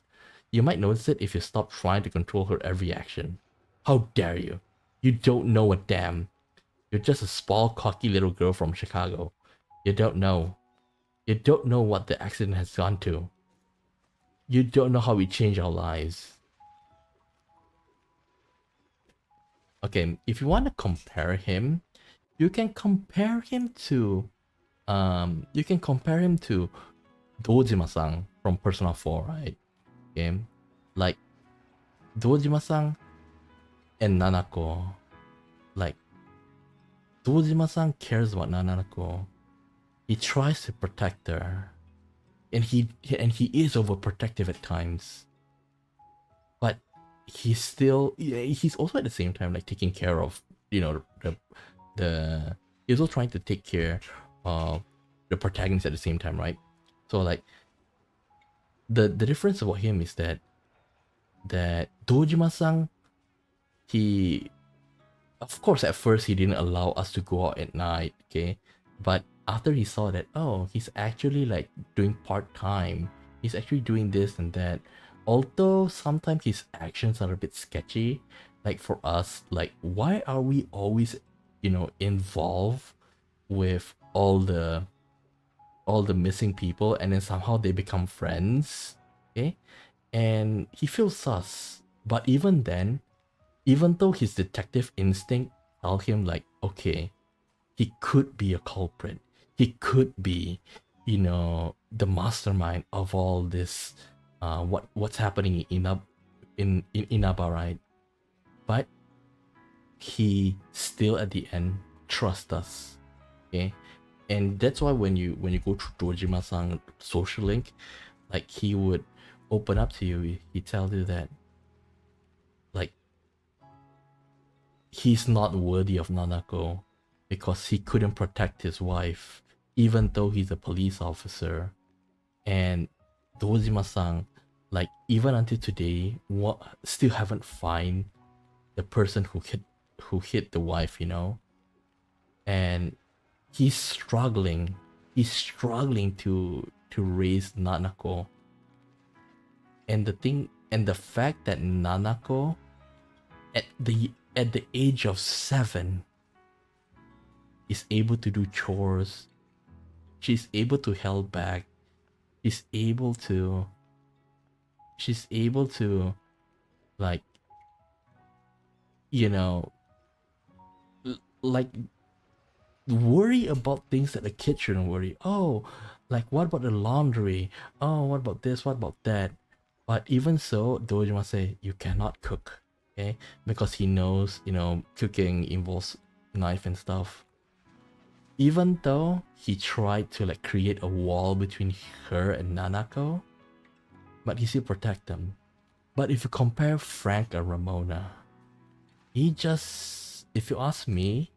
[SPEAKER 1] You might notice it if you stop trying to control her every action. How dare you? You don't know a damn. You're just a small, cocky little girl from Chicago. You don't know. You don't know what the accident has gone to. You don't know how we change our lives. Okay, if you want to compare him, you can compare him to Dojima-san from Persona 4, right? Okay, like Dojima-san and Nanako. Like, Dojima-san cares about Nanako. He tries to protect her, and he is overprotective at times. But he's also at the same time like taking care of, you know, he's also trying to take care of the protagonist at the same time, right? So like the difference about him is that Dojima-san, he, of course, at first he didn't allow us to go out at night, okay? But after he saw that, oh, he's actually like doing part-time, he's actually doing this and that, although sometimes his actions are a bit sketchy, like for us, like why are we always, involved with all the missing people and then somehow they become friends, okay? And he feels sus. But even then, even though his detective instinct tell him like, okay, he could be a culprit. He could be, the mastermind of all this, what's happening in Inaba, right? But he still at the end trusts us, okay? And that's why when you go through Dojima-san social link, like he would open up to you. He tells you that like he's not worthy of Nanako because he couldn't protect his wife, even though he's a police officer. And Dojima-san, like even until today, still haven't find the person who hit the wife, and he's struggling. He's struggling to raise Nanako. And the fact that Nanako at the age of 7 is able to do chores. She's able to help back. She's able to like like worry about things that a kid shouldn't worry. Oh, like what about the laundry? Oh, what about this? What about that? But even so, Dojima say you cannot cook, okay? Because he knows, cooking involves knife and stuff. Even though he tried to like create a wall between her and Nanako, but he still protect them. But if you compare Frank and Ramona, if you ask me,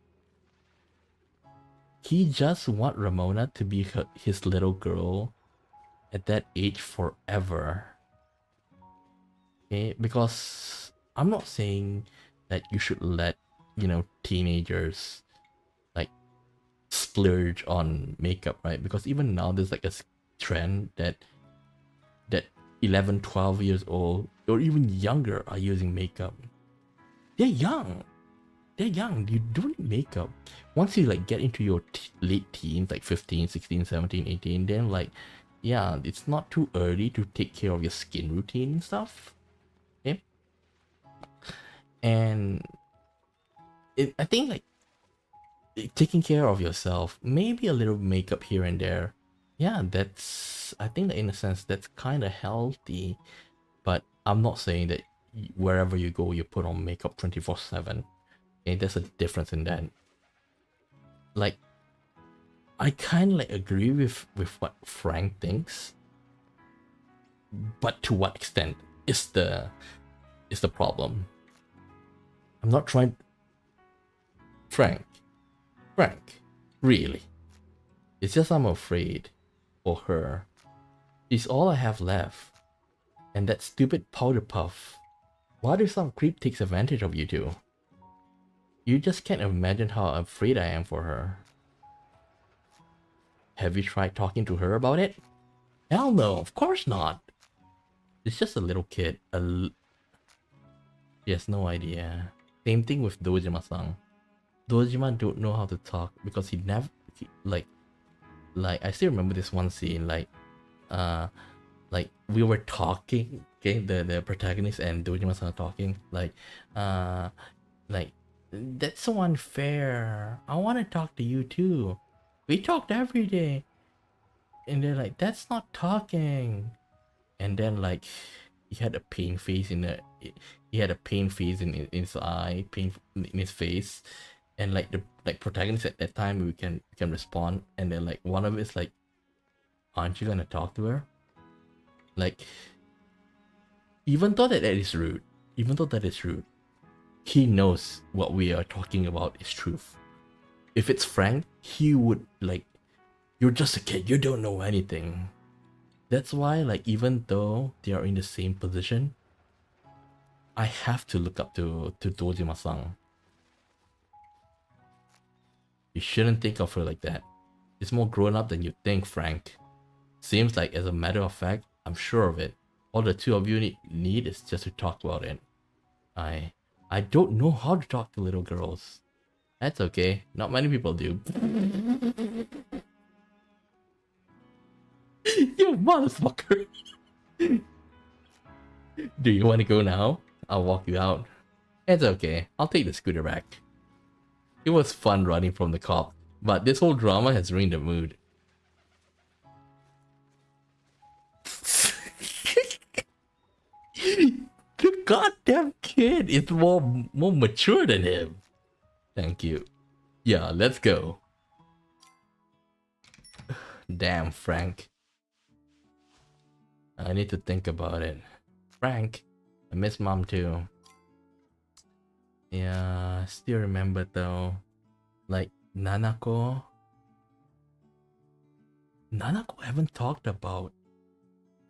[SPEAKER 1] he just want Ramona to be his little girl at that age forever. Okay, because I'm not saying that you should let, teenagers like splurge on makeup, right? Because even now there's like a trend that 11, 12 years old or even younger are using makeup. They're young. You don't need makeup. Once you like get into your late teens, like 15, 16, 17, 18, then like, yeah, it's not too early to take care of your skin routine and stuff. Okay? And I think like taking care of yourself, maybe a little makeup here and there. Yeah, I think that in a sense that's kind of healthy. But I'm not saying that wherever you go, you put on makeup 24/7. Okay, there's a difference in that. Like, I kind of like agree with what Frank thinks, but to what extent is the problem? I'm not trying. Frank, really? It's just I'm afraid for her. She's all I have left, and that stupid powder puff. Why do some creep takes advantage of you two? You just can't imagine how afraid I am for her. Have you tried talking to her about it? Hell no, of course not. It's just a little kid. She has no idea. Same thing with Dojima-san. Dojima don't know how to talk because he never like I still remember this one scene like we were talking, okay, the protagonist and Dojima-san are talking like that's so unfair. I want to talk to you too. We talked every day. And they're like, that's not talking. And then like he had a pain face in his eye, pain in his face. And like the protagonist at that time we can respond, and then like one of it's like, aren't you gonna talk to her? Like, even though that is rude, he knows what we are talking about is truth. If it's Frank, he would like, you're just a kid, you don't know anything. That's why like even though they are in the same position, I have to look up to Dojima-san. You shouldn't think of her like that. She's more grown up than you think, Frank. Seems like, as a matter of fact, I'm sure of it. All the two of you need is just to talk about it. I don't know how to talk to little girls. That's okay. Not many people do. You motherfucker! Do you want to go now? I'll walk you out. It's okay. I'll take the scooter back. It was fun running from the cop, but this whole drama has ruined the mood. The goddamn kid is more mature than him. Thank you. Yeah, let's go. Damn, Frank. I need to think about it. Frank, I miss mom too. Yeah, still remember though. Like, Nanako haven't talked about.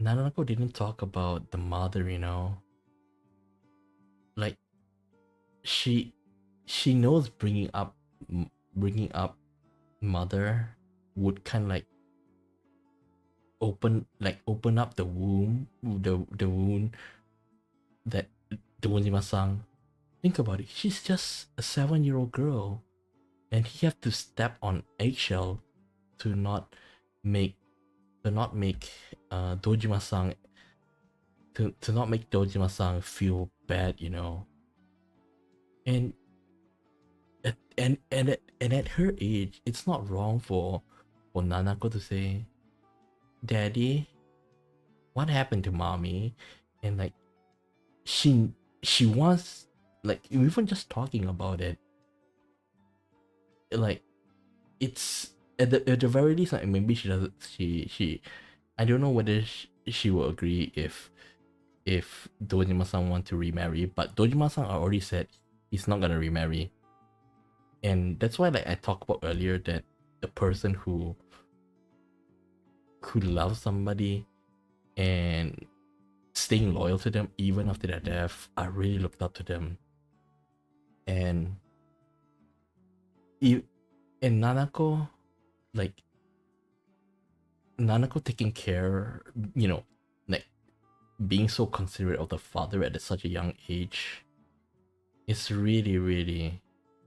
[SPEAKER 1] Nanako didn't talk about the mother, you know. Like, she knows bringing up mother would kind of like open up the wound that Dojima-san. Think about it. She's just a 7-year-old girl, and he have to step on eggshell to not make Dojima-san to not make Dojima-san feel bad, you know. And at her age, it's not wrong for Nanako to say, "Daddy, what happened to mommy?" And like, she wants, like, even just talking about it, like, it's at the very least, like, maybe she doesn't, she I don't know whether she will agree if Dojima-san want to remarry, but Dojima-san already said he's not gonna remarry. And that's why, like I talked about earlier, that the person who loves somebody and staying loyal to them even after their death, I really looked up to them. And Nanako, like, Nanako taking care, you know, like being so considerate of the father at such a young age, it's really, really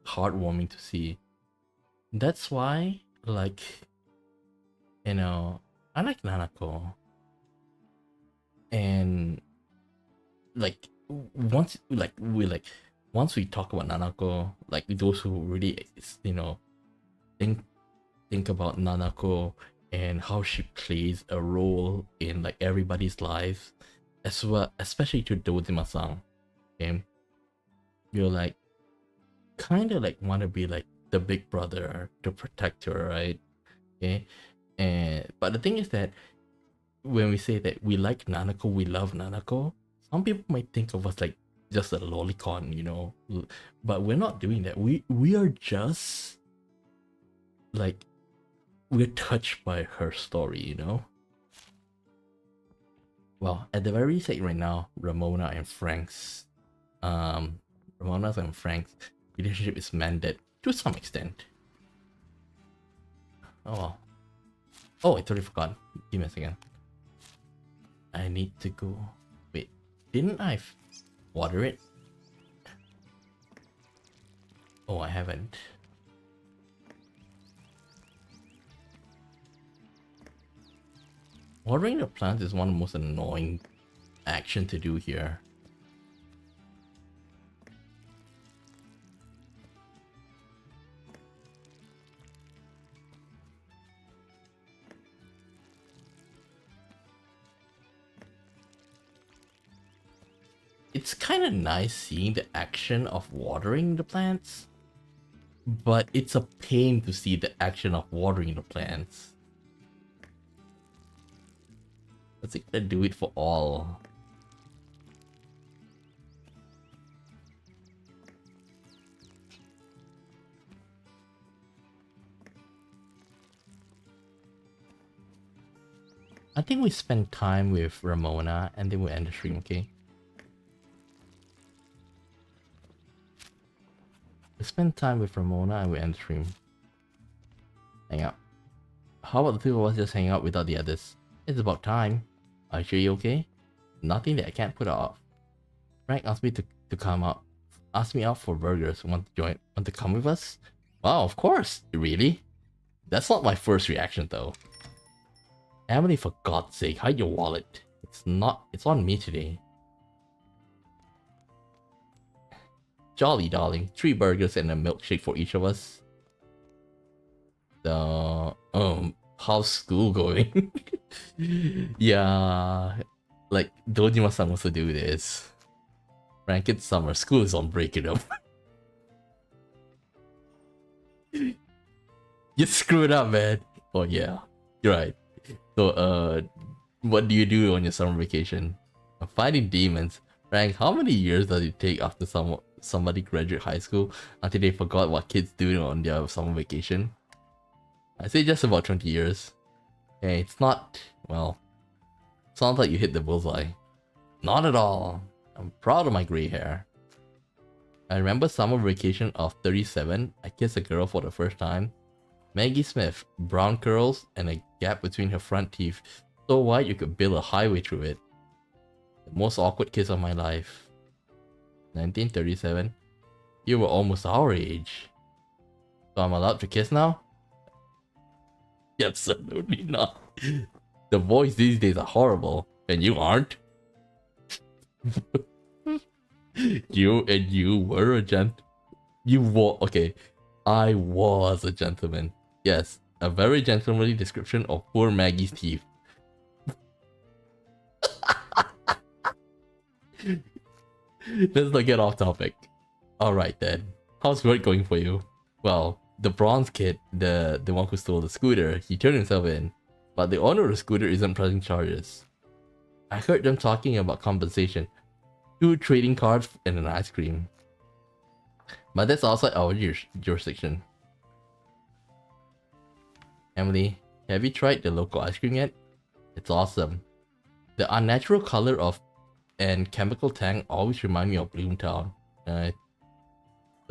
[SPEAKER 1] heartwarming to see. That's why, like, you know, I like Nanako. And like, once we talk about Nanako, like, those who really, you know, think about Nanako and how she plays a role in like everybody's lives, as well, especially to Dojima-san. Okay, you're like, kind of like want to be like the big brother to protect her, right? Okay, and but the thing is that when we say that we like Nanako, we love Nanako, some people might think of us like just a lolicon, you know, but we're not doing that. We are just like, we're touched by her story, you know. Well, at the very least, right now, Ramona's and Frank's relationship is mended to some extent. Oh well. Oh, I totally forgot. Give me a second. I need to go. Wait, didn't I water it? Oh, I haven't. Watering the plants is one of the most annoying action to do here. It's kind of nice seeing the action of watering the plants, but it's a pain to see the action of watering the plants. Let's do it for all. I think we spend time with Ramona and then we end the stream, okay? We spend time with Ramona and we end the stream. Hang out. How about the two of us just hang out without the others? It's about time. Are you sure you're okay? Nothing that I can't put off. Frank asked me to come out. Asked me out for burgers. Want to join? Want to come with us? Wow, of course. Really? That's not my first reaction though. Emily, for God's sake, hide your wallet. It's not. It's on me today. Jolly darling, 3 burgers and a milkshake for each of us. How's school going? Yeah, like Dojima-san wants to do this. Frank, it's summer. School is on break, you know. You screwed up, man. Oh yeah, you're right. So, what do you do on your summer vacation? I'm fighting demons. Frank, how many years does it take after somebody graduate high school until they forgot what kids do on their summer vacation? I say just about 20 years. Hey, it's not, well, sounds like you hit the bullseye. Not at all. I'm proud of my gray hair. I remember summer vacation of 37. I kissed a girl for the first time. Maggie Smith, brown curls and a gap between her front teeth, so wide you could build a highway through it. The most awkward kiss of my life. 1937. You were almost our age. So I'm allowed to kiss now? Absolutely not. The boys these days are horrible, and you aren't. You were a okay. I was a gentleman. Yes, a very gentlemanly description of poor Maggie's teeth. Let's not get off topic. Alright then. How's work going for you? Well, the bronze kid, the one who stole the scooter, he turned himself in. But the owner of the scooter isn't pressing charges. I heard them talking about compensation. 2 trading cards and an ice cream. But that's outside our jurisdiction. Emily, have you tried the local ice cream yet? It's awesome. The unnatural color of and chemical tang always remind me of Bloomtown. So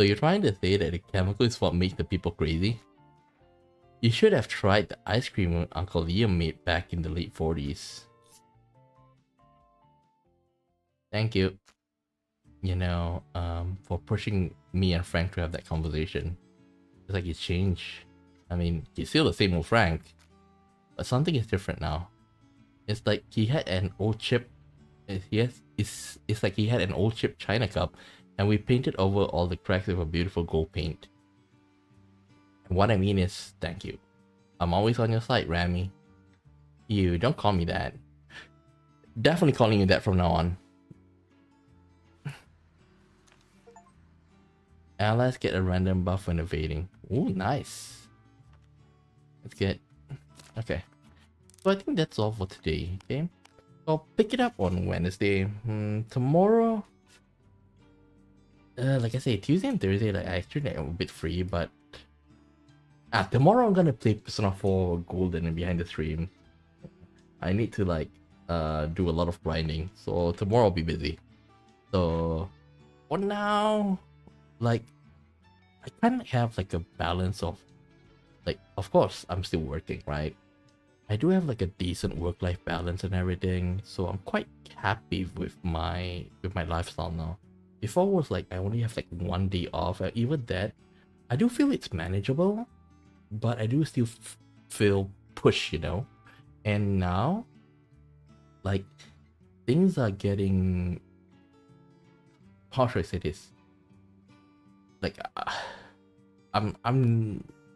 [SPEAKER 1] you're trying to say that the chemical is what makes the people crazy? You should have tried the ice cream Uncle Liam made back in the late 40s. Thank you. You know, for pushing me and Frank to have that conversation. It's like he's changed. I mean, he's still the same old Frank, but something is different now. It's like he had an old chip. It's like he had an old chip china cup, and we painted over all the cracks with a beautiful gold paint. And what I mean is, thank you. I'm always on your side, Rami. You don't call me that. Definitely calling you that from now on. Allies get a random buff when evading. Ooh, nice. That's good. Okay. So I think that's all for today, okay? I'll pick it up on Wednesday. Tomorrow... like I say, Tuesday and Thursday, like, I actually am a bit free, but... tomorrow I'm gonna play Persona 4 Golden and behind the stream. I need to, like, do a lot of grinding, so tomorrow I'll be busy. So... for now... like, I kind of have, like, a balance of... like, of course, I'm still working, right? I do have like a decent work-life balance and everything, so I'm quite happy with my lifestyle now. Before was like I only have like 1 day off, and even that, I do feel it's manageable, but I do still feel push, you know. And now, like, things are getting, how should I say this? Like, I'm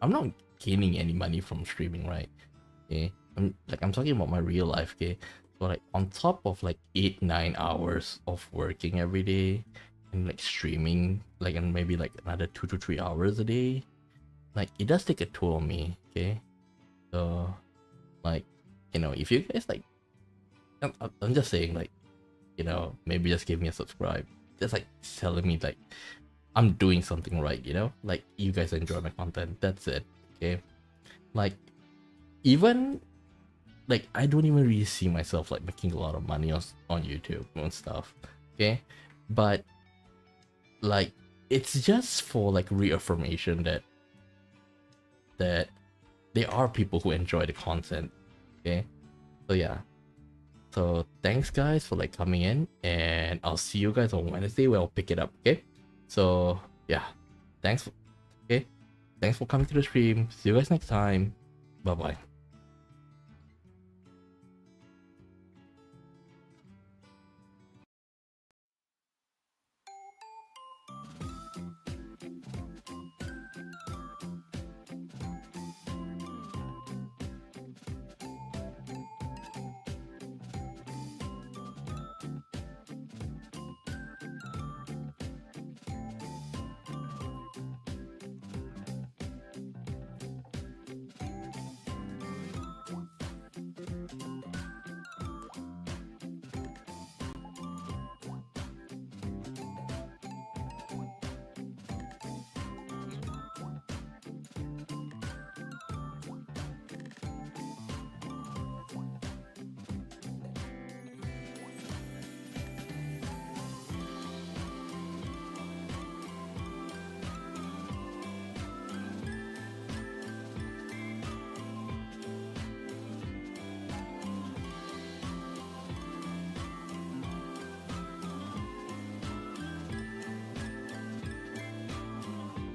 [SPEAKER 1] not gaining any money from streaming, right? Okay, I'm talking about my real life, okay? So like on top of like 8-9 hours of working every day and like streaming like and maybe like another 2 to 3 hours a day, like it does take a toll on me, okay? So like, you know, if you guys like, I'm just saying, like, you know, maybe just give me a subscribe. Just like telling me like I'm doing something right, you know? Like you guys enjoy my content, that's it, okay? Like, even like I don't even really see myself like making a lot of money on YouTube and stuff, okay? But like it's just for like reaffirmation that there are people who enjoy the content, okay? So yeah, So thanks guys for like coming in, and I'll see you guys on Wednesday where I'll pick it up. Okay. So yeah, thanks. Okay. Thanks for coming to the stream. See you guys next time. Bye bye.